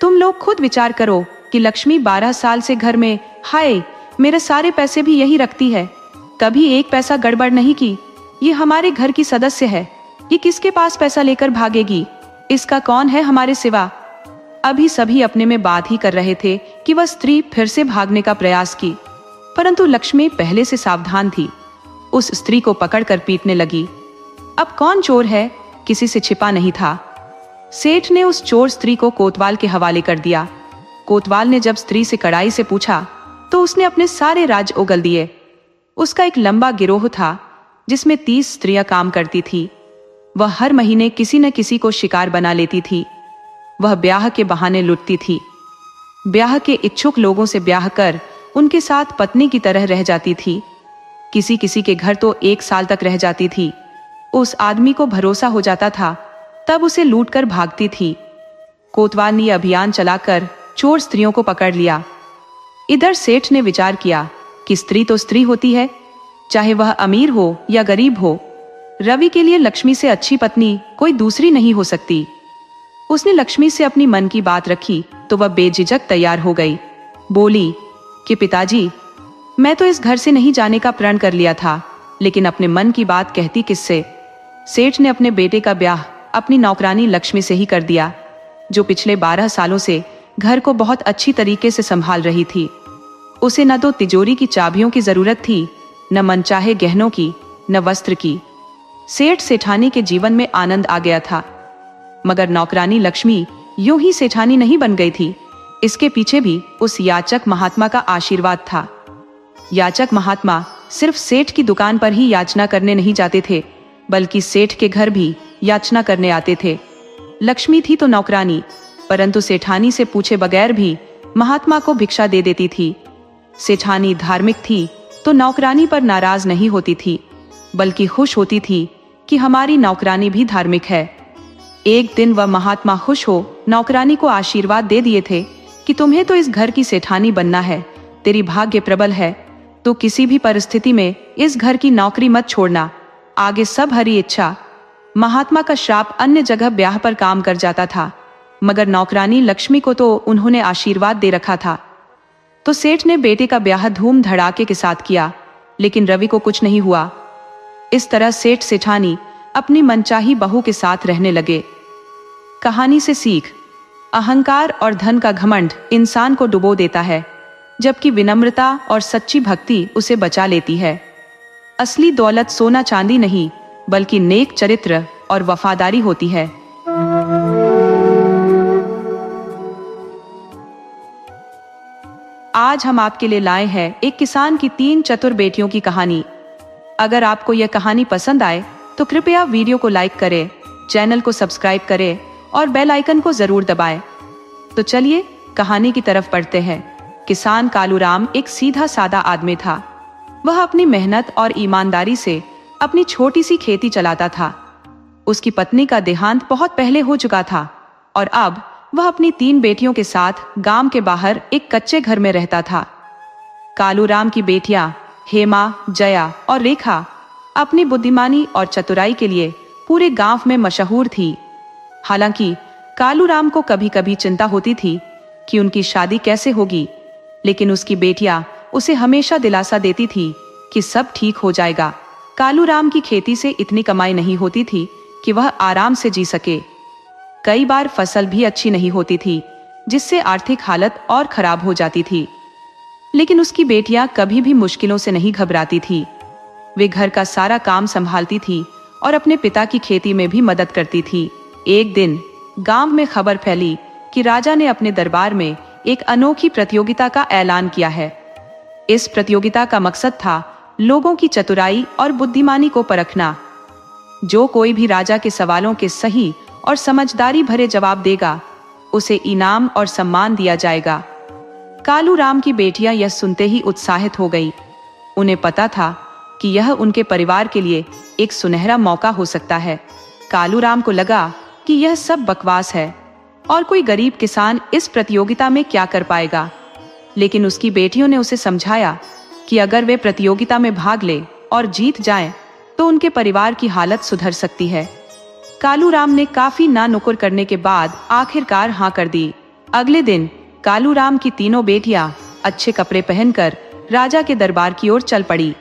तुम लोग खुद विचार करो कि लक्ष्मी 12 साल से घर में, हाय, मेरे सारे पैसे भी यही रखती है, कभी एक पैसा गड़बड़ नहीं की। ये हमारे घर की सदस्य है, ये किसके पास पैसा लेकर भागेगी? इसका कौन है हमारे सिवा? अभी सभी अपने में बात ही कर रहे थे कि वह स्त्री फिर से भागने का प्रयास की, परंतु लक्ष्मी पहले से सावधान थी। उस स्त्री को पकड़कर पीटने लगी। अब कौन चोर है, किसी से छिपा नहीं था। सेठ ने उस चोर स्त्री को कोतवाल के हवाले कर दिया। कोतवाल ने जब स्त्री से कड़ाई से पूछा तो उसने अपने सारे राज उगल दिए। उसका एक लंबा गिरोह था जिसमें 30 स्त्रियां काम करती थी। वह हर महीने किसी न किसी को शिकार बना लेती थी। वह ब्याह के बहाने लुटती थी। ब्याह के इच्छुक लोगों से ब्याह कर उनके साथ पत्नी की तरह रह जाती थी। किसी किसी के घर तो 1 साल तक रह जाती थी। उस आदमी को भरोसा हो जाता था, तब उसे लूटकर भागती थी। कोतवाल ने अभियान चलाकर चोर स्त्रियों को पकड़ लिया। इधर सेठ ने विचार किया कि स्त्री तो स्त्री होती है, चाहे वह अमीर हो या गरीब हो। रवि के लिए लक्ष्मी से अच्छी पत्नी कोई दूसरी नहीं हो सकती। उसने लक्ष्मी से अपनी मन की बात रखी तो वह बेझिझक तैयार हो गई। बोली कि पिताजी, मैं तो इस घर से नहीं जाने का प्रण कर लिया था, लेकिन अपने मन की बात कहती किससे? सेठ ने अपने बेटे का ब्याह अपनी नौकरानी लक्ष्मी से ही कर दिया, जो पिछले 12 सालों से घर को बहुत अच्छी तरीके से संभाल रही थी। उसे न तो तिजोरी की चाबियों की जरूरत थी, न मनचाहे गहनों की, न वस्त्र की। सेठ सेठानी के जीवन में आनंद आ गया था। मगर नौकरानी लक्ष्मी यूं ही सेठानी नहीं बन गई थी। इसके पीछे भी उस याचक महात्मा का आशीर्वाद था। याचक महात्मा सिर्फ सेठ की दुकान पर ही याचना करने नहीं जाते थे, बल्कि सेठ के घर भी याचना करने आते थे। लक्ष्मी थी तो नौकरानी, परंतु सेठानी से पूछे बगैर भी महात्मा को भिक्षा दे देती थी। सेठानी धार्मिक थी तो नौकरानी पर नाराज नहीं होती थी, बल्कि खुश होती थी कि हमारी नौकरानी भी धार्मिक है। एक दिन वह महात्मा खुश हो नौकरानी को आशीर्वाद दे दिए थे कि तुम्हें तो इस घर की सेठानी बनना है, तेरी भाग्य प्रबल है, तो किसी भी परिस्थिति में इस घर की नौकरी मत छोड़ना, आगे सब हरी इच्छा। महात्मा का श्राप अन्य जगह ब्याह पर काम कर जाता था, मगर नौकरानी लक्ष्मी को तो उन्होंने आशीर्वाद दे रखा था। तो सेठ ने बेटे का ब्याह धूम धड़ाके के साथ किया, लेकिन रवि को कुछ नहीं हुआ। इस तरह सेठ सेठानी अपनी मनचाही बहू के साथ रहने लगे। कहानी से सीख: अहंकार और धन का घमंड इंसान को डुबो देता है, जबकि विनम्रता और सच्ची भक्ति उसे बचा लेती है। असली दौलत सोना चांदी नहीं, बल्कि नेक चरित्र और वफादारी होती है। आज हम आपके लिए लाए हैं एक किसान की 3 चतुर बेटियों की कहानी। अगर आपको यह कहानी पसंद आए तो कृपया वीडियो को लाइक करें, चैनल को सब्सक्राइब करें और बेल आइकन को जरूर दबाएं। तो चलिए कहानी की तरफ बढ़ते हैं। किसान कालूराम एक सीधा सादा आदमी था। वह अपनी मेहनत और ईमानदारी से अपनी छोटी सी खेती चलाता था। उसकी पत्नी का देहांत बहुत पहले हो चुका था और अब वह अपनी 3 बेटियों के साथ गांव के बाहर एक कच्चे घर में रहता था। कालूराम की बेटियां हेमा, जया और रेखा अपनी बुद्धिमानी और चतुराई के लिए पूरे गांव में मशहूर थी। हालांकि कालूराम को कभी कभी चिंता होती थी कि उनकी शादी कैसे होगी, लेकिन उसकी बेटियां उसे हमेशा दिलासा देती थी कि सब ठीक हो जाएगा। कालूराम की खेती से इतनी कमाई नहीं होती थी कि वह आराम से जी सके। कई बार फसल भी अच्छी नहीं होती थी, जिससे आर्थिक हालत और खराब हो जाती थी। लेकिन उसकी बेटियां कभी भी मुश्किलों से नहीं घबराती थी। वे घर का सारा काम संभालती थी और अपने पिता की खेती में भी मदद करती थी। एक दिन गांव में खबर फैली कि राजा ने अपने दरबार में एक अनोखी प्रतियोगिता का ऐलान किया है। इस प्रतियोगिता का मकसद था लोगों की चतुराई और बुद्धिमानी को परखना। जो कोई भी राजा के सवालों के सही और समझदारी भरे जवाब देगा, उसे इनाम और सम्मान दिया जाएगा। कालूराम की बेटियां यह सुनते ही उत्साहित हो गई। उन्हें पता था कि यह उनके परिवार के लिए एक सुनहरा मौका हो सकता है। कालूराम को लगा कि यह सब बकवास है और कोई गरीब किसान इस प्रतियोगिता में क्या कर पाएगा। लेकिन उसकी बेटियों ने उसे समझाया कि अगर वे प्रतियोगिता में भाग ले और जीत जाएं, तो उनके परिवार की हालत सुधर सकती है। कालूराम ने काफी ना नुकुर करने के बाद आखिरकार हाँ कर दी। अगले दिन कालूराम की तीनों बेटियां अच्छे कपड़े पहनकर राजा के दरबार की ओर चल पड़ी।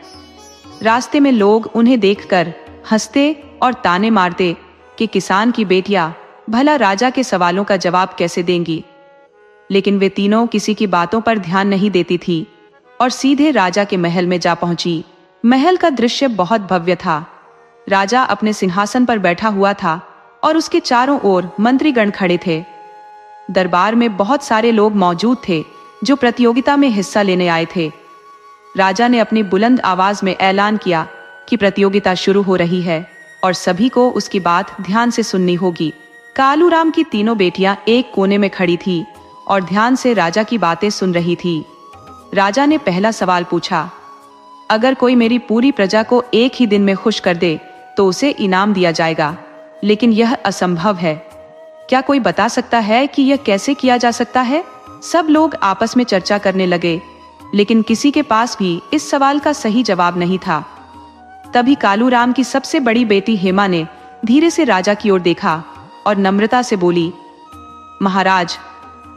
रास्ते में लोग उन्हें देखकर हंसते और ताने मारते कि किसान की बेटियां भला राजा के सवालों का जवाब कैसे देंगी। लेकिन वे तीनों किसी की बातों पर ध्यान नहीं देती थी और सीधे राजा के महल में जा पहुंची। महल का दृश्य बहुत भव्य था। राजा अपने सिंहासन पर बैठा हुआ था और उसके चारों ओर मंत्रीगण खड़े थे। दरबार में बहुत सारे लोग मौजूद थे जो प्रतियोगिता में हिस्सा लेने आए थे। राजा ने अपनी बुलंद आवाज में ऐलान किया कि प्रतियोगिता शुरू हो रही है और सभी को उसकी बात ध्यान से सुननी होगी। कालूराम की तीनों बेटियां एक कोने में खड़ी थी और ध्यान से राजा की बातें सुन रही थी। राजा ने पहला सवाल पूछा, अगर कोई मेरी पूरी प्रजा को एक ही दिन में खुश कर दे तो उसे इनाम दिया जाएगा, लेकिन यह असंभव है। क्या कोई बता सकता है कि यह कैसे किया जा सकता है? सब लोग आपस में चर्चा करने लगे, लेकिन किसी के पास भी इस सवाल का सही जवाब नहीं था। तभी कालूराम की सबसे बड़ी बेटी हेमा ने धीरे से राजा की ओर देखा और नम्रता से बोली, महाराज,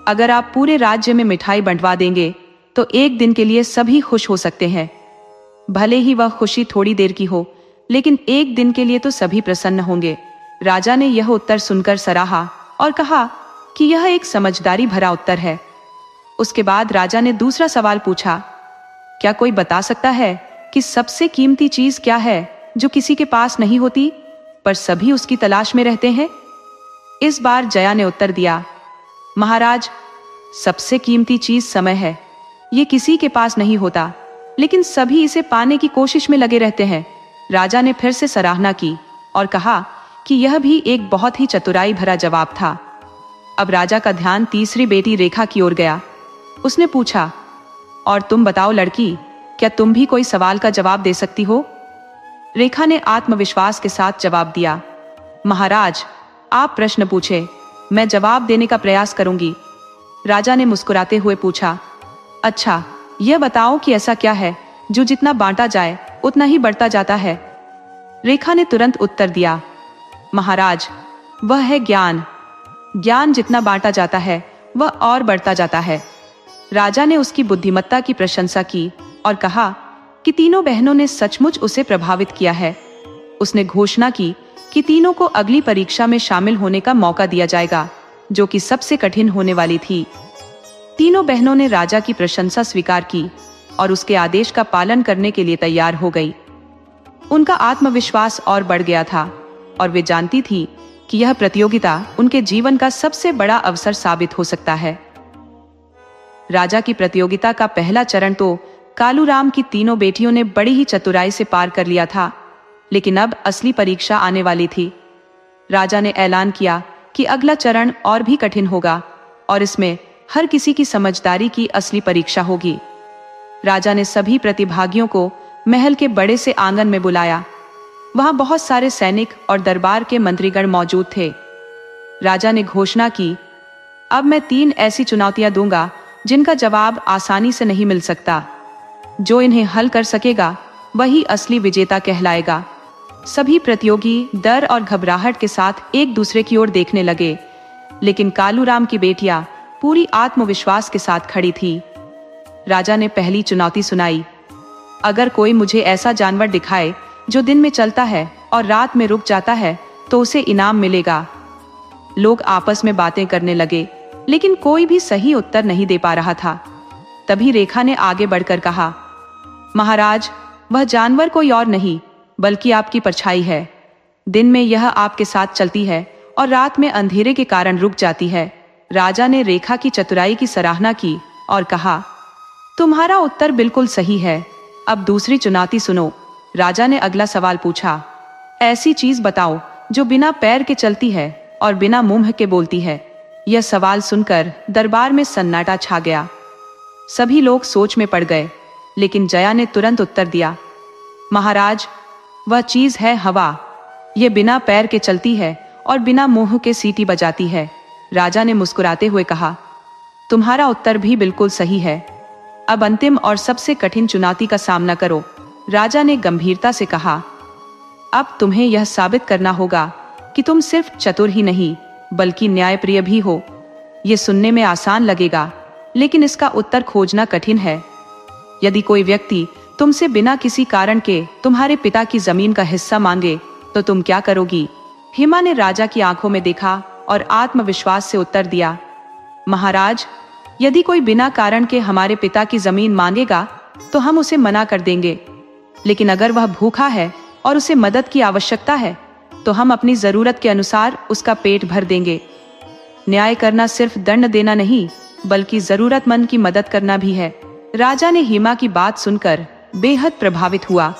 अगर आप पूरे राज्य में मिठाई बंटवा देंगे तो एक दिन के लिए सभी खुश हो सकते हैं। भले ही वह खुशी थोड़ी देर की हो, लेकिन एक दिन के लिए तो सभी प्रसन्न होंगे। राजा ने यह उत्तर सुनकर सराहा और कहा कि यह एक समझदारी भरा उत्तर है। उसके बाद राजा ने दूसरा सवाल पूछा, क्या कोई बता सकता है कि सबसे कीमती चीज क्या है जो किसी के पास नहीं होती पर सभी उसकी तलाश में रहते हैं? इस बार जया ने उत्तर दिया, महाराज, सबसे कीमती चीज समय है। ये किसी के पास नहीं होता, लेकिन सभी इसे पाने की कोशिश में लगे रहते हैं। राजा ने फिर से सराहना की और कहा कि यह भी एक बहुत ही चतुराई भरा जवाब था। अब राजा का ध्यान तीसरी बेटी रेखा की ओर गया। उसने पूछा, और तुम बताओ लड़की, क्या तुम भी कोई सवाल का जवाब दे सकती हो? रेखा ने आत्मविश्वास के साथ जवाब दिया, महाराज, आप प्रश्न पूछे, मैं जवाब देने का प्रयास करूंगी। राजा ने मुस्कुराते हुए पूछा, अच्छा, यह बताओ कि ऐसा क्या है जो जितना बांटा जाए उतना ही बढ़ता जाता है? रेखा ने तुरंत उत्तर दिया, महाराज, वह है ज्ञान। ज्ञान जितना बांटा जाता है वह और बढ़ता जाता है। राजा ने उसकी बुद्धिमत्ता की प्रशंसा की और कहा कि तीनों बहनों ने सचमुच उसे प्रभावित किया है। उसने घोषणा की कि तीनों को अगली परीक्षा में शामिल होने का मौका दिया जाएगा, जो कि सबसे कठिन होने वाली थी। तीनों बहनों ने राजा की प्रशंसा स्वीकार की और उसके आदेश का पालन करने के लिए तैयार हो गई। उनका आत्मविश्वास और बढ़ गया था और वे जानती थी कि यह प्रतियोगिता उनके जीवन का सबसे बड़ा अवसर साबित हो सकता है। राजा की प्रतियोगिता का पहला चरण तो कालूराम की तीनों बेटियों ने बड़ी ही चतुराई से पार कर लिया था, लेकिन अब असली परीक्षा आने वाली थी। राजा ने ऐलान किया कि अगला चरण और भी कठिन होगा और इसमें हर किसी की समझदारी की असली परीक्षा होगी। राजा ने सभी प्रतिभागियों को महल के बड़े से आंगन में बुलाया। वहां बहुत सारे सैनिक और दरबार के मंत्रीगण मौजूद थे। राजा ने घोषणा की, अब मैं 3 ऐसी चुनौतियां दूंगा जिनका जवाब आसानी से नहीं मिल सकता। जो इन्हें हल कर सकेगा वही असली विजेता कहलाएगा। सभी प्रतियोगी डर और घबराहट के साथ एक दूसरे की ओर देखने लगे, लेकिन कालूराम की बेटियां पूरी आत्मविश्वास के साथ खड़ी थी। राजा ने पहली चुनौती सुनाई, अगर कोई मुझे ऐसा जानवर दिखाए जो दिन में चलता है और रात में रुक जाता है तो उसे इनाम मिलेगा। लोग आपस में बातें करने लगे, लेकिन कोई भी सही उत्तर नहीं दे पा रहा था। तभी रेखा ने आगे बढ़कर कहा, महाराज, वह जानवर कोई और नहीं बल्कि आपकी परछाई है। दिन में यह आपके साथ चलती है और रात में अंधेरे के कारण रुक जाती है। राजा ने रेखा की चतुराई की सराहना की और कहा, तुम्हारा उत्तर बिल्कुल सही है। अब दूसरी चुनौती सुनो। राजा ने अगला सवाल पूछा, ऐसी चीज बताओ जो बिना पैर के चलती है और बिना मुंह के बोलती है। यह सवाल सुनकर दरबार में सन्नाटा छा गया। सभी लोग सोच में पड़ गए, लेकिन जया ने तुरंत उत्तर दिया, महाराज, वह चीज है हवा। यह बिना पैर के चलती है और बिना मुंह के सीटी बजाती है। राजा ने मुस्कुराते हुए कहा, तुम्हारा उत्तर भी बिल्कुल सही है। अब अंतिम और सबसे कठिन चुनौती का सामना करो। राजा ने गंभीरता से कहा, अब तुम्हें यह साबित करना होगा कि तुम सिर्फ चतुर ही नहीं बल्कि न्यायप्रिय भी हो। यह सुनने में आसान लगेगा, लेकिन इसका उत्तर खोजना कठिन है। यदि कोई व्यक्ति तुमसे बिना किसी कारण के तुम्हारे पिता की जमीन का हिस्सा मांगे तो तुम क्या करोगी? हिमा ने राजा की आंखों में देखा और आत्मविश्वास से उत्तर दिया, महाराज, यदि कोई बिना कारण के हमारे पिता की जमीन मांगेगा तो हम उसे मना कर देंगे, लेकिन अगर वह भूखा है और उसे मदद की आवश्यकता है तो हम अपनी जरूरत के अनुसार उसका पेट भर देंगे। न्याय करना सिर्फ दंड देना नहीं बल्कि जरूरतमंद की मदद करना भी है। राजा ने हिमा की बात सुनकर बेहद प्रभावित हुआ।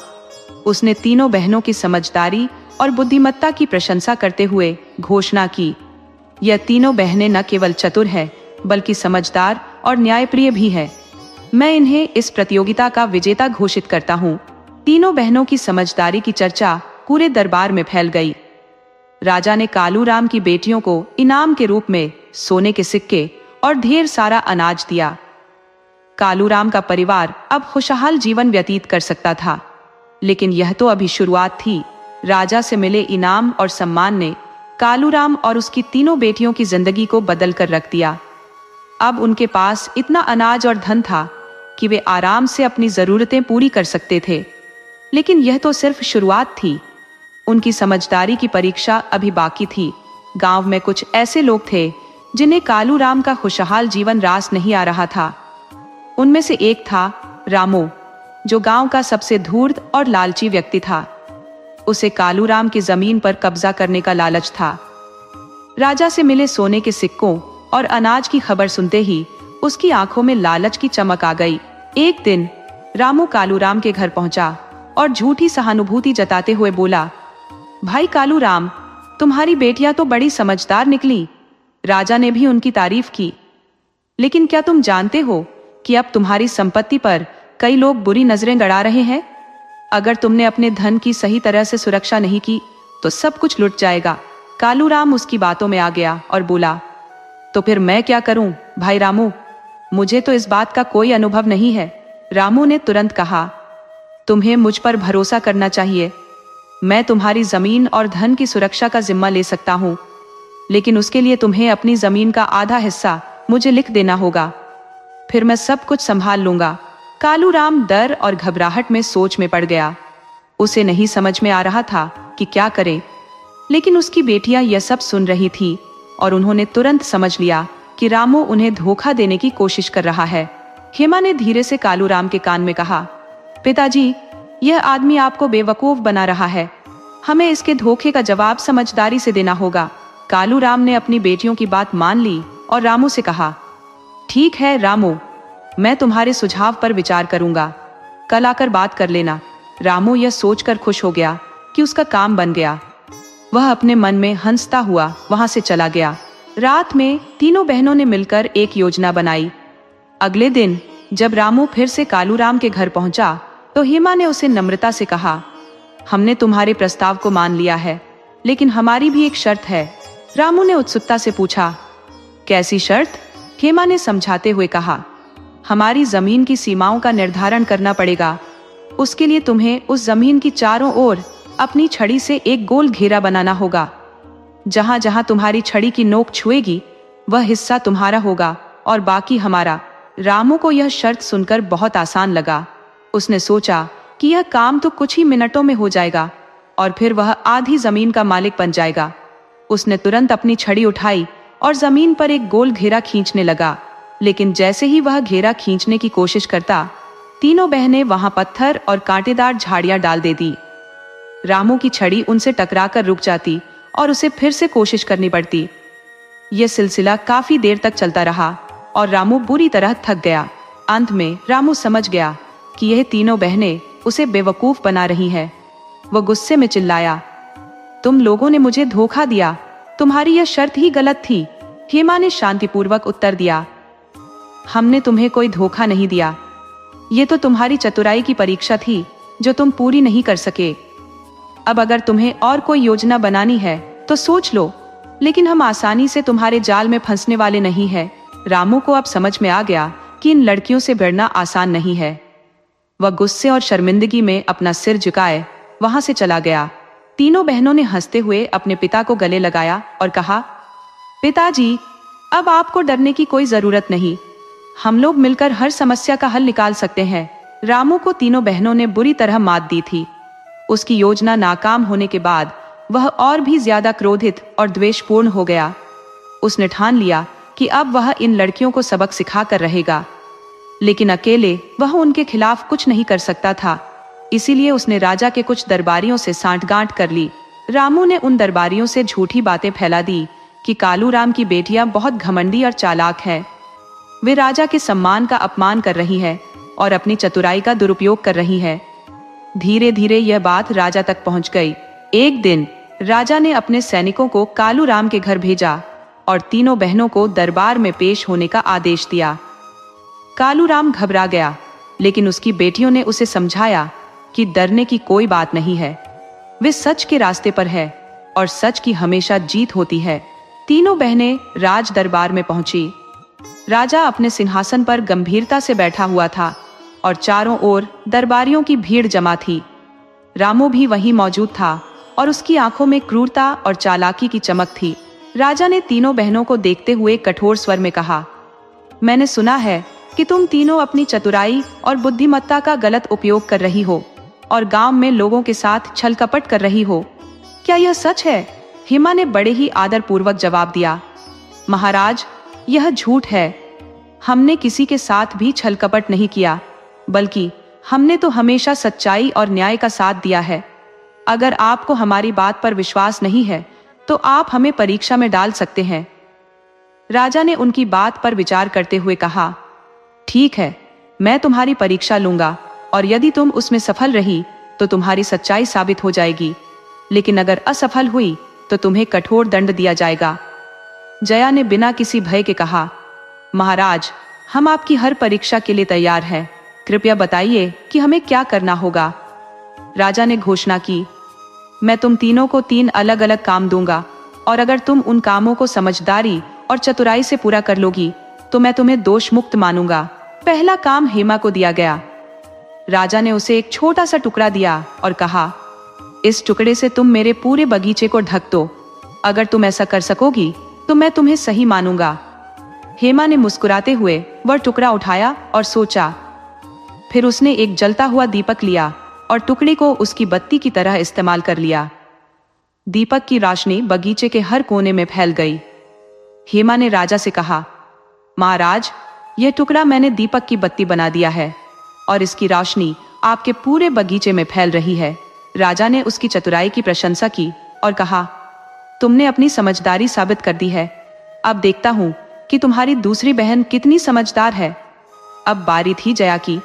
उसने तीनों बहनों की समझदारी और बुद्धिमत्ता की प्रशंसा करते हुए घोषणा की, यह तीनों बहनें न केवल चतुर हैं बल्कि समझदार और न्यायप्रिय भी है। मैं इन्हें इस प्रतियोगिता का विजेता घोषित करता हूँ। तीनों बहनों की समझदारी की चर्चा पूरे दरबार में फैल गई। राजा ने कालूराम की बेटियों को इनाम के रूप में सोने के सिक्के और ढेर सारा अनाज दिया। कालूराम का परिवार अब खुशहाल जीवन व्यतीत कर सकता था, लेकिन यह तो अभी शुरुआत थी। राजा से मिले इनाम और सम्मान ने कालूराम और उसकी तीनों बेटियों की जिंदगी को बदल कर रख दिया। अब उनके पास इतना अनाज और धन था कि वे आराम से अपनी जरूरतें पूरी कर सकते थे। लेकिन यह तो सिर्फ शुरुआत थी। उनकी समझदारी की परीक्षा अभी बाकी थी। गांव में कुछ ऐसे लोग थे जिन्हें कालूराम का खुशहाल जीवन रास नहीं आ रहा था। उनमें से एक था रामू, जो गांव का सबसे धूर्त और लालची व्यक्ति था। उसे कालूराम की जमीन पर कब्जा करने का लालच था। राजा से मिले सोने के सिक्कों और अनाज की खबर सुनते ही उसकी आंखों में लालच की चमक आ गई। एक दिन रामू कालूराम के घर पहुंचा और झूठी सहानुभूति जताते हुए बोला, भाई कालूराम, तुम्हारी बेटियां तो बड़ी समझदार निकली। राजा ने भी उनकी तारीफ की। लेकिन क्या तुम जानते हो कि अब तुम्हारी संपत्ति पर कई लोग बुरी नजरें गड़ा रहे हैं? अगर तुमने अपने धन की सही तरह से सुरक्षा नहीं की तो सब कुछ लुट जाएगा। कालूराम उसकी बातों में आ गया और बोला, तो फिर मैं क्या करूं भाई रामू? मुझे तो इस बात का कोई अनुभव नहीं है। रामू ने तुरंत कहा, तुम्हें मुझ पर भरोसा करना चाहिए। मैं तुम्हारी जमीन और धन की सुरक्षा का जिम्मा ले सकता हूं, लेकिन उसके लिए तुम्हें अपनी जमीन का आधा हिस्सा मुझे लिख देना होगा, फिर मैं सब कुछ संभाल लूंगा। कालूराम डर और घबराहट में सोच में पड़ गया। उसे नहीं समझ में आ रहा था कि क्या करे, लेकिन उसकी बेटियां यह सब सुन रही थी और उन्होंने तुरंत समझ लिया कि रामू उन्हें धोखा देने की कोशिश कर रहा है। हेमा ने धीरे से कालूराम के कान में कहा, पिताजी, यह आदमी आपको बेवकूफ बना रहा है। हमें इसके धोखे का जवाब समझदारी से देना होगा। कालूराम ने अपनी बेटियों की बात मान ली और रामू से कहा, ठीक है रामू, मैं तुम्हारे सुझाव पर विचार करूंगा। कल आकर बात कर लेना। रामू यह सोचकर खुश हो गया कि उसका काम बन गया। वह अपने मन में हंसता हुआ वहां से चला गया। रात में तीनों बहनों ने मिलकर एक योजना बनाई। अगले दिन जब रामू फिर से कालूराम के घर पहुंचा तो हेमा ने उसे नम्रता से कहा, हमने तुम्हारे प्रस्ताव को मान लिया है, लेकिन हमारी भी एक शर्त है। रामू ने उत्सुकता से पूछा, कैसी शर्त? हेमा ने समझाते हुए कहा, हमारी जमीन की सीमाओं का निर्धारण करना पड़ेगा। उसके लिए तुम्हें उस जमीन की चारों ओर अपनी छड़ी से एक गोल घेरा बनाना होगा। जहां जहां तुम्हारी छड़ी की नोक छुएगी वह हिस्सा तुम्हारा होगा और बाकी हमारा। रामू को यह शर्त सुनकर बहुत आसान लगा। उसने सोचा कि यह काम तो कुछ ही मिनटों में हो जाएगा और फिर वह आधी जमीन का मालिक बन जाएगा। उसने तुरंत अपनी छड़ी उठाई और जमीन पर एक गोल घेरा खींचने लगा, लेकिन जैसे ही वह घेरा खींचने की कोशिश करता, तीनों बहनें वहां पत्थर और कांटेदार झाड़ियां डाल देती। रामू की छड़ी उनसे टकराकर रुक जाती और उसे फिर से कोशिश करनी पड़ती। यह सिलसिला काफी देर तक चलता रहा और रामू बुरी तरह थक गया। अंत में रामू समझ गया कि यह तीनों बहनें उसे बेवकूफ बना रही हैं। वह गुस्से में चिल्लाया, तुम लोगों ने मुझे धोखा दिया, तुम्हारी यह शर्त ही गलत थी। हेमा ने शांतिपूर्वक उत्तर दिया, हमने तुम्हें कोई धोखा नहीं दिया। ये तो तुम्हारी चतुराई की परीक्षा थी जो तुम पूरी नहीं कर सके। अब अगर तुम्हें और कोई योजना बनानी है तो सोच लो, लेकिन हम आसानी से तुम्हारे जाल में फंसने वाले नहीं हैं। रामू को अब समझ में आ गया कि इन लड़कियों से भिड़ना आसान नहीं है। वह गुस्से और शर्मिंदगी में अपना सिर झुकाए वहां से चला गया। तीनों बहनों ने हंसते हुए अपने पिता को गले लगाया और कहा, पिताजी, अब आपको डरने की कोई जरूरत नहीं। हम लोग मिलकर हर समस्या का हल निकाल सकते हैं। रामू को तीनों बहनों ने बुरी तरह मात दी थी। उसकी योजना नाकाम होने के बाद वह और भी ज्यादा क्रोधित और द्वेषपूर्ण हो गया। उसने ठान लिया कि अब वह इन लड़कियों को सबक सिखा कर रहेगा, लेकिन अकेले वह उनके खिलाफ कुछ नहीं कर सकता था। इसीलिए उसने राजा के कुछ दरबारियों से सांठगांठ कर ली। रामू ने उन दरबारियों से झूठी बातें फैला दी कि कालूराम की बेटियां बहुत घमंडी और चालाक हैं। वे राजा के सम्मान का अपमान कर रही है और अपनी चतुराई का दुरुपयोग कर रही है। धीरे धीरे यह बात राजा तक पहुंच गई। एक दिन राजा ने अपने सैनिकों को कालूराम के घर भेजा और तीनों बहनों को दरबार में पेश होने का आदेश दिया। कालूराम घबरा गया, लेकिन उसकी बेटियों ने उसे समझाया कि डरने की कोई बात नहीं है। वे सच के रास्ते पर है और सच की हमेशा जीत होती है। तीनों बहनें राज दरबार में पहुंची। राजा अपने सिंहासन पर गंभीरता से बैठा हुआ था और चारों ओर दरबारियों की भीड़ जमा थी। रामू भी वहीं मौजूद था और उसकी आंखों में क्रूरता और चालाकी की चमक थी। राजा ने तीनों बहनों को देखते हुए कठोर स्वर में कहा, मैंने सुना है कि तुम तीनों अपनी चतुराई और बुद्धिमत्ता का गलत उपयोग कर रही हो और गांव में लोगों के साथ छल कपट कर रही हो। क्या यह सच है? हेमा ने बड़े ही आदरपूर्वक जवाब दिया, महाराज, यह झूठ है। हमने किसी के साथ भी छल कपट नहीं किया, बल्कि हमने तो हमेशा सच्चाई और न्याय का साथ दिया है। अगर आपको हमारी बात पर विश्वास नहीं है तो आप हमें परीक्षा में डाल सकते हैं। राजा ने उनकी बात पर विचार करते हुए कहा, ठीक है, मैं तुम्हारी परीक्षा लूंगा और यदि तुम उसमें सफल रही तो तुम्हारी सच्चाई साबित हो जाएगी, लेकिन अगर असफल हुई तो तुम्हें कठोर दंड दिया जाएगा। जया ने बिना किसी भय के कहा, महाराज, हम आपकी हर परीक्षा के लिए तैयार हैं। कृपया बताइए कि हमें क्या करना होगा। राजा ने घोषणा की, मैं तुम तीनों को 3 अलग अलग काम दूंगा और अगर तुम उन कामों को समझदारी और चतुराई से पूरा कर लोगी तो मैं तुम्हें दोष मुक्त मानूंगा। पहला काम हेमा को दिया गया। राजा ने उसे एक छोटा सा टुकड़ा दिया और कहा, इस टुकड़े से तुम मेरे पूरे बगीचे को ढक दो। अगर तुम ऐसा कर सकोगी तो मैं तुम्हें सही मानूंगा। हेमा ने मुस्कुराते हुए वह टुकड़ा उठाया और सोचा। फिर उसने एक जलता हुआ दीपक लिया और टुकड़े को उसकी बत्ती की तरह इस्तेमाल कर लिया। दीपक की रोशनी बगीचे के हर कोने में फैल गई। हेमा ने राजा से कहा, महाराज, यह टुकड़ा मैंने दीपक की बत्ती बना दिया है और इसकी रोशनी आपके पूरे बगीचे में फैल रही है। राजा ने उसकी चतुराई की प्रशंसा की और कहा, तुमने अपनी समझदारी साबित कर दी है। अब देखता हूं कि तुम्हारी दूसरी बहन कितनी समझदार है। अब बारी थी जया की।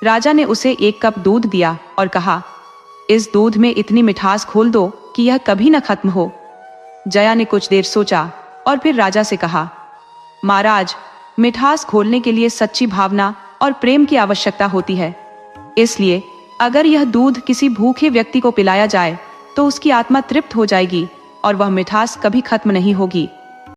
राजा ने उसे 1 कप दूध दिया और कहा, इस दूध में इतनी मिठास घोल दो कि यह कभी न खत्म हो। जया ने कुछ देर सोचा और फिर राजा से कहा, महाराज, मिठास घोलने के लिए सच्ची भावना और प्रेम की आवश्यकता होती है। इसलिए अगर यह दूध किसी भूखे व्यक्ति को पिलाया जाए तो उसकी आत्मा तृप्त हो जाएगी और वह मिठास कभी खत्म नहीं होगी।